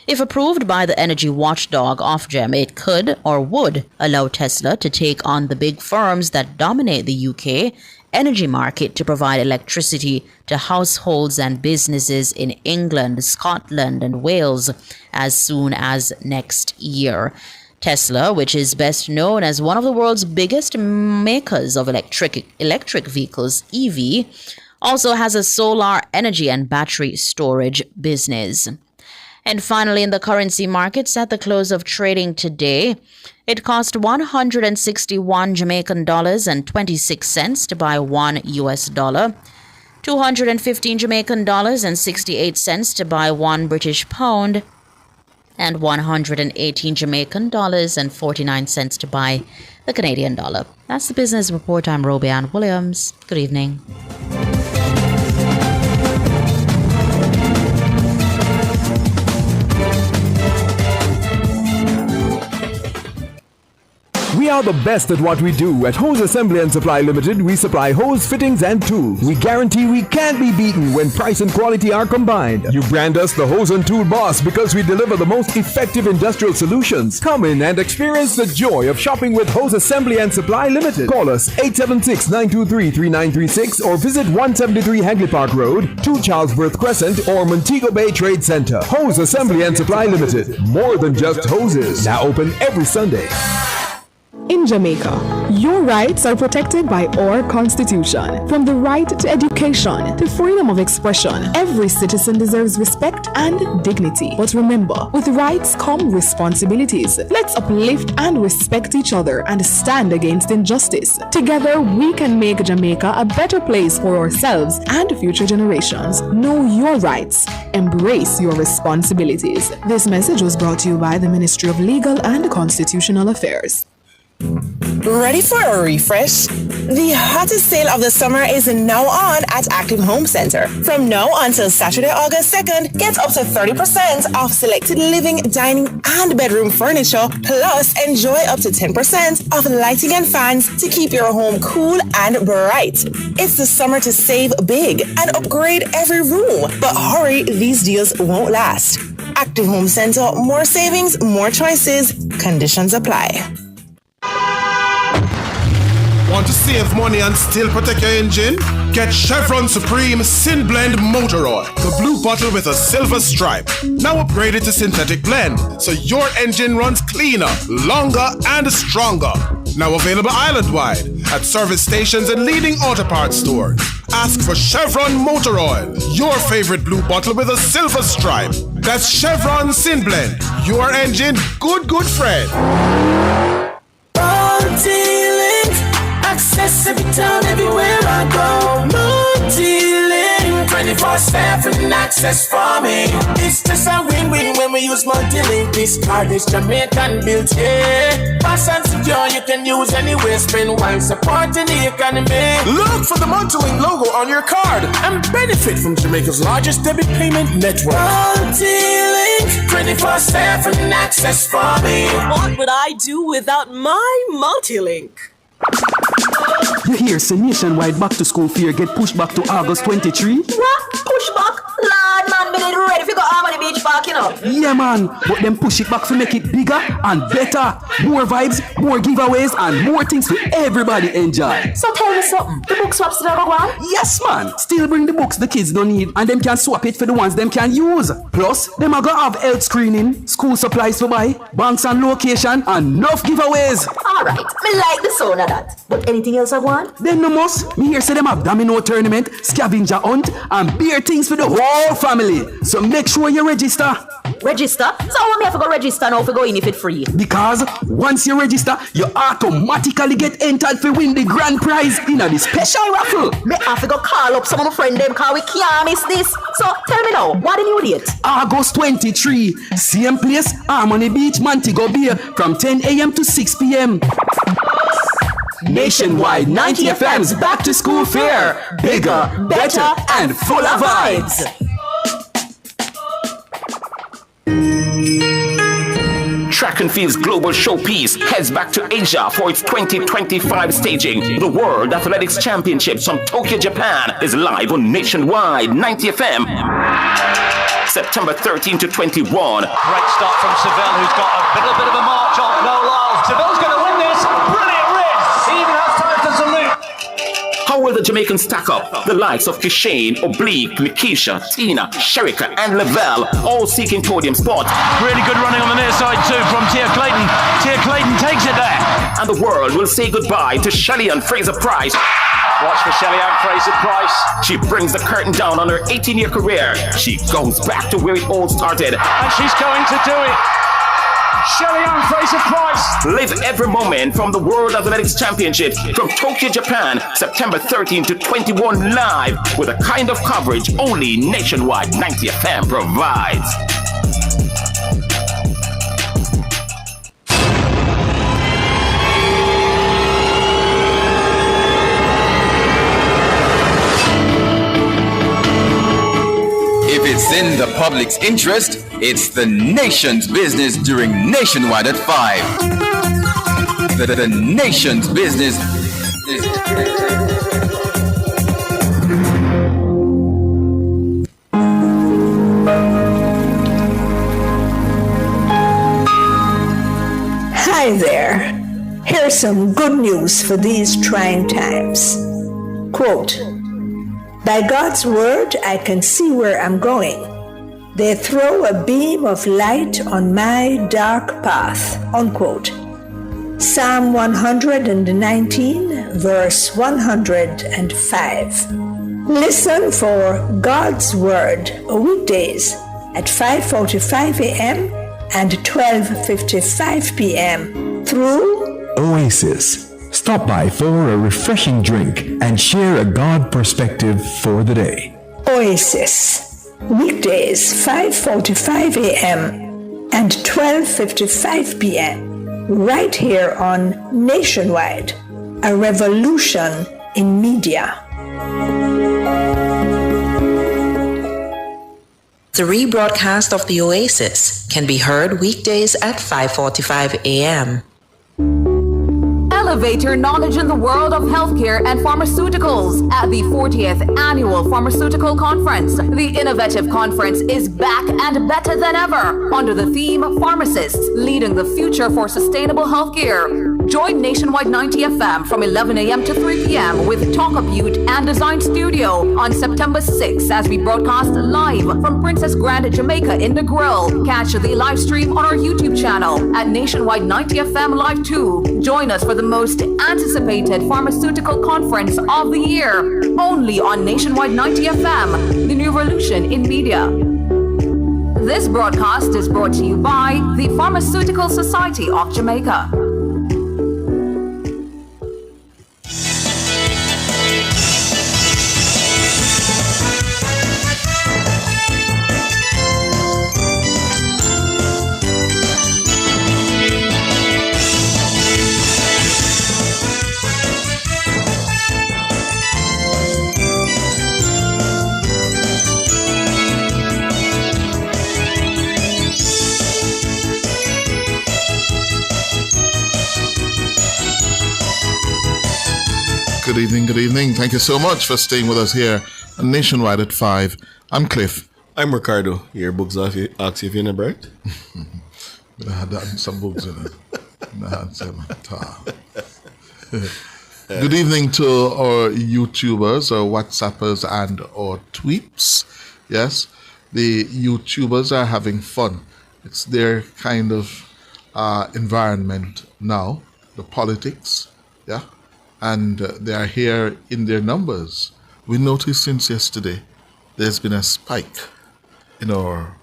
Speaker 11: If approved by the energy watchdog Ofgem, it could or would allow Tesla to take on the big firms that dominate the UK energy market to provide electricity to households and businesses in England, Scotland, and Wales as soon as next year. Tesla, which is best known as one of the world's biggest makers of electric vehicles, EV, also has a solar energy and battery storage business. And finally, in the currency markets at the close of trading today, it cost 161 Jamaican dollars and 26 cents to buy $1 US, 215 Jamaican dollars and 68 cents to buy 1 British pound, and 118 Jamaican dollars and 49 cents to buy the Canadian dollar. That's the business report. I'm Robianne Williams. Good evening.
Speaker 12: We are the best at what we do. At Hose Assembly and Supply Limited, we supply hose fittings and tools. We guarantee we can't be beaten when price and quality are combined. You brand us the Hose and Tool Boss because we deliver the most effective industrial solutions. Come in and experience the joy of shopping with Hose Assembly and Supply Limited. Call us 876-923-3936 or visit 173 Hagley Park Road, 2 Charlesworth Crescent or Montego Bay Trade Center. Hose Assembly and Supply Limited. More than just hoses. Now open every Sunday.
Speaker 13: In Jamaica, your rights are protected by our Constitution. From the right to education to freedom of expression, every citizen deserves respect and dignity. But remember, with rights come responsibilities. Let's uplift and respect each other and stand against injustice. Together, we can make Jamaica a better place for ourselves and future generations. Know your rights. Embrace your responsibilities. This message was brought to you by the Ministry of Legal and Constitutional Affairs.
Speaker 3: Ready for a refresh? The hottest sale of the summer is now on at Active Home Center. From now until Saturday, August 2nd, get up to 30% off selected living, dining, and bedroom furniture, plus enjoy up to 10% off lighting and fans to keep your home cool and bright. It's the summer to save big and upgrade every room. But hurry, these deals won't last. Active Home Center, more savings, more choices. Conditions apply.
Speaker 20: Want to save money and still protect your engine? Get Chevron Supreme Sin Blend Motor Oil, the blue bottle with a silver stripe. Now upgraded to synthetic blend, so your engine runs cleaner, longer, and stronger. Now available island-wide at service stations and leading auto parts stores. Ask for Chevron Motor Oil, your favorite blue bottle with a silver stripe. That's Chevron Sin Blend, your engine good friend.
Speaker 7: Access every town, everywhere I go. Multi-link, 24/7 access for me. It's just a win-win when we use multi-link. This card is Jamaican built, yeah. Fast and secure, you can use anywhere. Spend while supporting the economy.
Speaker 15: Look for the multi-link logo on your card and benefit from Jamaica's largest debit payment network.
Speaker 7: Multi-link, 24/7 access for me.
Speaker 16: What would I do without my multi-link?
Speaker 17: You hear, say nationwide back to school fair get pushed back to August 23?
Speaker 16: What? Push back? Lord, man, me need ready to go Harmony Beach Park, you know.
Speaker 17: Yeah, man, but them push it back to make it bigger and better. More vibes, more giveaways, and more things for everybody enjoy.
Speaker 16: So tell me something, the book swaps still go on?
Speaker 17: Yes, man. Still bring the books the kids don't need, and them can swap it for the ones them can use. Plus, them are gonna have health screening, school supplies to buy, banks and location, and enough giveaways.
Speaker 16: Alright, me like the sound of that. But anything else I want?
Speaker 17: Then no must. Me here say them have domino tournament, scavenger hunt, and beer things for the whole family. So make sure you register.
Speaker 16: Register? So how me have to go register now if we go in if it's free?
Speaker 17: Because once you register, you automatically get entered to win the grand prize in the special raffle.
Speaker 16: Me have to go call up some of my friends them cause we can't miss this. So tell me now, what the new date?
Speaker 17: August 23, same place, Harmony Beach, Montego Bay, from 10 a.m. to 6 p.m. Nationwide 90 FM's Back to School Fair. Bigger, better, and full of vibes.
Speaker 9: Track and Field's global showpiece heads back to Asia for its 2025 staging. The World Athletics Championships from Tokyo, Japan is live on Nationwide 90 FM. September 13 to 21.
Speaker 21: Great start from Seville, who's got a little bit of a march on Noel Lyles. Seville's going to win this. Brilliant race. He even has time to salute.
Speaker 9: How will the Jamaicans stack up? The likes of Kishane, Oblique, Nikisha, Tina, Sherika, and Lavelle all seeking podium spots.
Speaker 21: Really good running on the near side too from Tia Clayton. Tia Clayton takes it there.
Speaker 9: And the world will say goodbye to Shelly-Ann Fraser-Pryce.
Speaker 21: Watch for Shelly-Ann Fraser-Pryce.
Speaker 9: She brings the curtain down on her 18-year career. She goes back to where it all started.
Speaker 21: And she's going to do it. Shelly-Ann Fraser-Pryce.
Speaker 9: Live every moment from the World Athletics Championships from Tokyo, Japan, September 13 to 21 live with a kind of coverage only Nationwide 90 FM provides.
Speaker 27: If it's in the public's interest, it's the nation's business during Nationwide at 5. The nation's business.
Speaker 28: Hi there. Here's some good news for these trying times. Quote, "By God's word, I can see where I'm going. They throw a beam of light on my dark path." Unquote. Psalm 119, verse 105. Listen for God's word weekdays at 5:45 a.m. and 12:55 p.m. through
Speaker 12: Oasis. Stop by for a refreshing drink and share a God perspective for the day.
Speaker 28: Oasis. Weekdays 5:45 a.m. and 12:55 p.m. right here on Nationwide, a revolution in media.
Speaker 2: The rebroadcast of The Oasis can be heard weekdays at 5:45 a.m.
Speaker 4: Elevate your knowledge in the world of healthcare and pharmaceuticals at the 40th Annual Pharmaceutical Conference. The innovative conference is back and better than ever under the theme Pharmacists Leading the Future for Sustainable Healthcare. Join Nationwide 90 FM from 11 a.m. to 3 p.m. with Talk Butte and Design Studio on September 6th as we broadcast live from Princess Grand, Jamaica in the Grill. Catch the live stream on our YouTube channel at Nationwide 90 FM Live 2. Join us for the most anticipated pharmaceutical conference of the year, only on Nationwide 90 FM, the new revolution in media. This broadcast is brought to you by the Pharmaceutical Society of Jamaica.
Speaker 8: Good evening. Thank you so much for staying with us here on Nationwide at 5. I'm Cliff.
Speaker 10: I'm Ricardo. Your books ask if you're not bright.
Speaker 8: I had that in some books in it. Good evening to our YouTubers, our WhatsAppers, and our tweeps. Yes, the YouTubers are having fun. It's their kind of environment now, the politics, yeah? And they are here in their numbers. We noticed since yesterday there's been a spike in our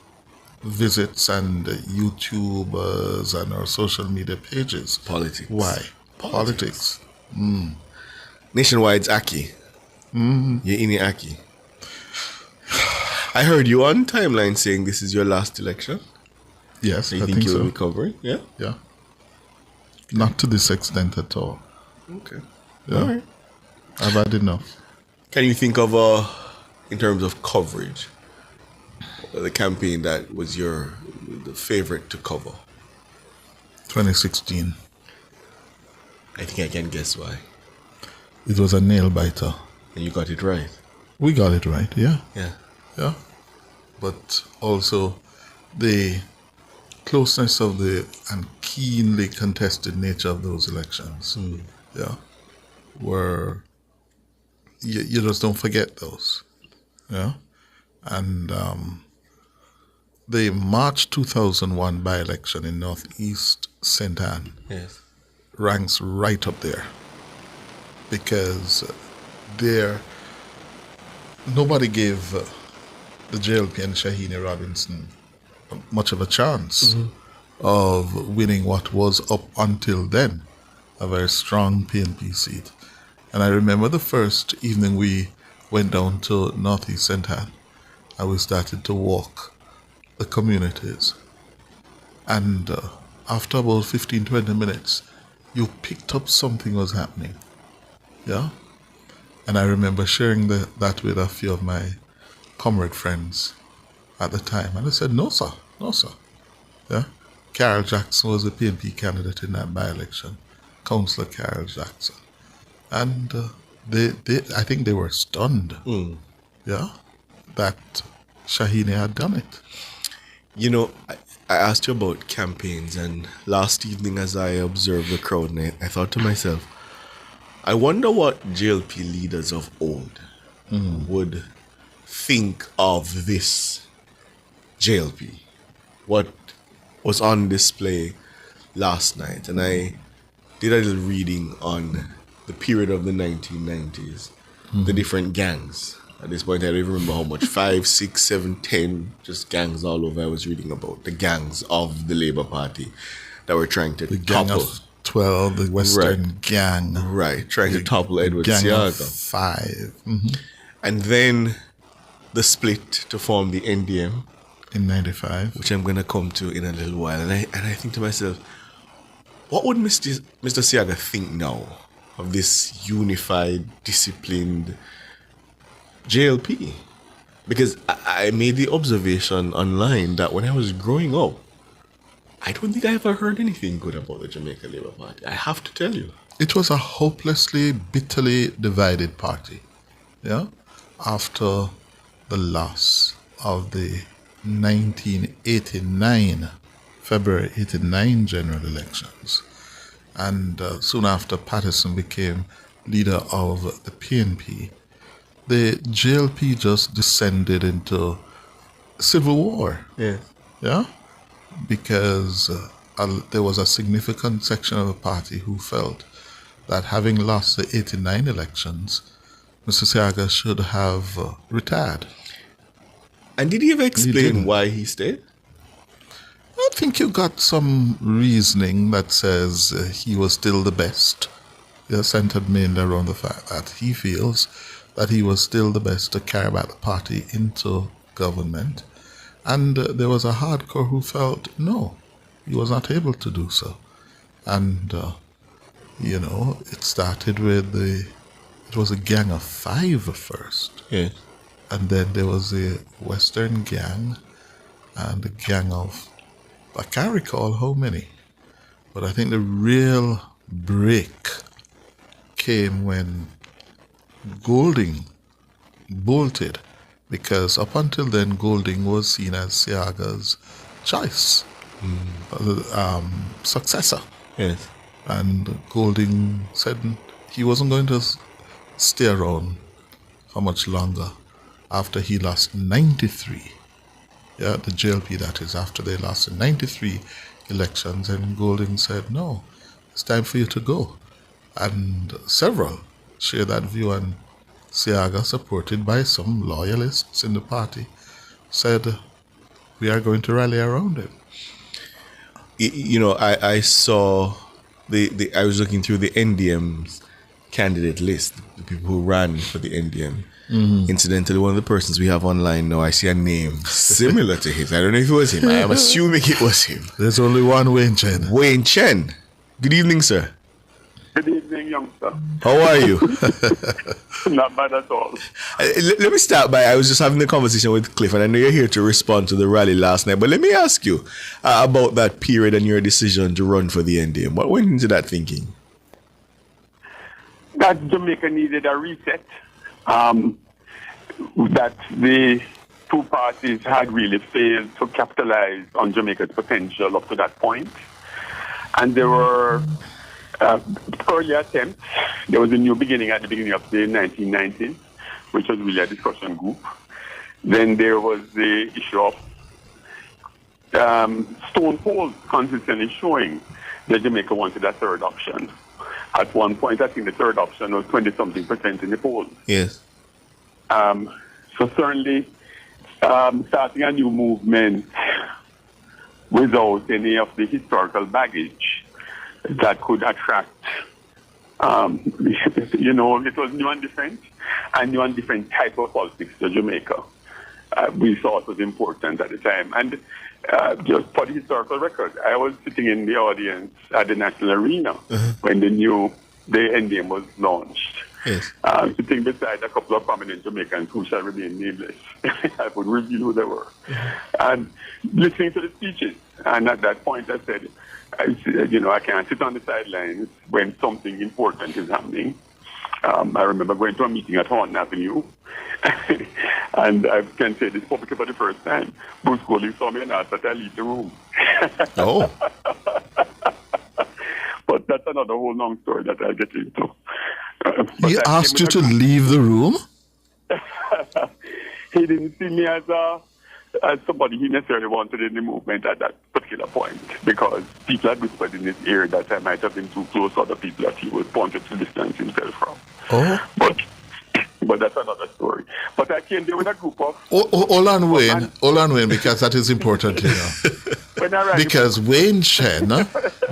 Speaker 8: visits and YouTubers and our social media pages.
Speaker 10: Politics.
Speaker 8: Why? Politics.
Speaker 10: Nationwide's Aki.
Speaker 8: Mm.
Speaker 10: You're in the Aki. I heard you on timeline saying this is your last election.
Speaker 8: Yes,
Speaker 10: I
Speaker 8: think
Speaker 10: you'll
Speaker 8: so.
Speaker 10: be covering. Yeah?
Speaker 8: Yeah. Not to this extent at all.
Speaker 10: Okay.
Speaker 8: Yeah.
Speaker 10: All right.
Speaker 8: I've had enough.
Speaker 10: Can you think of, in terms of coverage, the campaign that was the favorite to cover?
Speaker 8: 2016.
Speaker 10: I think I can guess why.
Speaker 8: It was a nail biter.
Speaker 10: And you got it right.
Speaker 8: We got it right, yeah.
Speaker 10: Yeah.
Speaker 8: Yeah. But also the closeness of and keenly contested nature of those elections. Yeah. Where you just don't forget those. Yeah. And the March 2001 by-election in Northeast St. Anne ranks right up there, because nobody gave the JLP and Shahini Robinson much of a chance of winning what was up until then a very strong PNP seat. And I remember the first evening we went down to Northeast St. Anne and we started to walk the communities. And after about 15-20 minutes, you picked up something was happening. Yeah? And I remember sharing that with a few of my comrade friends at the time. And I said, no, sir. Yeah? Carol Jackson was a PNP candidate in that by-election. Councillor Carol Jackson. And I think they were stunned. Yeah? That Shahini had done it.
Speaker 10: You know, I asked you about campaigns, and last evening as I observed the crowd, I thought to myself, I wonder what JLP leaders of old would think of this JLP. What was on display last night. And I did a little reading on the period of the 1990s, the different gangs. At this point, I don't even remember how much, 5, 6, 7, 10, just gangs all over I was reading about. The gangs of the Labour Party that were trying to
Speaker 8: Gang
Speaker 10: topple.
Speaker 8: of 12, the Western Gang.
Speaker 10: Right, trying to topple Edward
Speaker 8: Gang
Speaker 10: Seaga.
Speaker 8: of 5.
Speaker 10: And then the split to form the NDM.
Speaker 8: In 95.
Speaker 10: Which I'm going to come to in a little while. And I think to myself, What would Mr. Seaga think now of this unified, disciplined JLP? Because I made the observation online that when I was growing up, I don't think I ever heard anything good about the Jamaica Labour Party. I have to tell you.
Speaker 8: It was a hopelessly, bitterly divided party. Yeah? After the loss of the 1989, February 89 general elections. And soon after Patterson became leader of the PNP, the JLP just descended into civil war.
Speaker 10: Yeah.
Speaker 8: Yeah? Because there was a significant section of the party who felt that having lost the 89 elections, Mr. Seaga should have retired.
Speaker 10: And did he ever explain why he stayed?
Speaker 8: I think you got some reasoning that says he was still the best. Centered mainly around the fact that he feels that he was still the best to carry back the party into government. And there was a hardcore who felt, no, he was not able to do so. And, it started with it was a gang of 5 first.
Speaker 10: Yeah.
Speaker 8: And then there was a Western gang and a gang of, I can't recall how many, but I think the real break came when Golding bolted, because up until then Golding was seen as Seaga's choice, successor.
Speaker 10: Yes.
Speaker 8: And Golding said he wasn't going to stay around how much longer after he lost 93. Yeah, the JLP, that is, after they lost the 93 elections, and Golding said, no, it's time for you to go. And several share that view, and Seaga, supported by some loyalists in the party, said, we are going to rally around him.
Speaker 10: I saw I was looking through the NDM's candidate list, the people who ran for the NDM.
Speaker 8: Mm-hmm.
Speaker 10: Incidentally, one of the persons we have online now, I see a name similar to his. I don't know if it was him. I am assuming it was him.
Speaker 8: There's only one Wayne Chen.
Speaker 10: Wayne Chen. Good evening, sir.
Speaker 14: Good evening, youngster.
Speaker 10: How are you?
Speaker 14: Not bad at all.
Speaker 10: Let me start by, I was just having a conversation with Cliff, and I know you're here to respond to the rally last night, but let me ask you about that period and your decision to run for the NDM. What went into that thinking?
Speaker 14: That Jamaica needed a reset. That the two parties had really failed to capitalize on Jamaica's potential up to that point. And there were early attempts. There was a new beginning at the beginning of the 1990s, which was really a discussion group. Then there was the issue of stone polls consistently showing that Jamaica wanted a third option. At one point, I think the third option was 20-something% in the polls.
Speaker 10: Yes.
Speaker 14: So certainly, starting a new movement without any of the historical baggage that could attract, it was new and different type of politics to Jamaica. We thought was important at the time. And just for the historical record, I was sitting in the audience at the National Arena when the NDM was launched.
Speaker 10: Yes.
Speaker 14: Sitting beside a couple of prominent Jamaicans who shall remain nameless. I would reveal who they were. And listening to the speeches. And at that point I said, I can't sit on the sidelines when something important is happening. I remember going to a meeting at Horton Avenue. And I can say this publicly for the first time. Bruce Golding saw me and asked that I leave the room.
Speaker 10: Oh.
Speaker 14: But that's another whole long story that I'll get into.
Speaker 8: He asked you to leave the room?
Speaker 14: He didn't see me as somebody he necessarily wanted in the movement at that particular point, because people had whispered in his ear that I might have been too close to other people that he was wanted to distance himself from.
Speaker 8: Oh.
Speaker 14: But that's another story. But I came there with a group of...
Speaker 8: Hold on, Wayne, because that is important to know. Because Wayne Chen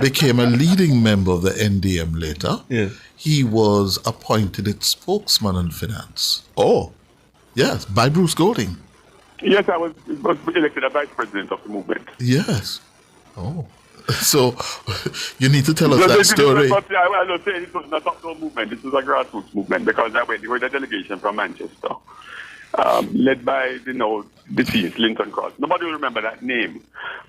Speaker 8: became a leading member of the NDM later.
Speaker 10: Yeah.
Speaker 8: He was appointed its spokesman on finance.
Speaker 10: Oh.
Speaker 8: Yes, by Bruce Golding.
Speaker 14: Yes, I was elected a vice president of the movement.
Speaker 8: Yes. Oh. So you need to tell us that story.
Speaker 14: But I will say it was not a top-down movement. This was a grassroots movement because I went with a delegation from Manchester, led by deceased Linton Cross. Nobody will remember that name,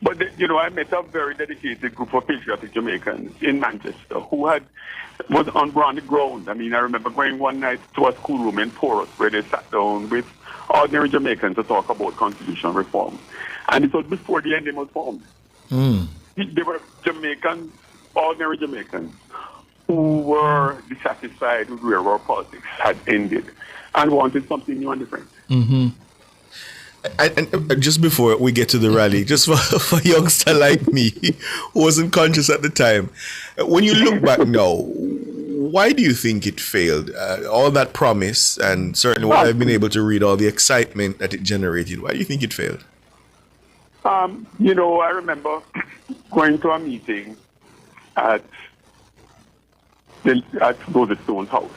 Speaker 14: but I met a very dedicated group of patriotic Jamaicans in Manchester who was on the ground. I mean, I remember going one night to a schoolroom in Porus where they sat down with ordinary Jamaicans to talk about constitutional reform, and it was before the NDM was formed. They were Jamaicans, ordinary Jamaicans, who were dissatisfied with where our politics had ended and wanted something new and different.
Speaker 10: Mm-hmm. And just before we get to the rally, just for a youngster like me who wasn't conscious at the time, when you look back now, why do you think it failed? All that promise, and certainly what I've been able to read, all the excitement that it generated, why do you think it failed?
Speaker 14: I remember going to a meeting at Rose Stone's house,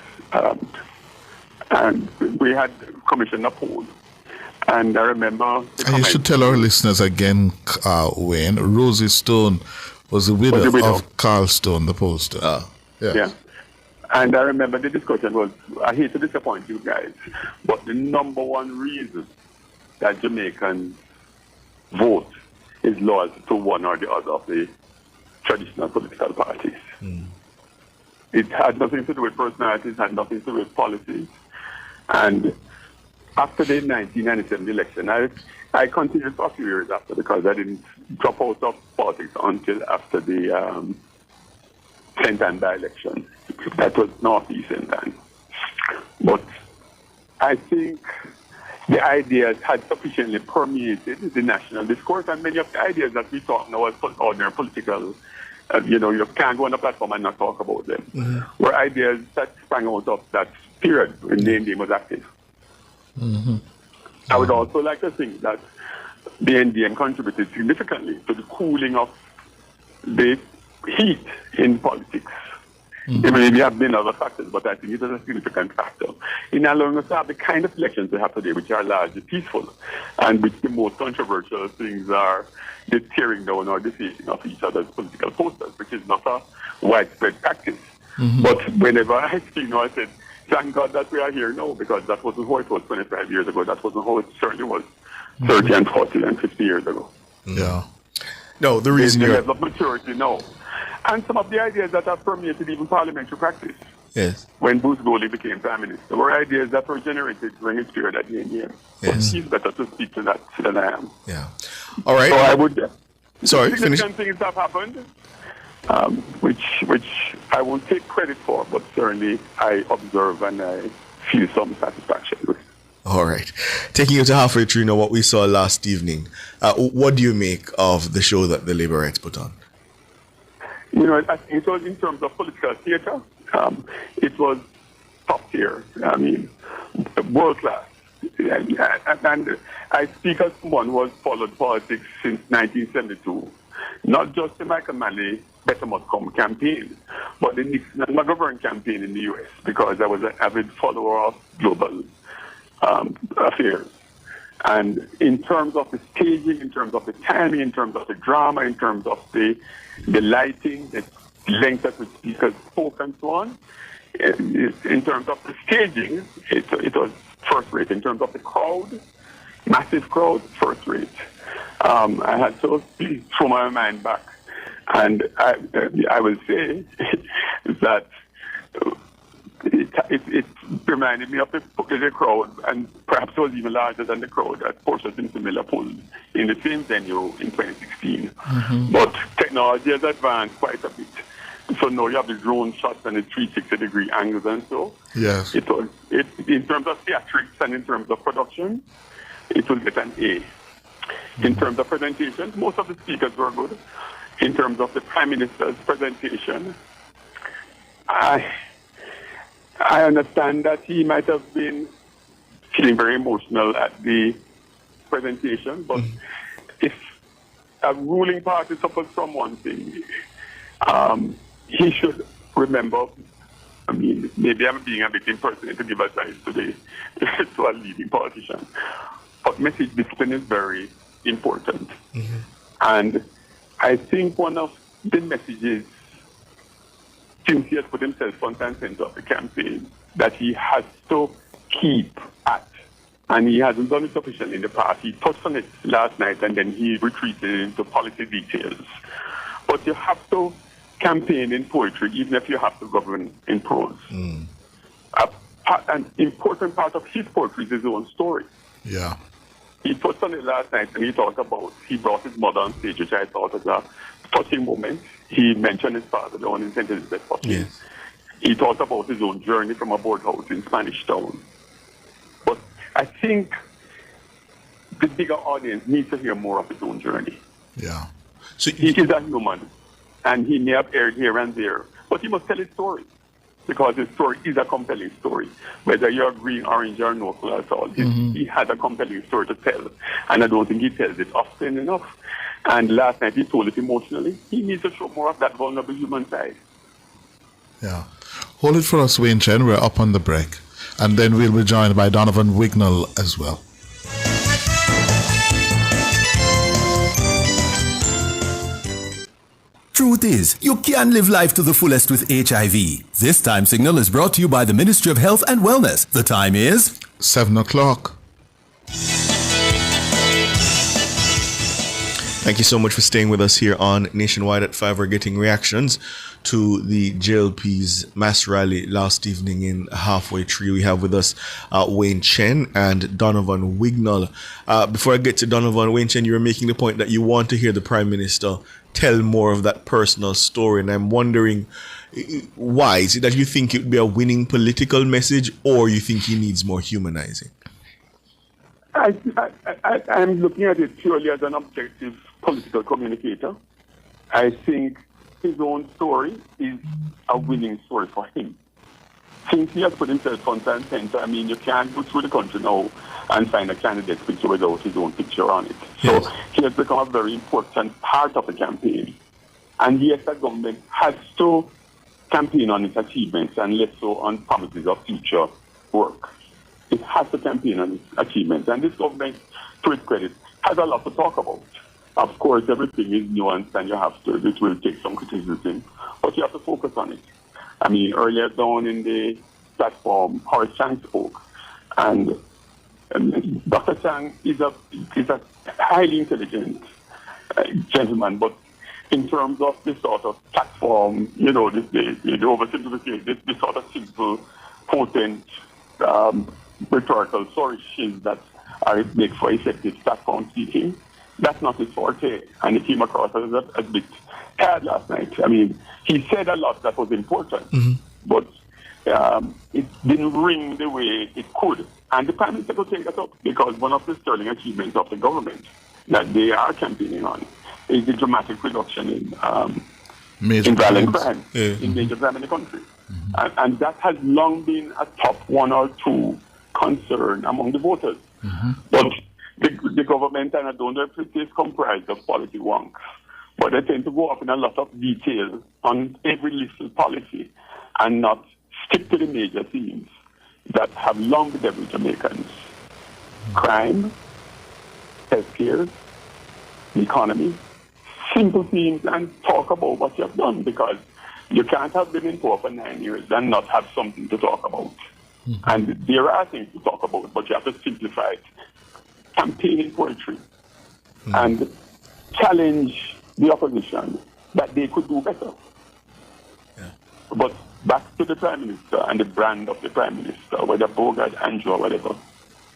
Speaker 14: and we had commissioned a poll. And I remember...
Speaker 8: And you should tell our listeners again, Wayne, Rosie Stone was the widow of Carl Stone, the pollster.
Speaker 14: Yes. Yeah. And I remember the discussion was, I hate to disappoint you guys, but the number one reason that Jamaicans vote is loyalty to one or the other of the traditional political parties. It had nothing to do with personalities, had nothing to do with policies. And after the 1997 election, I continued for a few years after because I didn't drop out of politics until after the St. Anne by-election. That was Northeast St. Anne. But I think the ideas had sufficiently permeated the national discourse, and many of the ideas that we talk now as ordinary political, you can't go on a platform and not talk about them, were ideas that sprang out of that period when the NDM was active. I would also like to think that the NDM contributed significantly to the cooling of the heat in politics. Maybe have been other factors, but I think it is a significant factor in allowing us to have the kind of elections we have today, which are largely peaceful, and which the most controversial things are the tearing down or defacing of each other's political posters, which is not a widespread practice. But whenever I speak, I said, thank God that we are here now, because that wasn't how it was 25 years ago. That wasn't how it certainly was 30 and 40 and 50 years ago.
Speaker 10: Yeah. No, the reason
Speaker 14: the level of maturity now. And some of the ideas that have permeated even parliamentary practice.
Speaker 10: Yes.
Speaker 14: When Bruce Golding became Prime Minister, were ideas that were generated during his period at the NDM.
Speaker 10: Yes.
Speaker 14: He's better to speak to that than I am.
Speaker 10: Yeah. All right.
Speaker 14: So I would...
Speaker 10: Sorry, finish.
Speaker 14: Significant things have happened, which I won't take credit for, but certainly I observe and I feel some satisfaction with.
Speaker 10: All right. Taking you to halfway through now what we saw last evening, what do you make of the show that the Laborites put on?
Speaker 14: I think it was in terms of political theatre. It was top tier. I mean, world class. And I speak as someone who has followed politics since 1972. Not just the Michael Manley Better Must Come campaign, but the Nixon and McGovern campaign in the U.S., because I was an avid follower of global affairs. And in terms of the staging, in terms of the timing, in terms of the drama, in terms of the lighting, the length at which speakers spoke and so on, in terms of the staging, it was first rate. In terms of the crowd, massive crowd, first rate. I had to throw my mind back. And I will say that it reminded me of the crowd, and perhaps it was even larger than the crowd that Portia Simpson Miller pulled in the same venue in 2016. But technology has advanced quite a bit. So now you have the drone shots and the 360-degree angles and so.
Speaker 8: Yes.
Speaker 14: In terms of theatrics and in terms of production, it will get an A. In terms of presentation, most of the speakers were good. In terms of the Prime Minister's presentation, I understand that he might have been feeling very emotional at the presentation, but if a ruling party suffers from one thing, he should remember, I mean, maybe I'm being a bit impersonate to give advice today to a leading politician, but message discipline is very important. And I think one of the messages, since he has put himself front and center of the campaign, that he has to keep at. And he hasn't done it sufficiently in the past. He touched on it last night and then he retreated into policy details. But you have to campaign in poetry, even if you have to govern in prose. An important part of his poetry is his own story.
Speaker 8: Yeah.
Speaker 14: He touched on it last night and he brought his mother on stage, which I thought was a touching moment. He mentioned his father, the one in St. Elizabeth.
Speaker 10: Yes.
Speaker 14: He talked about his own journey from a boardhouse in Spanish Town. But I think the bigger audience needs to hear more of his own journey.
Speaker 8: Yeah.
Speaker 14: So he is a human, and he may have erred here and there, but he must tell his story, because his story is a compelling story. Whether you're green, orange, or no color at all, he has a compelling story to tell, and I don't think he tells it often enough. And last night he told it emotionally. He needs to show more of that vulnerable human side.
Speaker 8: Yeah. Hold it for us, Wayne Chen. We're up on the break. And then we'll be joined by Donovan Wignall as well.
Speaker 1: Truth is, you can live life to the fullest with HIV. This time signal is brought to you by the Ministry of Health and Wellness. The time is
Speaker 8: 7 o'clock.
Speaker 10: Thank you so much for staying with us here on Nationwide at 5. We're getting reactions to the JLP's mass rally last evening in Halfway Tree. We have with us Wayne Chen and Donovan Wignall. Before I get to Donovan, Wayne Chen, you were making the point that you want to hear the Prime Minister tell more of that personal story. And I'm wondering, why? Is it that you think it would be a winning political message, or you think he needs more humanizing?
Speaker 14: I'm looking at it purely as an objective political communicator. I think his own story is a winning story for him. Since he has put himself front and center, I mean, you can't go through the country now and find a candidate's picture without his own picture on it. So he has become a very important part of the campaign. And yes, the government has to campaign on its achievements and less so on promises of future work. It has to campaign on its achievements. And this government, to its credit, has a lot to talk about. Of course, everything is nuanced and it will take some criticism, but you have to focus on it. I mean, earlier down in the platform, Horace Chang spoke, and Dr. Chang is a highly intelligent gentleman, but in terms of this sort of platform, the oversimplification, this sort of simple, potent, rhetorical flourishes that make for effective platform speaking, that's not his forte, and it came across as a bit tired last night. I mean, he said a lot that was important, but it didn't ring the way it could. And the Prime Minister could take that up, because one of the sterling achievements of the government that they are campaigning on is the dramatic reduction in violent crime, in major crime in the country. And that has long been a top 1 or 2 concern among the voters. But the government, and I don't know if it is comprised of policy wonks, but they tend to go up in a lot of detail on every little policy and not stick to the major themes that have long bedeviled Jamaicans. Crime, healthcare, the economy, simple themes, and talk about what you have done, because you can't have been in power for 9 years and not have something to talk about. And there are things to talk about, but you have to simplify it. Campaign in poetry and challenge the opposition that they could do better. But back to the Prime Minister and the brand of the Prime Minister, whether Bogart, Andrew, or whatever.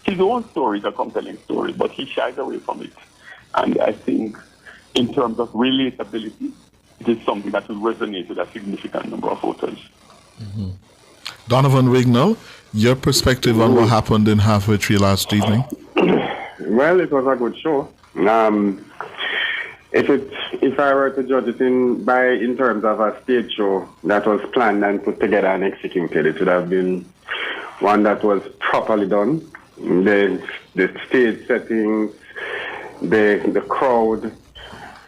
Speaker 14: His own story is a compelling story, but he shies away from it. And I think in terms of relatability, it is something that will resonate with a significant number of voters.
Speaker 8: Donovan Wignall, your perspective on what happened in Halfway Tree last evening?
Speaker 18: Well, it was a good show. If I were to judge it in terms of a stage show that was planned and put together and executed, it would have been one that was properly done. The stage settings, the crowd,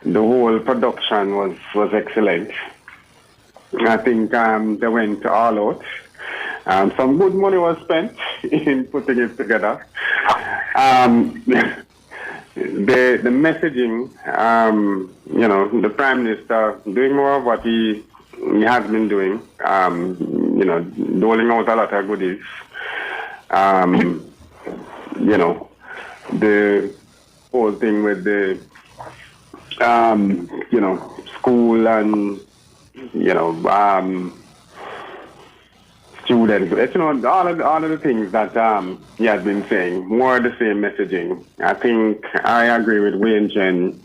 Speaker 18: the whole production was excellent. I think they went all out. Some good money was spent in putting it together. the messaging, the Prime Minister doing more of what he has been doing, doling out a lot of goodies. The whole thing with the, school and, students, all of the things that he has been saying, more of the same messaging. I think I agree with Wayne Chen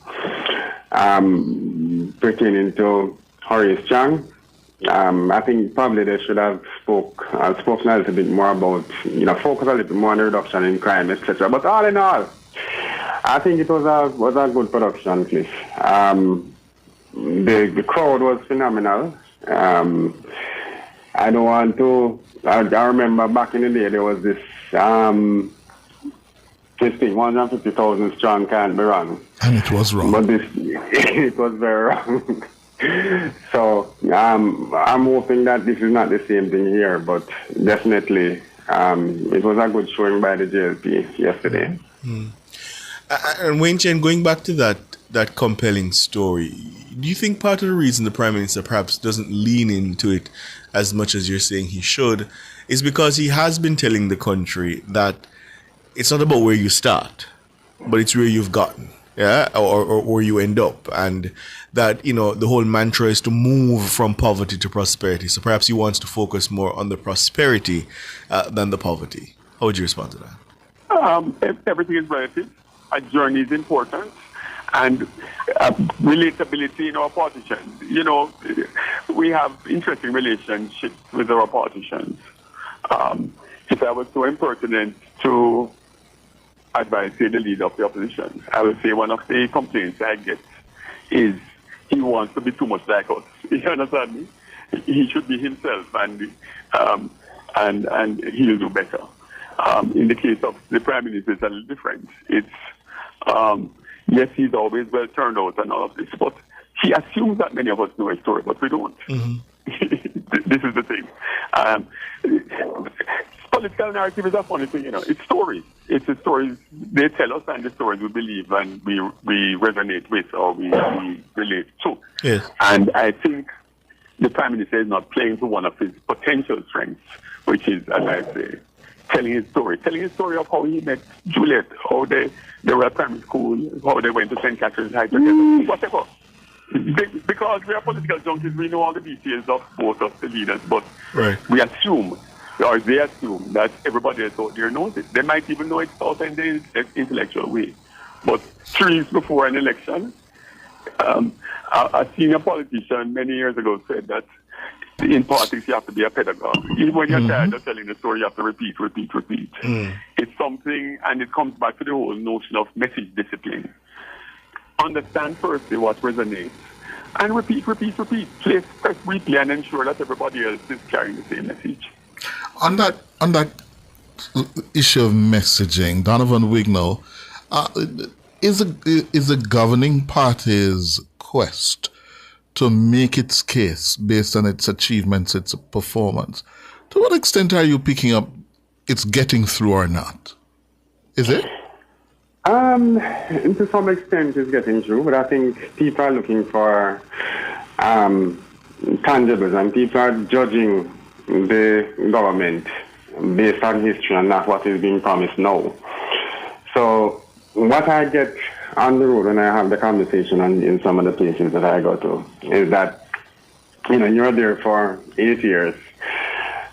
Speaker 18: pertaining to Horace Chang. I think probably they should have spoken a little bit more about, focus a little bit more on the reduction in crime, etc. But all in all, I think it was a good production, Cliff. The crowd was phenomenal. I don't want to. I remember back in the day there was this 150,000 strong can't be wrong.
Speaker 8: And it was wrong.
Speaker 18: But it was very wrong. So I'm hoping that this is not the same thing here, but definitely it was a good showing by the JLP yesterday.
Speaker 10: Mm. And Wayne Chen, going back to that compelling story, do you think part of the reason the Prime Minister perhaps doesn't lean into it as much as you're saying he should is because he has been telling the country that it's not about where you start, but it's where you've gotten, or where you end up, and that, the whole mantra is to move from poverty to prosperity. So perhaps he wants to focus more on the prosperity than the poverty. How would you respond to that?
Speaker 14: Everything is relative. A journey is important. And relatability in our politicians. We have interesting relationships with our politicians. If I was so impertinent to advise, say, the leader of the opposition, I would say one of the complaints I get is he wants to be too much like us. You understand me? He should be himself, and he'll do better. In the case of the Prime Minister, it's a little different. It's yes, he's always well turned out and all of this, but he assumes that many of us know his story, but we don't. Mm-hmm. This is the thing. Political narrative is a funny thing, It's stories. It's the stories they tell us and the stories we believe and we resonate with or we relate to.
Speaker 10: Yes.
Speaker 14: And I think the Prime Minister is not playing to one of his potential strengths, which is, as I say, telling his story of how he met Juliet, how they were at primary school, how they went to St. Catherine's High together, whatever. Because we are political junkies, we know all the details of both of the leaders, but we assume, or they assume, that everybody else out there knows it. They might even know it also in the intellectual way. But 3 years before an election, a senior politician many years ago said that in politics, you have to be a pedagogue. Even when you're tired of telling the story, you have to repeat. It's something, and it comes back to the whole notion of message discipline. Understand firstly what resonates, and repeat. Press replay, and ensure that everybody else is carrying the same message.
Speaker 8: On that issue of messaging, Donovan Wignall, is a governing party's quest to make its case based on its achievements, its performance. To what extent are you picking up it's getting through or not? Is it?
Speaker 18: To some extent it's getting through, but I think people are looking for tangibles, and people are judging the government based on history and not what is being promised now. So what I get on the road when I have the conversation in some of the places that I go to is that, you're there for 8 years.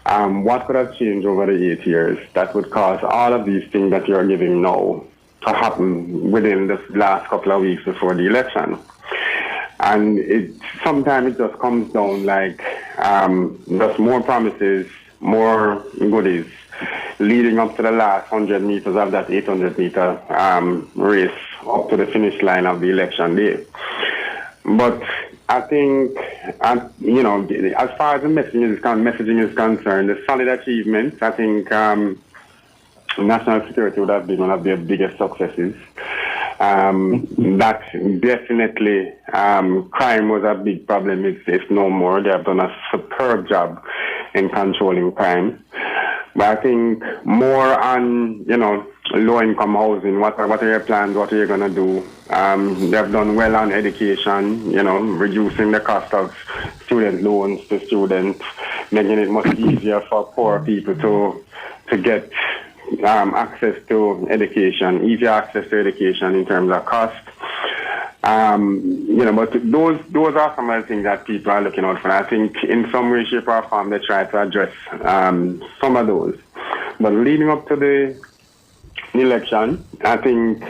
Speaker 18: What could have changed over the 8 years that would cause all of these things that you're giving now to happen within the last couple of weeks before the election? And sometimes it just comes down like just more promises, more goodies, leading up to the last 100 meters of that 800-meter race up to the finish line of the election day. But I think, as far as the messaging is concerned, the solid achievements, I think national security would have been one of their biggest successes. That definitely, crime was a big problem. It's no more. They have done a superb job in controlling crime. But I think more on, low-income housing. What are your plans? What are you going to do? They've done well on education, reducing the cost of student loans to students, making it much easier for poor people to get access to education, easier access to education in terms of cost. But those are some of the things that people are looking out for. I think in some way, shape, or form, they try to address some of those. But leading up to the election, I think,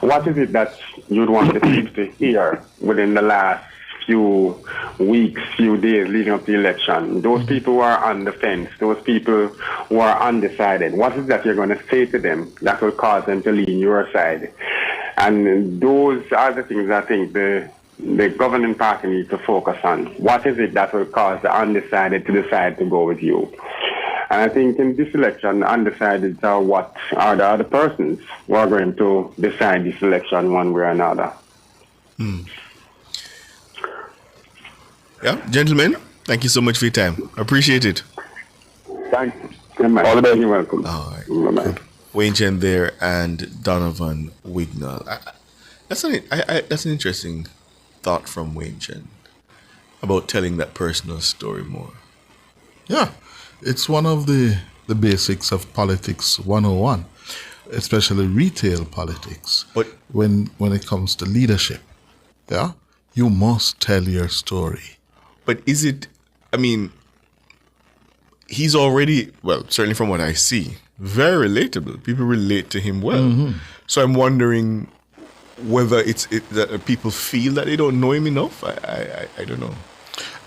Speaker 18: what is it that you'd want the people to hear within the last few weeks, few days leading up to the election? Those people who are on the fence, those people who are undecided, what is it that you're going to say to them that will cause them to lean your side? And those are the things I think the governing party needs to focus on. What is it that will cause the undecided to decide to go with you? And I think in this election, undecided are the other persons who are going to decide this election one way or another.
Speaker 10: Yeah, gentlemen, thank you so much for your time. Appreciate it.
Speaker 18: Thanks. All the best. You're welcome.
Speaker 10: All right. Bye-bye. Wayne Chen there and Donovan Wignall. That's an interesting thought from Wayne Chen about telling that personal story more.
Speaker 8: Yeah, it's one of the basics of politics 101, especially retail politics.
Speaker 10: But
Speaker 8: when it comes to leadership, yeah, you must tell your story.
Speaker 10: But is it, he's already, well, certainly from what I see, very relatable. People relate to him well.
Speaker 8: Mm-hmm.
Speaker 10: So I'm wondering whether it's that people feel that they don't know him enough. I don't know.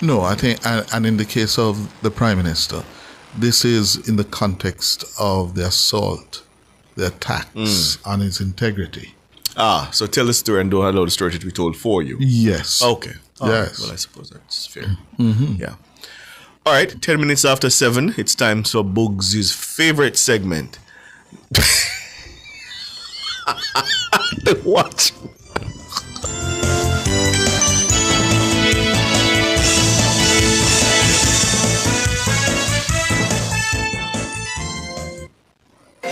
Speaker 8: No, I think, and in the case of the Prime Minister, this is in the context of the assault, the attacks on his integrity.
Speaker 10: So tell the story and don't allow the story to be told for you.
Speaker 8: Yes.
Speaker 10: Okay.
Speaker 8: Yes.
Speaker 10: Well, I suppose that's fair. Yeah. All right, 10 minutes after 7, it's time for Bugs' favorite segment. What?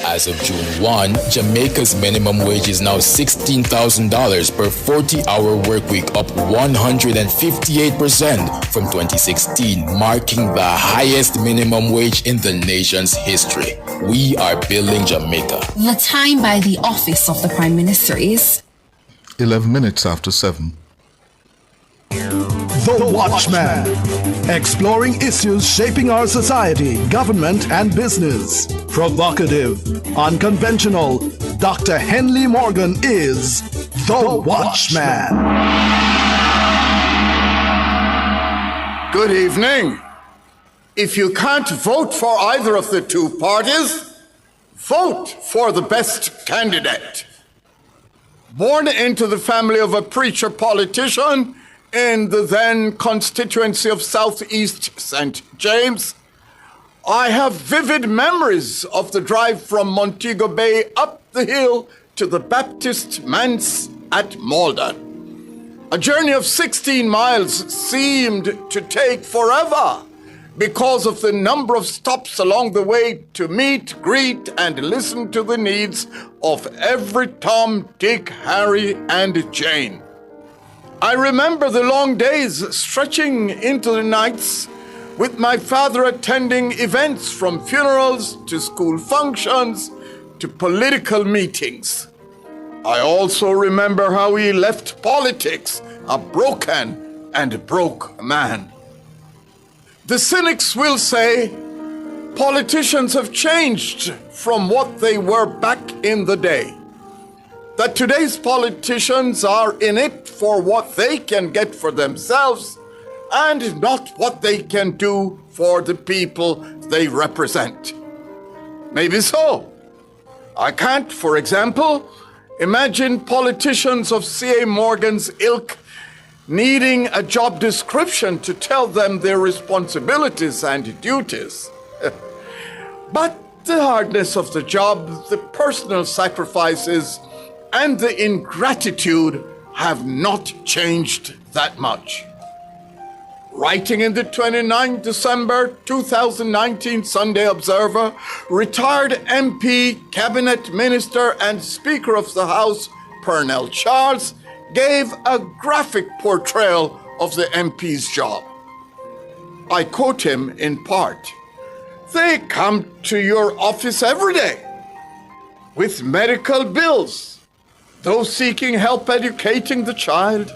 Speaker 5: As of June 1, Jamaica's minimum wage is now $16,000 per 40-hour workweek, up 158% from 2016, marking the highest minimum wage in the nation's history. We are building Jamaica.
Speaker 6: The time by the office of the Prime Minister is
Speaker 8: 11 minutes after 7.
Speaker 19: The Watchman, exploring issues shaping our society, government, and business. Provocative, unconventional, Dr. Henley Morgan is The Watchman.
Speaker 22: Good evening. If you can't vote for either of the two parties, vote for the best candidate. Born into the family of a preacher politician, in the then constituency of Southeast St. James, I have vivid memories of the drive from Montego Bay up the hill to the Baptist Manse at Malden. A journey of 16 miles seemed to take forever because of the number of stops along the way to meet, greet, and listen to the needs of every Tom, Dick, Harry, and Jane. I remember the long days stretching into the nights with my father attending events from funerals to school functions to political meetings. I also remember how he left politics a broken and broke man. The cynics will say politicians have changed from what they were back in the day. That today's politicians are in it for what they can get for themselves and not what they can do for the people they represent. Maybe so. I can't, for example, imagine politicians of C.A. Morgan's ilk needing a job description to tell them their responsibilities and duties. But the hardness of the job, the personal sacrifices, and the ingratitude have not changed that much. Writing in the 29 December 2019 Sunday Observer, retired MP, Cabinet Minister, and Speaker of the House, Pernell Charles, gave a graphic portrayal of the MP's job. I quote him in part, "They come to your office every day with medical bills, those seeking help educating the child,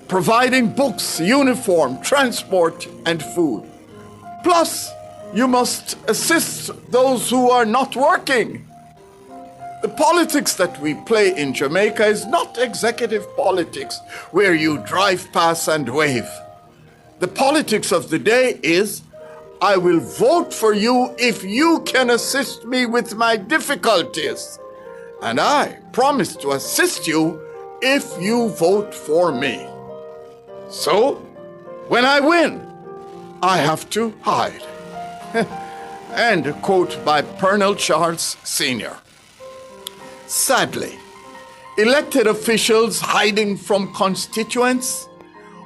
Speaker 22: providing books, uniform, transport, and food. Plus, you must assist those who are not working. The politics that we play in Jamaica is not executive politics where you drive past and wave. The politics of the day is, I will vote for you if you can assist me with my difficulties. And I promise to assist you if you vote for me. So, when I win, I have to hide." And a quote by Pernell Charles Sr. Sadly, elected officials hiding from constituents,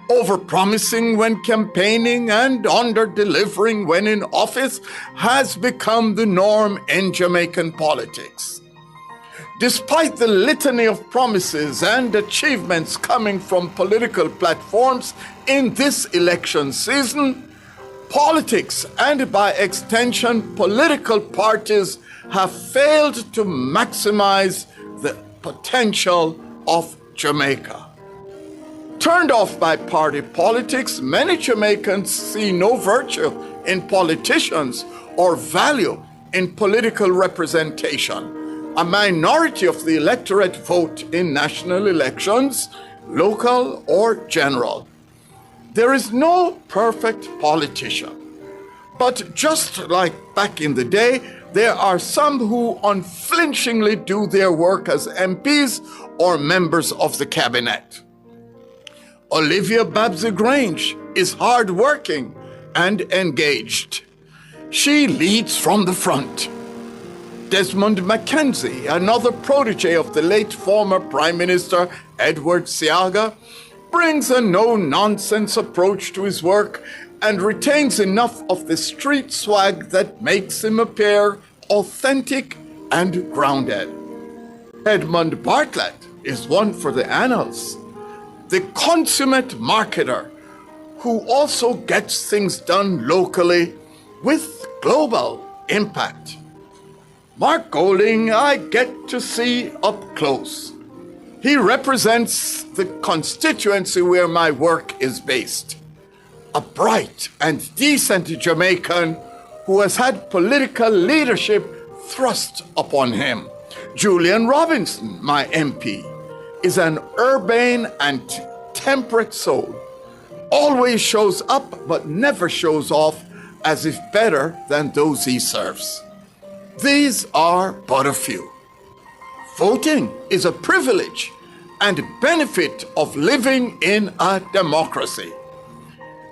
Speaker 22: overpromising when campaigning and under-delivering when in office has become the norm in Jamaican politics. Despite the litany of promises and achievements coming from political platforms in this election season, politics and by extension political parties have failed to maximize the potential of Jamaica. Turned off by party politics, many Jamaicans see no virtue in politicians or value in political representation. A minority of the electorate vote in national elections, local or general. There is no perfect politician. But just like back in the day, there are some who unflinchingly do their work as MPs or members of the cabinet. Olivia Babsy Grange is hardworking and engaged. She leads from the front. Desmond Mackenzie, another protege of the late former Prime Minister Edward Seaga, brings a no-nonsense approach to his work and retains enough of the street swag that makes him appear authentic and grounded. Edmund Bartlett is one for the annals, the consummate marketer who also gets things done locally with global impact. Mark Golding, I get to see up close. He represents the constituency where my work is based. A bright and decent Jamaican who has had political leadership thrust upon him. Julian Robinson, my MP, is an urbane and temperate soul. Always shows up but never shows off as if better than those he serves. These are but a few. Voting is a privilege and benefit of living in a democracy.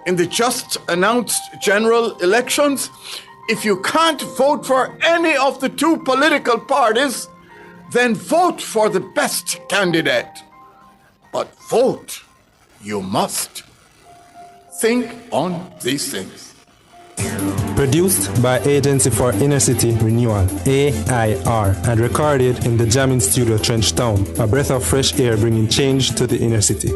Speaker 22: In the just announced general elections, if you can't vote for any of the two political parties, then vote for the best candidate. But vote you must. Think on these things.
Speaker 3: Produced by Agency for Inner City Renewal, AIR, and recorded in the Jamming Studio Trenchtown, a breath of fresh air bringing change to the inner city.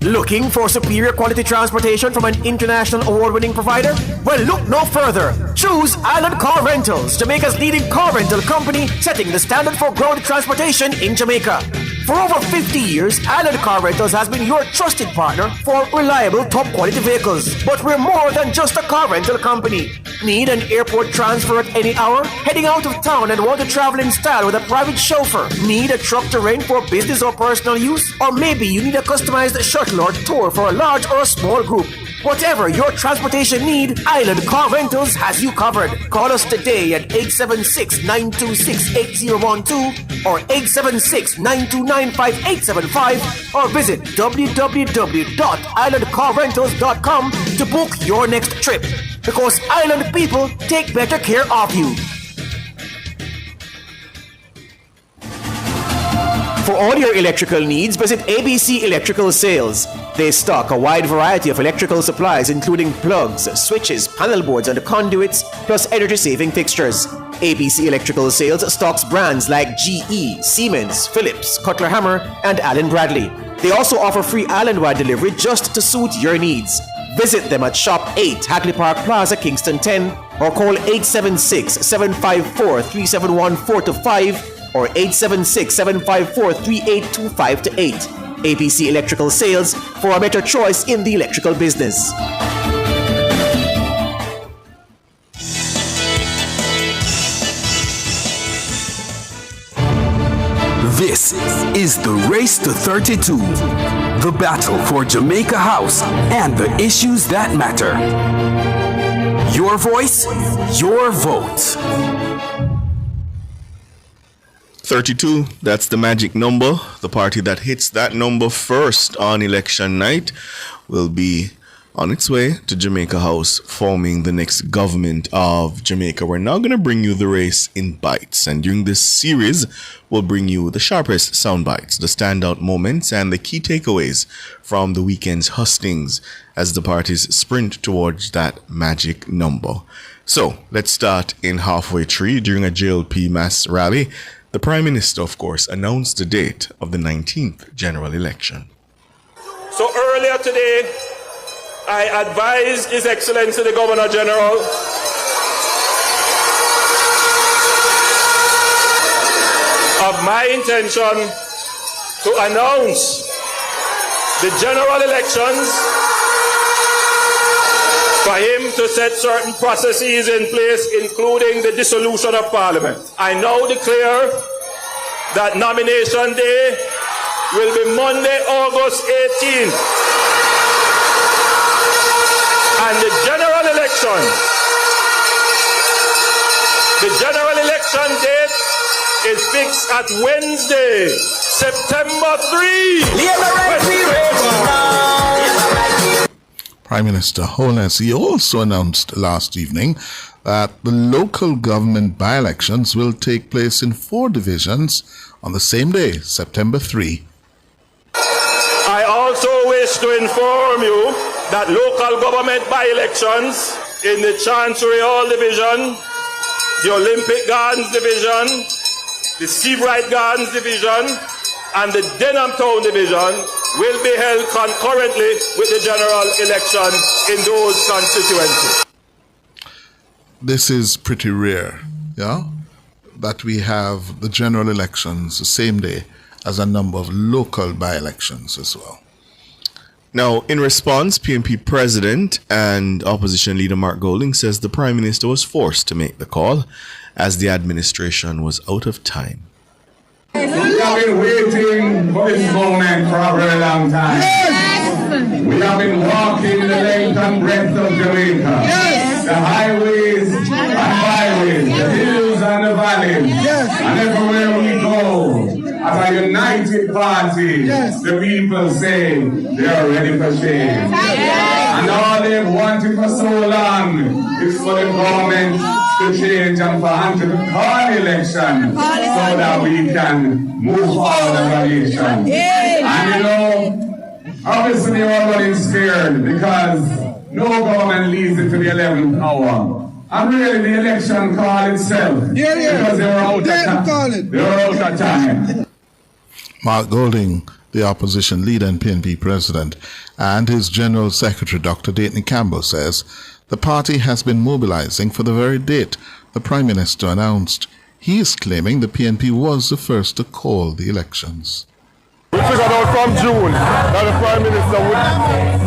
Speaker 11: Looking for superior quality transportation from an international award-winning provider? Well, look no further. Choose Island Car Rentals, Jamaica's leading car rental company, setting the standard for ground transportation in Jamaica. For over 50 years, Island Car Rentals has been your trusted partner for reliable, top-quality vehicles. But we're more than just a car rental company. Need an airport transfer at any hour? Heading out of town and want to travel in style with a private chauffeur? Need a truck to rent for business or personal use? Or maybe you need a customized shuttle or tour for a large or a small group. Whatever your transportation need, Island Car Rentals has you covered. Call us today at 876-926-8012 or 876-929-5875 or visit www.islandcarrentals.com to book your next trip. Because Island people take better care of you. For all your electrical needs, visit ABC Electrical Sales. They stock a wide variety of electrical supplies including plugs, switches, panel boards and conduits, plus energy-saving fixtures. ABC Electrical Sales stocks brands like GE, Siemens, Philips, Cutler Hammer, and Allen Bradley. They also offer free island-wide delivery just to suit your needs. Visit them at Shop 8, Hagley Park Plaza, Kingston 10, or call 876-754-3714-5 or 876-754-3825-8. ABC Electrical Sales for a better choice in the electrical business.
Speaker 7: This is the Race to 32, the battle for Jamaica House and the issues that matter. Your voice, your vote.
Speaker 10: 32, that's the magic number. The party that hits that number first on election night will be on its way to Jamaica House, forming the next government of Jamaica. We're now going to bring you the race in bites, and during this series, we'll bring you the sharpest sound bites, the standout moments, and the key takeaways from the weekend's hustings as the parties sprint towards that magic number. So, let's start in halfway tree. During a JLP mass rally, the Prime Minister, of course, announced the date of the 19th general election.
Speaker 13: So earlier today, I advised His Excellency the Governor General of my intention to announce the general elections for him to set certain processes in place, including the dissolution of Parliament. I now declare that nomination day will be Monday, August 18th. And the general election date is fixed at Wednesday, September 3.
Speaker 8: Prime Minister Holness, he also announced last evening that the local government by-elections will take place in 4 divisions on the same day, September 3.
Speaker 13: I also wish to inform you that local government by-elections in the Chancery Hall Division, the Olympic Gardens Division, the Seabright Gardens Division, and the Denham Town Division will be held concurrently with the general election in those constituencies.
Speaker 8: This is pretty rare, yeah, that we have the general elections the same day as a number of local by-elections as well.
Speaker 10: Now, in response, PNP President and Opposition Leader Mark Golding says the Prime Minister was forced to make the call as the administration was out of time.
Speaker 15: We have been waiting for this moment for a very long time. Yes. We have been walking the length and breadth of Jamaica. Yes. The highways and byways, the hills and the valleys. Yes. And everywhere we go, as a united party, yes, the people say they are ready for change. Yes. And all they've wanted for so long is for the government to change and for us to call election so that we can move forward as a nation. Yes. And you know, obviously everybody's scared because no government leads it to the 11th hour. And really the election call itself, because they were out of time.
Speaker 8: Mark Golding, the opposition leader and PNP president, and his General Secretary, Dr. Dayton Campbell, says the party has been mobilizing for the very date the Prime Minister announced. He is claiming the PNP was the first to call the elections.
Speaker 15: We figured out from June that the Prime Minister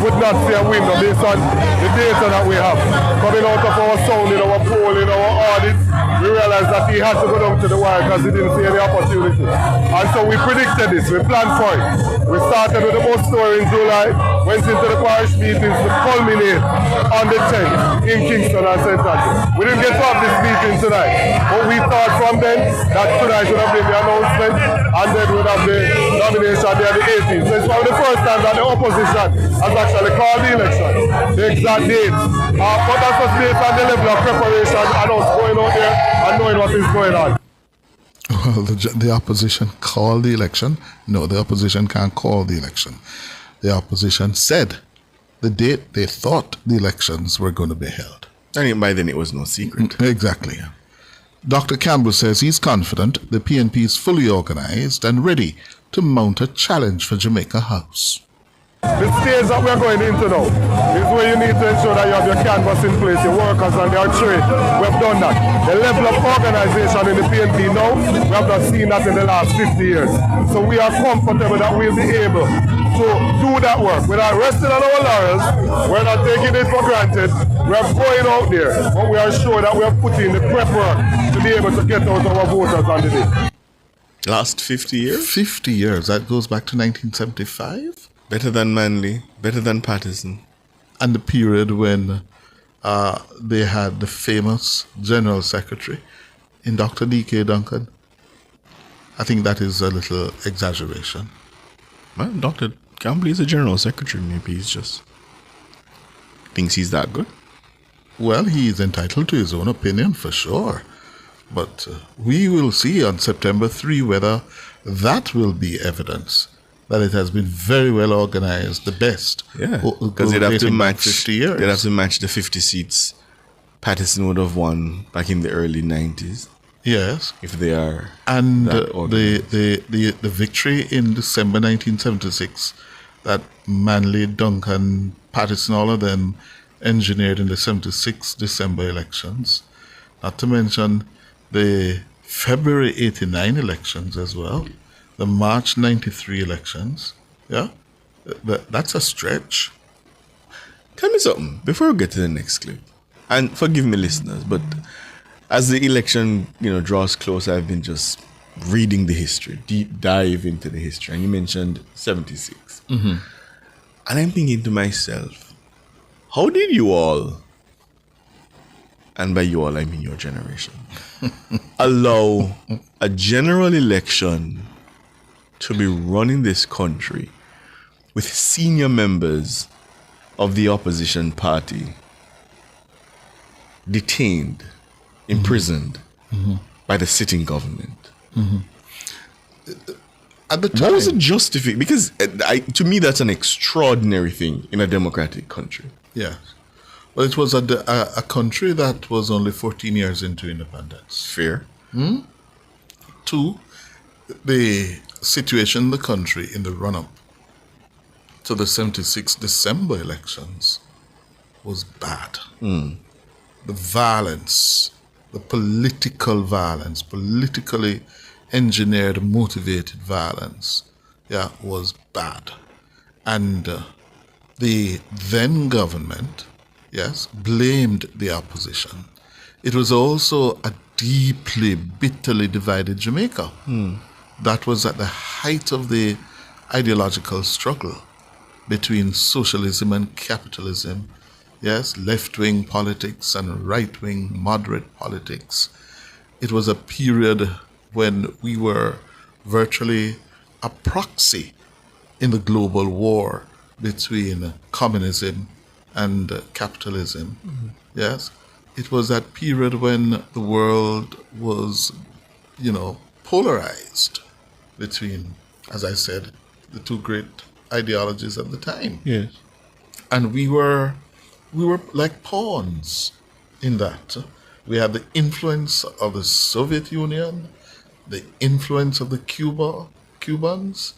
Speaker 15: would not see a window based on the data that we have. Coming out of our sounding, our polling, our audits, we realized that he had to go down to the wire because he didn't see any opportunity. And so we predicted this, we planned for it. We started with the bus tour in July, went into the parish meetings to culminate on the 10th in Kingston and St. Andrews. We didn't get to have this meeting tonight, but we thought from then that tonight would have been the announcement and then would have the nomination there the 18th. So it's probably the first time that the opposition has actually called the election, the exact date. But that's just based on the level of preparation and us going out there and knowing what is going on.
Speaker 8: Well, the opposition called the election. No, the opposition can't call the election. The opposition said the date they thought the elections were going to be held.
Speaker 10: And by then it was no secret.
Speaker 8: Exactly. Dr. Campbell says he's confident the PNP is fully organized and ready to mount a challenge for Jamaica House.
Speaker 16: The stage that we're going into now is where you need to ensure that you have your canvas in place, your workers and their trade. We have done that. The level of organization in the PNP now, we have not seen that in the last 50 years. So we are comfortable that we'll be able to do that work. We're not resting on our laurels. We're not taking it for granted. We're going out there, but we are sure that we are putting the prep work to be able to get out our voters on the day.
Speaker 10: Last 50 years?
Speaker 8: 50 years. That goes back to 1975.
Speaker 10: Better than Manley, better than Patterson.
Speaker 8: And the period when they had the famous General Secretary in Dr. D.K. Duncan. I think that is a little exaggeration.
Speaker 10: Well, Dr. Campbell is a General Secretary. Maybe he's just thinks he's that good.
Speaker 8: Well, he is entitled to his own opinion for sure. But we will see on September 3 whether that will be evidence that it has been very well organized, the best.
Speaker 10: Yeah, because they'd have to match
Speaker 8: 50 years.
Speaker 10: They'd have to match the 50 seats Patterson would have won back in the early 90s.
Speaker 8: Yes,
Speaker 10: if they are.
Speaker 8: And the victory in December 1976 that Manley, Duncan, Patterson, all of them engineered in the 76 December elections. Not to mention the February 89 elections as well. The March 93 elections, yeah, that's a stretch.
Speaker 10: Tell me something before we get to the next clip. And forgive me, listeners, but as the election, draws close, I've been just reading the history, deep dive into the history. And you mentioned 76.
Speaker 8: Mm-hmm.
Speaker 10: And I'm thinking to myself, how did you all, and by you all I mean your generation, allow a general election to be running this country with senior members of the opposition party detained, imprisoned by the sitting government?
Speaker 8: At the time,
Speaker 10: what was the justification? Because to me, that's an extraordinary thing in a democratic country.
Speaker 8: Yeah. Well, it was a country that was only 14 years into independence.
Speaker 10: Fair.
Speaker 8: Two, the situation in the country in the run-up to the 76 December elections was bad. The violence, the political violence, politically engineered, motivated violence, was bad. And the then government, blamed the opposition. It was also a deeply, bitterly divided Jamaica. That was at the height of the ideological struggle between socialism and capitalism. Yes, left-wing politics and right-wing moderate politics. It was a period when we were virtually a proxy in the global war between communism and capitalism. Yes, it was that period when the world was, polarized between, as I said, the two great ideologies at the time.
Speaker 10: Yes.
Speaker 8: And we were like pawns in that. We had the influence of the Soviet Union, the influence of the Cubans,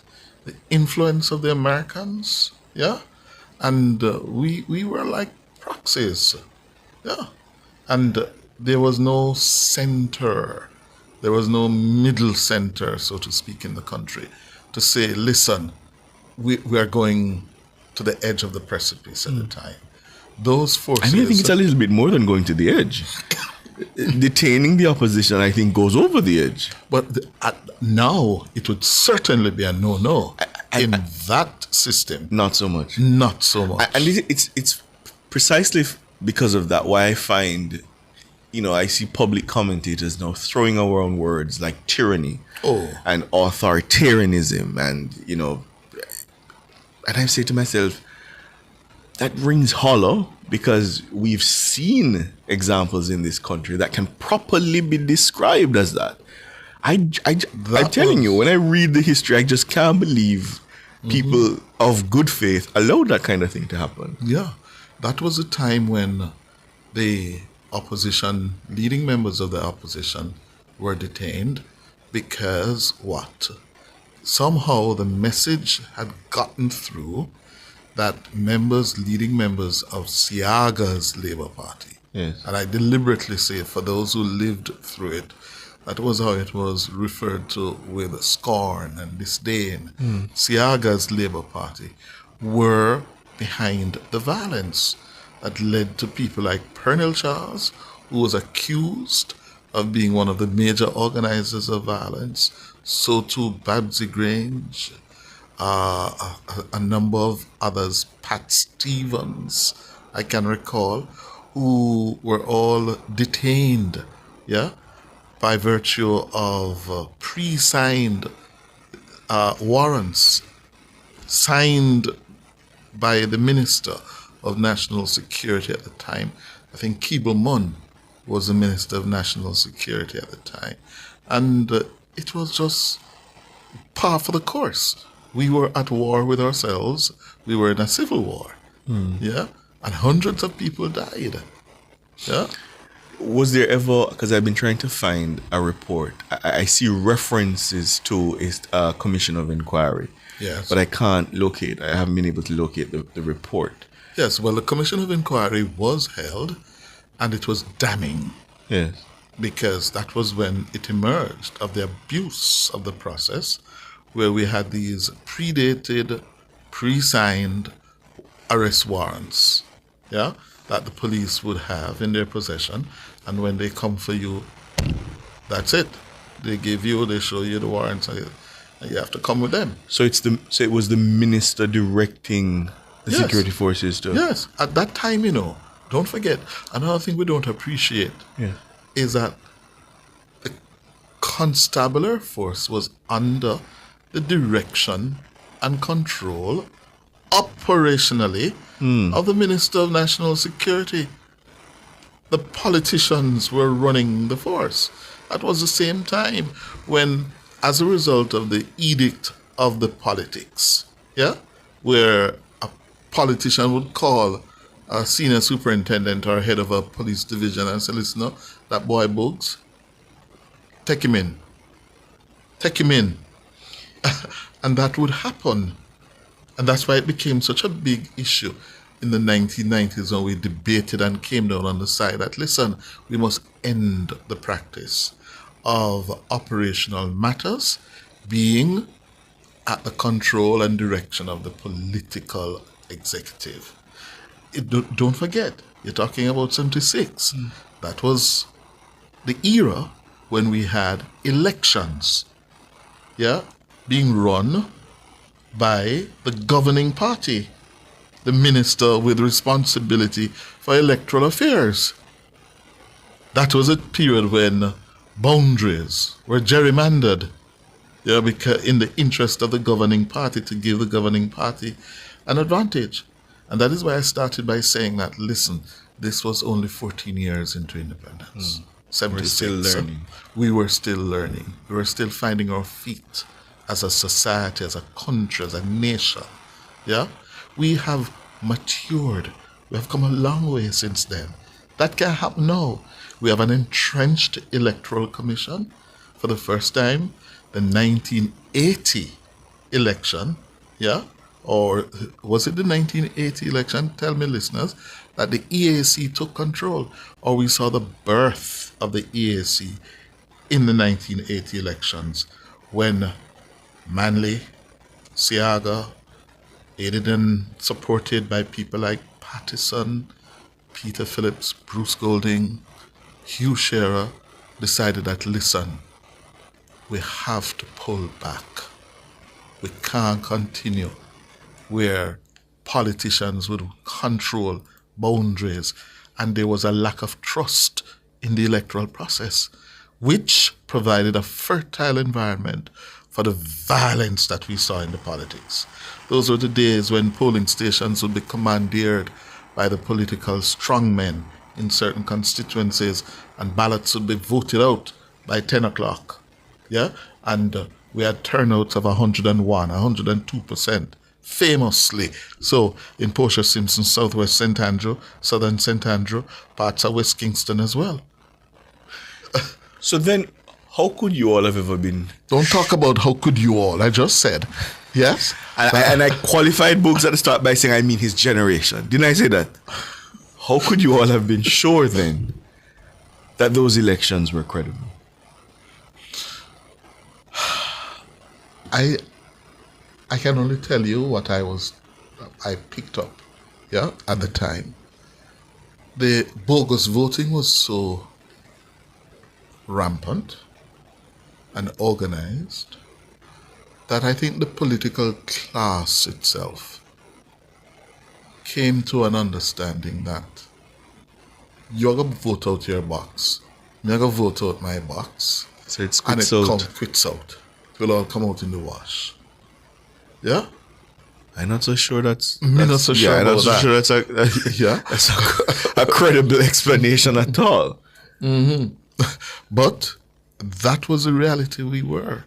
Speaker 8: the influence of the Americans, and we were like proxies, and there was no center. There was no middle center, so to speak, in the country to say, listen, we are going to the edge of the precipice at the time. Those forces...
Speaker 10: I think it's a little bit more than going to the edge. Detaining the opposition, I think, goes over the edge.
Speaker 8: But now, it would certainly be a no-no in that system.
Speaker 10: Not so much.
Speaker 8: Not so much.
Speaker 10: And it's precisely because of that why I find... I see public commentators now throwing around words like tyranny and authoritarianism and, and I say to myself, that rings hollow because we've seen examples in this country that can properly be described as that. I'm telling you, when I read the history, I just can't believe people of good faith allowed that kind of thing to happen.
Speaker 8: Yeah, that was a time when the opposition, leading members of the opposition, were detained because what? Somehow the message had gotten through that leading members of Siaga's Labour Party,
Speaker 10: yes.
Speaker 8: And I deliberately say, for those who lived through it, that was how it was referred to with scorn and disdain. Siaga's Labour Party were behind the violence that led to people like Pernell Charles, who was accused of being one of the major organizers of violence. So too Babsy Grange, a number of others, Pat Stevens, I can recall, who were all detained, by virtue of pre-signed warrants signed by the Minister of National Security at the time. I think Keeble Munn was the Minister of National Security at the time. And it was just par for the course. We were at war with ourselves. We were in a civil war. And hundreds of people died.
Speaker 10: Was there ever, because I've been trying to find a report, I see references to a commission of inquiry.
Speaker 8: Yes.
Speaker 10: But I haven't been able to locate the report.
Speaker 8: Yes, well, the commission of inquiry was held, and it was damning.
Speaker 10: Yes.
Speaker 8: Because that was when it emerged of the abuse of the process, where we had these predated, pre-signed arrest warrants, that the police would have in their possession, and when they come for you, that's it. They show you the warrants, and you have to come with them.
Speaker 10: So it was the minister directing the security forces to...
Speaker 8: Yes, at that time, don't forget, another thing we don't appreciate is that the constabulary force was under the direction and control operationally of the Minister of National Security. The politicians were running the force. That was the same time when, as a result of the edict of the politics, where a politician would call a senior superintendent or head of a police division and say, listen, that boy Bugs, take him in. And that would happen. And that's why it became such a big issue in the 1990s when we debated and came down on the side that, listen, we must end the practice of operational matters being at the control and direction of the political executive. Don't forget, you're talking about 76. That was the era when we had elections, being run by the governing party, the minister with responsibility for electoral affairs. That was a period when boundaries were gerrymandered, because in the interest of the governing party, to give the governing party an advantage. And that is why I started by saying that, listen, this was only 14 years into independence. 76.
Speaker 10: We're still learning.
Speaker 8: We were still learning. We were still finding our feet as a society, as a country, as a nation. We have matured. We have come a long way since then. That can't happen now. We have an entrenched electoral commission. For the first time, the 1980 election, or was it the 1980 election? Tell me, listeners, that the EAC took control, or we saw the birth of the EAC in the 1980 elections when Manley, Siaga, aided and supported by people like Pattison, Peter Phillips, Bruce Golding, Hugh Shearer, decided that, listen, we have to pull back. We can't continue where politicians would control boundaries, and there was a lack of trust in the electoral process, which provided a fertile environment for the violence that we saw in the politics. Those were the days when polling stations would be commandeered by the political strongmen in certain constituencies, and ballots would be voted out by 10 o'clock. Yeah, and we had turnouts of 101, 102%, famously. So in Portia Simpson, Southwest St. Andrew, Southern St. Andrew, parts of West Kingston as well.
Speaker 10: So then, how could you all have ever been?
Speaker 8: Don't talk about how could you all. I just said, yes.
Speaker 10: And I qualified Boogs at the start by saying I mean his generation. Didn't I say that? How could you all have been sure then that those elections were credible?
Speaker 8: I can only tell you what I picked up, yeah, at the time. The bogus voting was so rampant and organized that I think the political class itself came to an understanding that you're going to vote out your box, I'm going to vote out my box,
Speaker 10: so it's
Speaker 8: and it
Speaker 10: out.
Speaker 8: quits out. It will all come out in the wash. Yeah?
Speaker 10: I'm not so sure that's
Speaker 8: I'm not so sure about that.
Speaker 10: Sure that's a credible explanation at all.
Speaker 8: Mm-hmm. But that was the reality we were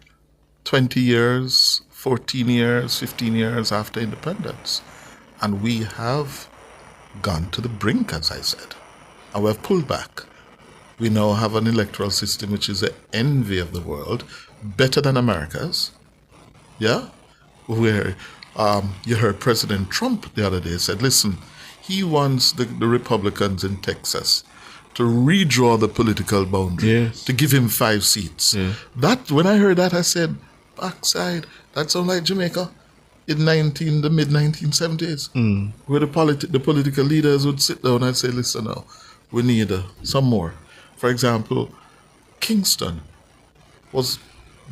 Speaker 8: 20 years, 14 years, 15 years after independence. And we have gone to the brink, as I said. And we have pulled back. We now have an electoral system which is the envy of the world, better than America's. Yeah? Where you heard President Trump the other day said, listen, he wants the Republicans in Texas to redraw the political boundary, to give him 5 seats.
Speaker 10: Yeah.
Speaker 8: That, when I heard that, I said, backside, that sounds like Jamaica in the mid-1970s, where the political leaders would sit down and say, listen now, we need some more. For example, Kingston was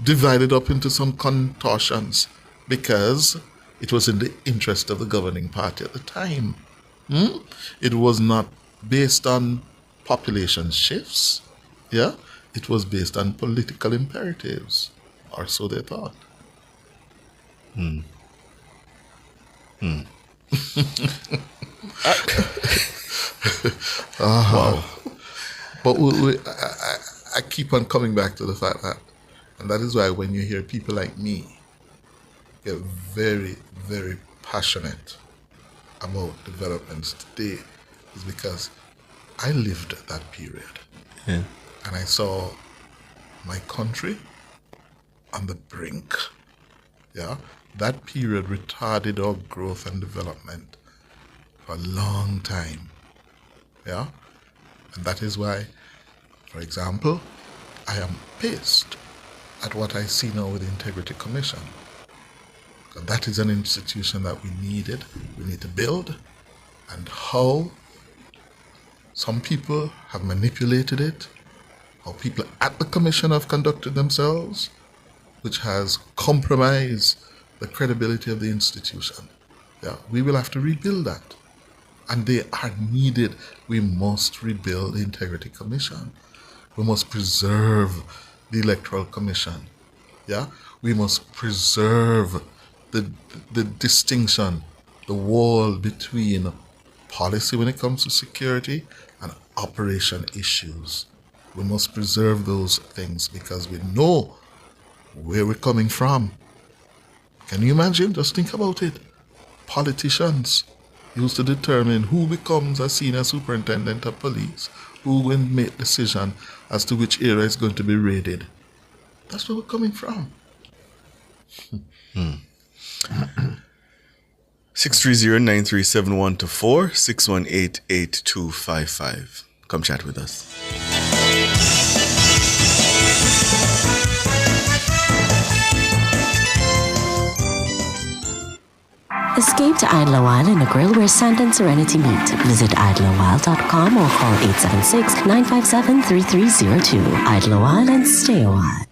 Speaker 8: divided up into some contortions because it was in the interest of the governing party at the time. It was not based on population shifts. Yeah, it was based on political imperatives, or so they thought. Wow. But I keep on coming back to the fact that, and that is why when you hear people like me get very, very passionate about developments today, is because I lived that period.
Speaker 10: Yeah.
Speaker 8: And I saw my country on the brink. Yeah. That period retarded our growth and development for a long time. Yeah. And that is why, for example, I am pissed at what I see now with the Integrity Commission. And that is an institution that we need to build, and how some people have manipulated it, how people at the commission have conducted themselves, which has compromised the credibility of the institution. Yeah, we will have to rebuild that. And they are needed. We must rebuild the Integrity Commission. We must preserve the Electoral Commission. Yeah, we must preserve the distinction, the wall between policy when it comes to security and operation issues. We must preserve those things because we know where we're coming from. Can you imagine? Just think about it. Politicians used to determine who becomes a senior superintendent of police, who will make decision as to which area is going to be raided. That's where we're coming from.
Speaker 10: 630-937-124, 618-8255. Come chat with us.
Speaker 9: Escape to Idle Wild, a grill where sand and serenity meet. Visit idlewild.com or call 876-957-3302. Idle Wild and stay a while.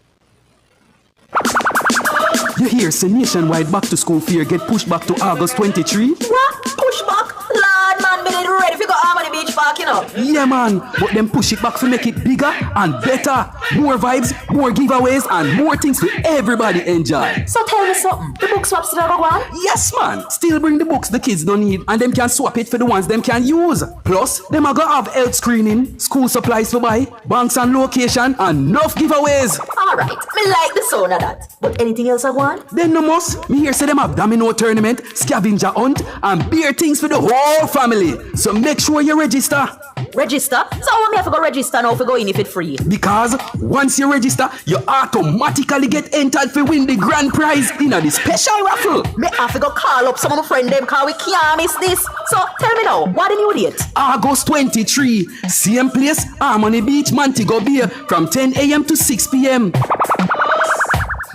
Speaker 17: You hear, say nationwide back to school fear get pushed back to August 23?
Speaker 20: What? Push back? Lord, man, me ready to go out on the beach.
Speaker 17: back, Yeah, man. But them push it back to make it bigger and better. More vibes, more giveaways, and more things for everybody enjoy.
Speaker 4: So tell me something. The book swaps still go on?
Speaker 17: Yes, man. Still bring the books the kids don't need, and them can swap it for the ones them can use. Plus, them are gonna have health screening, school supplies to buy, banks and location, and enough giveaways.
Speaker 4: Alright, me like the sound of that. But anything else I want?
Speaker 17: Then no must. Me here say them have domino tournament, scavenger hunt, and beer things for the whole family. So make sure you register.
Speaker 4: Register? So how me have to go register now for go in if it's free?
Speaker 17: Because once you register, you automatically get entered to win the grand prize in the special raffle.
Speaker 4: Me have to go call up some of my friend them cause we can't miss this. So tell me now, what the new date?
Speaker 17: August 23, same place, Harmony Beach, Montego Bay, from 10 a.m. to 6 p.m.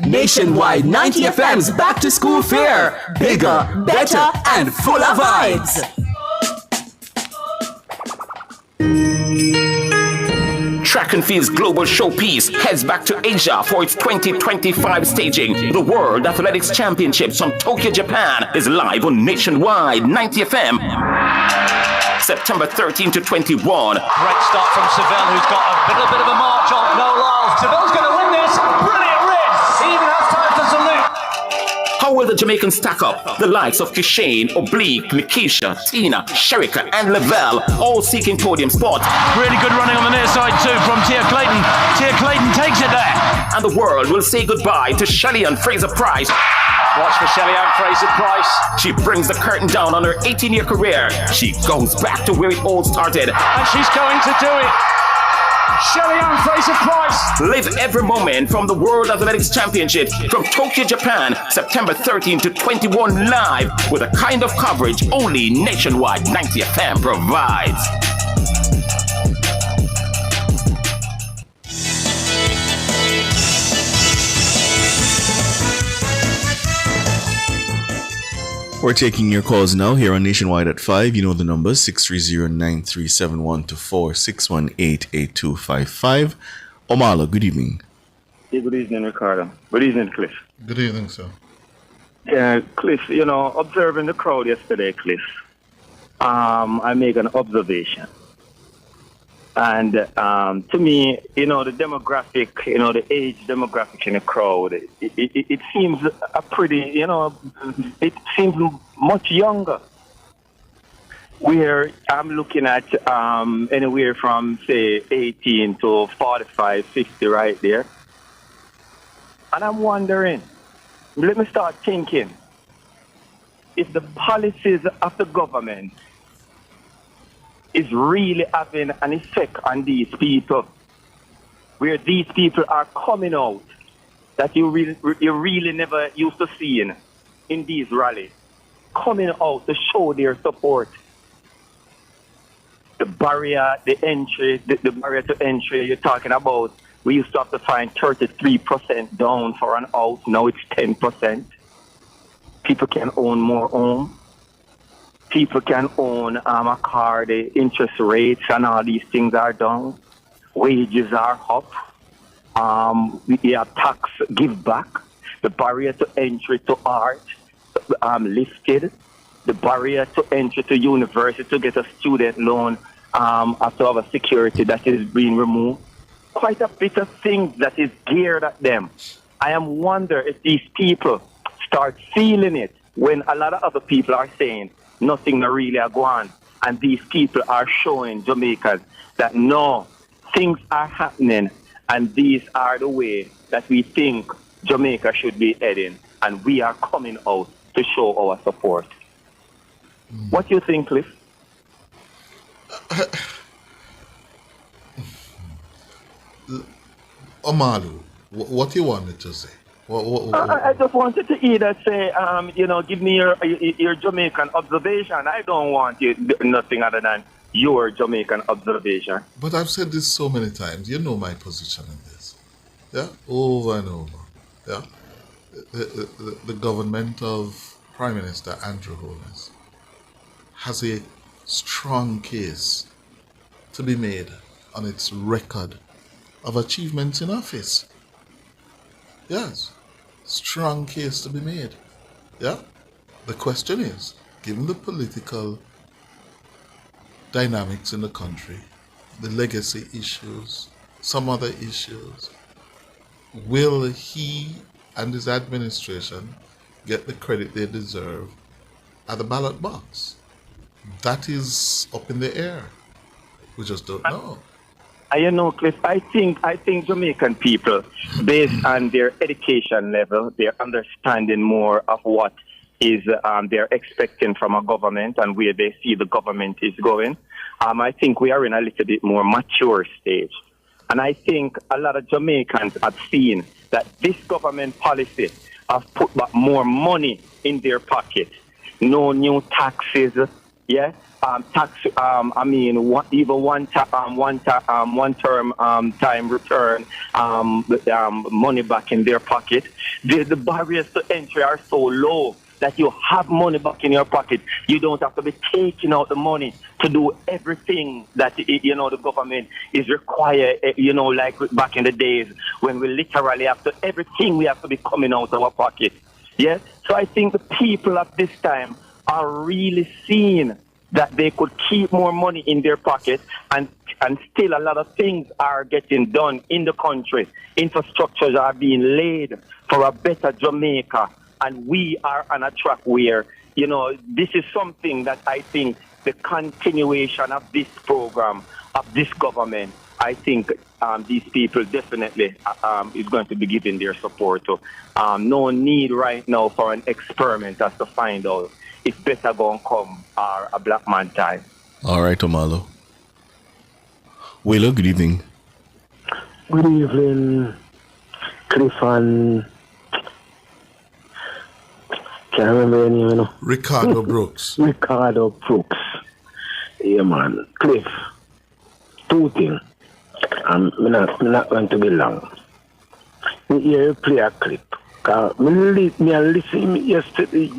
Speaker 17: Nationwide 90 FM's Back to School Fair. Bigger, better, and full of vibes.
Speaker 12: Track and Field's global showpiece heads back to Asia for its 2025 staging. The World Athletics Championships from Tokyo, Japan is live on Nationwide 90 FM. September 13 to 21.
Speaker 20: Great start from Seville, who's got a little bit of a march on Noel Lyles. Seville's going to win this. Brilliant rid. He even has time to salute.
Speaker 12: How will the Jamaicans stack up? The likes of Kishane, Oblique, Nikisha, Tina, Sherika, and Lavelle, all seeking podium spots.
Speaker 20: Really good running on the near side too from Tia Clayton. Tia Clayton takes it there.
Speaker 12: And the world will say goodbye to Shelly-Ann Fraser-Pryce.
Speaker 20: Watch for Shelly-Ann Fraser-Pryce.
Speaker 12: She brings the curtain down on her 18-year career. She goes back to where it all started.
Speaker 20: And she's going to do it. Shelly-Ann Fraser-Pryce.
Speaker 12: Live every moment from the World Athletics Championships from Tokyo, Japan, September 13 to 21 live with a kind of coverage only Nationwide 90 FM provides.
Speaker 10: We're taking your calls now here on Nationwide at 5. You know the numbers, 630-9371-24, 618-8255. Omala, good evening.
Speaker 21: Hey, good evening, Ricardo. Good evening, Cliff.
Speaker 8: Good evening, sir.
Speaker 21: Yeah, Cliff, observing the crowd yesterday, Cliff, I make an observation. And to me, the demographic, the age demographic in the crowd, it seems a pretty, it seems much younger. Where I'm looking at anywhere from, say, 18 to 45, 50 right there. And I'm wondering, let me start thinking, if the policies of the government is really having an effect on these people, where these people are coming out that you really never used to see in these rallies, coming out to show their support. The barrier, the barrier to entry you're talking about, we used to have to find 33% down for an house, now it's 10%. People can own more homes. People can own a car, the interest rates and all these things are down. Wages are up. We have tax give back. The barrier to entry to art lifted. The barrier to entry to university to get a student loan after have a security that is being removed. Quite a bit of things that is geared at them. I am wonder if these people start feeling it when a lot of other people are saying nothing really are going. And these people are showing Jamaicans that no, things are happening and these are the way that we think Jamaica should be heading, and we are coming out to show our support. What do you think, Cliff?
Speaker 8: Omalu, what you want me to say?
Speaker 21: I just wanted to either say, give me your Jamaican observation. I don't want you nothing other than your Jamaican observation.
Speaker 8: But I've said this so many times. You know my position in this. Yeah, over and over. Yeah, the government of Prime Minister Andrew Holness has a strong case to be made on its record of achievements in office. Yes, strong case to be made. Yeah, the question is, given the political dynamics in the country, the legacy issues, some other issues, will he and his administration get the credit they deserve at the ballot box? That is up in the air. We just don't know.
Speaker 21: Cliff, I think Jamaican people, based on their education level, their understanding more of what is they're expecting from a government and where they see the government is going, I think we are in a little bit more mature stage. And I think a lot of Jamaicans have seen that this government policy have put back more money in their pocket. No new taxes, yeah. Even one term time return, money back in their pocket. The barriers to entry are so low that you have money back in your pocket. You don't have to be taking out the money to do everything that the government is required. Like back in the days when we literally have to everything we have to be coming out of our pocket. Yeah. So I think the people at this time are really seeing that they could keep more money in their pocket and still a lot of things are getting done in the country. Infrastructures are being laid for a better Jamaica. And we are on a track where, this is something that I think the continuation of this program, of this government, I think these people definitely is going to be giving their support to. No need right now for an experiment as to find out if better going to come or a black man time.
Speaker 10: All right, Omalo. Willow, good evening.
Speaker 1: Good evening, Cliff and... Can't remember your name,
Speaker 8: Ricardo Brooks.
Speaker 1: Ricardo Brooks. Yeah, man. Cliff, two things. I'm not going to be long. Me hear you play a clip. Cause me listen yesterday.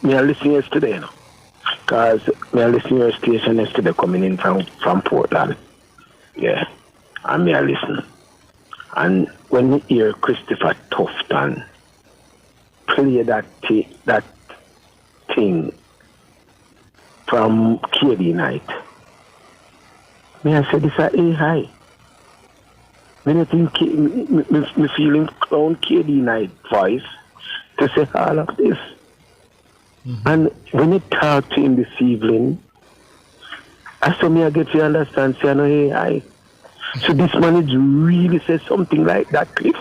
Speaker 1: Because me listen your station yesterday coming in from Portland. Yeah. And me listen. And when me hear Christopher Tufton play that thing from KD Night, me I said this is AI. Me think me feeling clown KD Night voice to say all of this. Mm-hmm. And when you talk to him this evening, I saw me I get to understand say no AI. So this man is really say something like that, Cliff.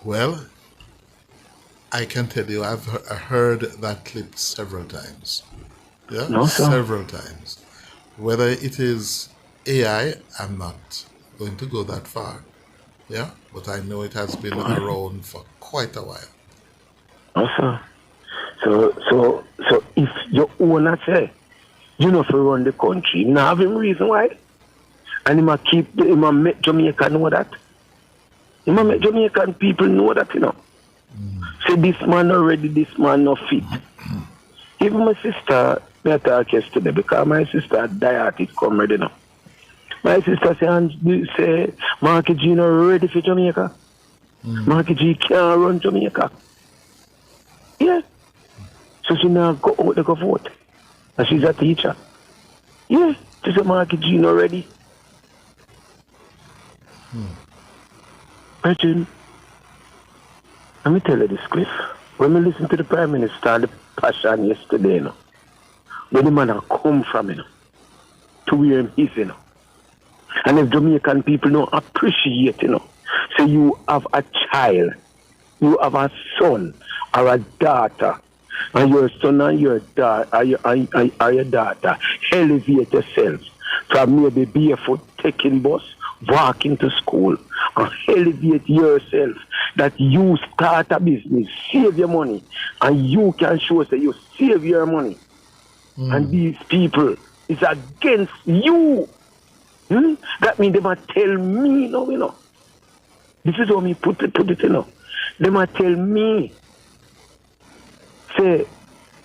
Speaker 8: Well, I can tell you, I've heard that clip several times. Yeah,
Speaker 1: no,
Speaker 8: several times. Whether it is AI, I'm not going to go that far. Yeah, but I know it has been around for quite a while.
Speaker 1: Also, so if your owner say, if you run the country, you have him reason why, and he might make Jamaica know that. He might make Jamaican people know that, Say this man already, this man not fit. Even my sister, me talk yesterday because my sister diabetes come ready now. My sister say Marky G not ready for Jamaica. Marky G can't run Jamaica. Yeah. So she now go out to go vote. And she's a teacher. Yeah. She said Marky G not ready. Imagine. Let me tell you this, Cliff. When we listen to the Prime Minister, the passion yesterday, where the man come from, to where he is, And if Jamaican people don't appreciate, so you have a child, you have a son or a daughter, and your son and your daughter, your daughter, elevate yourself from maybe barefoot, taking bus, walking to school, and elevate yourself that you start a business, save your money, and you can show that you save your money. And these people is against you. That means they might tell me, This is how me put it, They might tell me, say,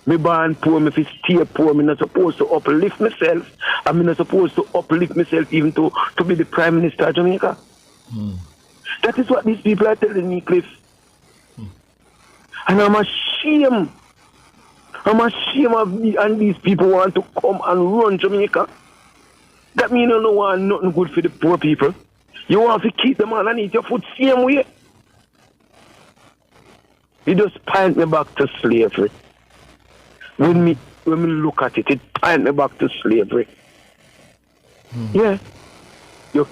Speaker 1: me born poor, me fi stay poor, me not supposed to uplift myself, and me not supposed to uplift myself even to be the Prime Minister of Jamaica. That is what these people are telling me, Cliff. And I'm ashamed I'm ashamed of me and these people want to come and run Jamaica. That means you don't want nothing good for the poor people. You want to keep them on and eat your food same way. You just point me back to slavery. When we look at it, it point me back to slavery. Yeah. You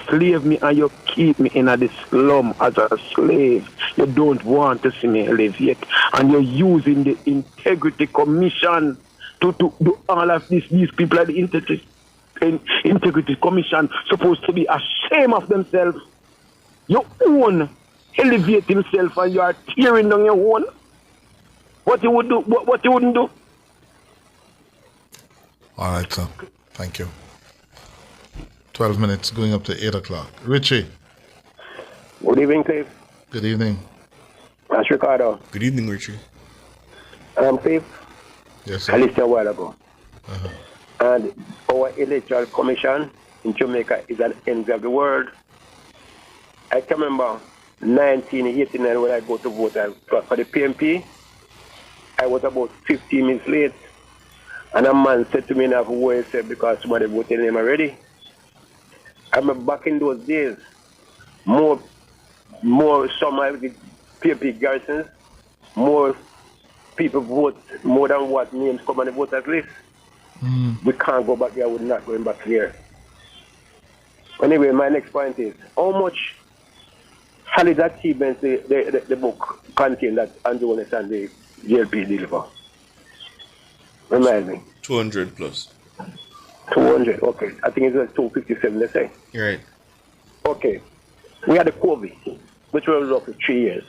Speaker 1: slave me and you keep me in a slum as a slave. You don't want to see me elevate. And you're using the Integrity Commission to do all of this. These people at the Integrity Commission supposed to be ashamed of themselves. Your own elevate himself and you are tearing down your own. What you would do? What you wouldn't do?
Speaker 8: All right, sir. Thank you. 12 minutes going up to 8 o'clock. Richie.
Speaker 2: Good evening, Cliff.
Speaker 8: Good evening.
Speaker 2: That's Ricardo.
Speaker 10: Good evening, Richie.
Speaker 2: Cliff.
Speaker 8: Yes, sir.
Speaker 2: I listened a while ago. And our electoral commission in Jamaica is an envy of the world. I can remember 1989 when I go to vote for the PMP. I was about 15 minutes late. And a man said to me in a voice because somebody voted him already. I remember back in those days, more some of the PMP garrisons, more people vote more than what names come on the voters list. We can't go back there, we're not going back here. Anyway, my next point is, how much solid achievements the book contains that Andrew Holness and the JLP deliver? Remind me.
Speaker 10: 200 plus.
Speaker 2: 200, okay. I think it was 257, let's say.
Speaker 10: You're right.
Speaker 2: Okay. We had the COVID, which was up for 3 years.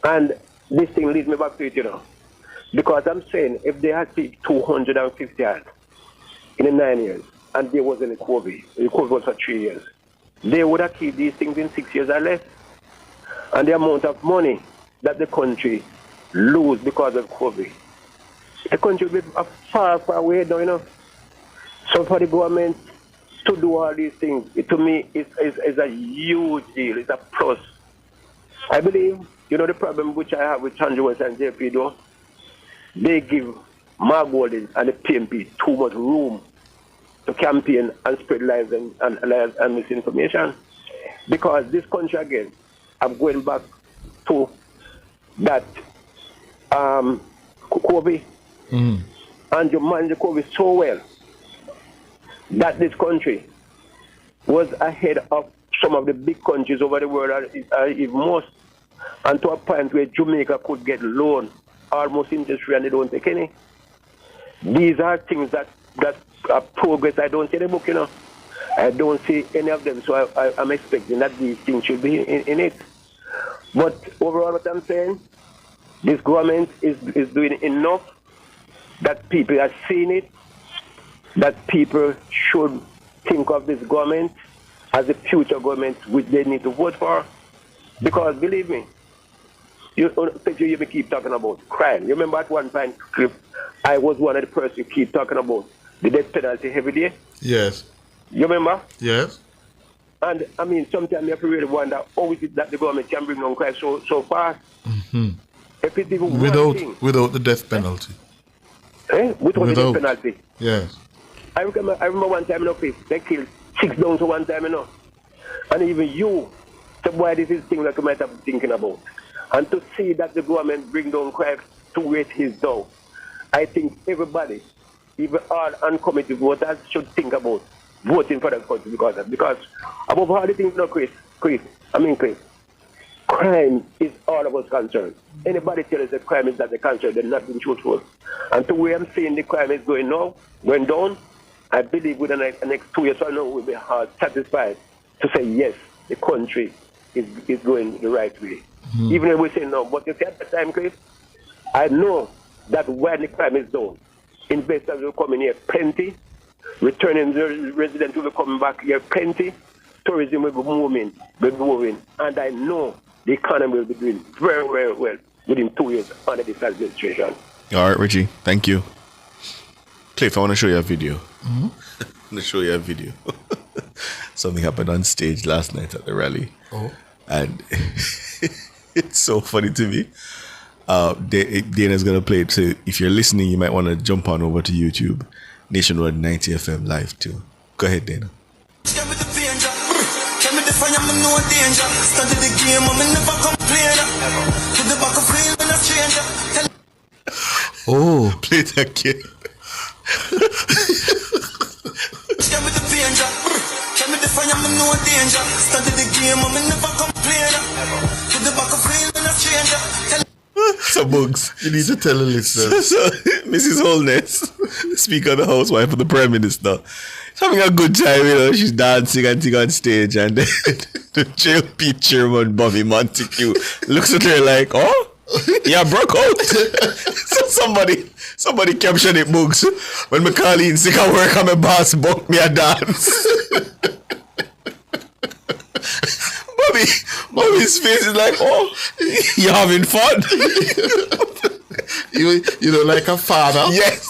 Speaker 2: And this thing leads me back to it, you know. Because I'm saying, if they had to 250 in the 9 years, and there wasn't a COVID, the COVID was for 3 years, they would achieve these things in 6 years or less. And the amount of money that the country lose because of COVID, the country will be far, far away now, you know. So for the government to do all these things, to me, is a huge deal. It's a plus. I believe, you know, the problem which I have with Andrew Holness and JP, though, they give Mark Golding and the PMP too much room to campaign and spread lies and misinformation. Because this country, again, I'm going back to that COVID. And you manage COVID so well that this country was ahead of some of the big countries over the world, even most, and to a point where Jamaica could get loan almost interest-free and they don't take any. These are things that are progress. I don't see the book, you know. I don't see any of them, so I'm expecting that these things should be in it. But overall, what I'm saying, this government is doing enough that people are seeing it, that people should think of this government as the future government which they need to vote for. Because believe me, you keep talking about crime. You remember at one time, Cliff, I was one of the persons you keep talking about the death penalty every day?
Speaker 8: Yes.
Speaker 2: You remember?
Speaker 8: Yes.
Speaker 2: And I mean, sometimes you have to really wonder how is it that the government can bring down crime so fast? If it's even
Speaker 8: without the death penalty.
Speaker 2: Without the death penalty.
Speaker 8: Yes.
Speaker 2: I remember one time, you know, they killed 6 down to one time, you know. And even you, so why this is thing that you might have been thinking about. And to see that the government bring down crime to where it is down, I think everybody, even all uncommitted voters, should think about voting for that country because above all the things, you know, Chris, crime is all of us concerned. Anybody tell us that crime is not the concern, they're not being truthful. And to where I'm seeing the crime is going down, I believe within the next 2 years from now we'll be satisfied to say yes, the country is going the right way. Even if we say no, but you see at the time, Chris, I know that when the crime is down, investors will come in here plenty, returning residents will be coming back here plenty, tourism will be moving, and I know the economy will be doing very, very well within 2 years under this administration.
Speaker 10: All right, Richie, thank you. Cliff, I want to show you a video. I want to show you a video. Something happened on stage last night at the rally. And it's so funny to me. Dana's gonna play it. So if you're listening, you might want to jump on over to YouTube, Nationwide 90 FM live too. Go ahead, Dana. Oh, play that again. So Bugs,
Speaker 8: you need to tell the listeners.
Speaker 10: So, Mrs. Holness, Speaker of the House, wife of the Prime Minister, is having a good time, you know. She's dancing and thing on stage, and then the JLP chairman Bobby Montague looks at her like, "Oh, yeah, broke out." So somebody captured it, Bugs. When me call in sick of work and my boss booked me a dance. Bobby's face is like, "Oh, you're having fun."
Speaker 8: You know, like a father.
Speaker 10: Yes.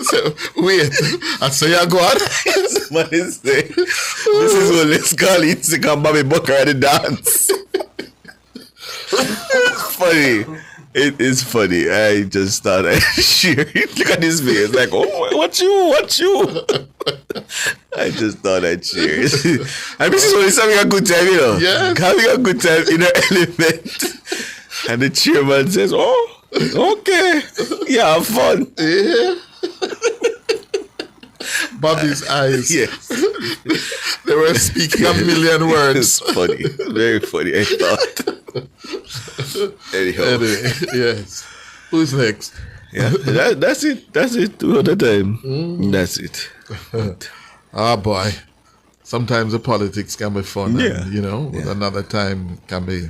Speaker 8: So, wait, I say you're God.
Speaker 10: Somebody say, this is what let's call it. Sick of Bobby Booker at the dance. It's funny. It is funny. I just thought I'd share it. Look at his face. Like, oh, what you? I just thought I'd share it. And this is when he's having a good time, you know.
Speaker 8: Yeah.
Speaker 10: Having a good time in her element. And the chairman says, "Oh, okay. Yeah, have fun."
Speaker 8: Yeah. Bobby's eyes.
Speaker 10: Yes.
Speaker 8: They were speaking a million words.
Speaker 10: It's funny. Very funny, I thought. Anyhow.
Speaker 8: Anyway, yes. Who's next?
Speaker 10: Yeah, that's it. That's it. Two at a time. That's it.
Speaker 8: Ah, boy. Sometimes the politics can be fun.
Speaker 10: Yeah.
Speaker 8: And, you know, another time can be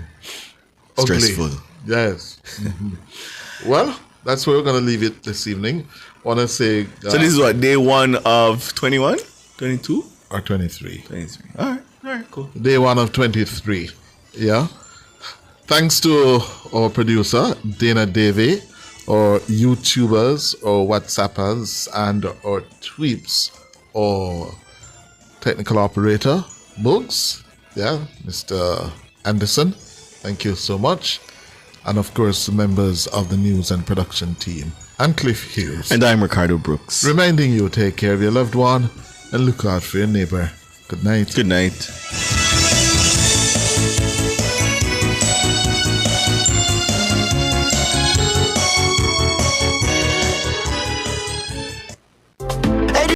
Speaker 8: ugly.
Speaker 10: Stressful.
Speaker 8: Yes. Well, that's where we're going to leave it this evening. Want to say...
Speaker 10: so this is what, day one of 21? 22?
Speaker 8: Or 23.
Speaker 10: 23. All right, cool.
Speaker 8: Day one of 23. Yeah. Thanks to our producer, Dana Davey, our YouTubers, our WhatsAppers, and our tweets, our technical operator, Bugs. Yeah, Mr. Anderson. Thank you so much. And of course, the members of the news and production team. I'm Cliff Hughes.
Speaker 10: And I'm Ricardo Brooks.
Speaker 8: Reminding you, take care of your loved one and look out for your neighbor. Good night.
Speaker 10: Good night.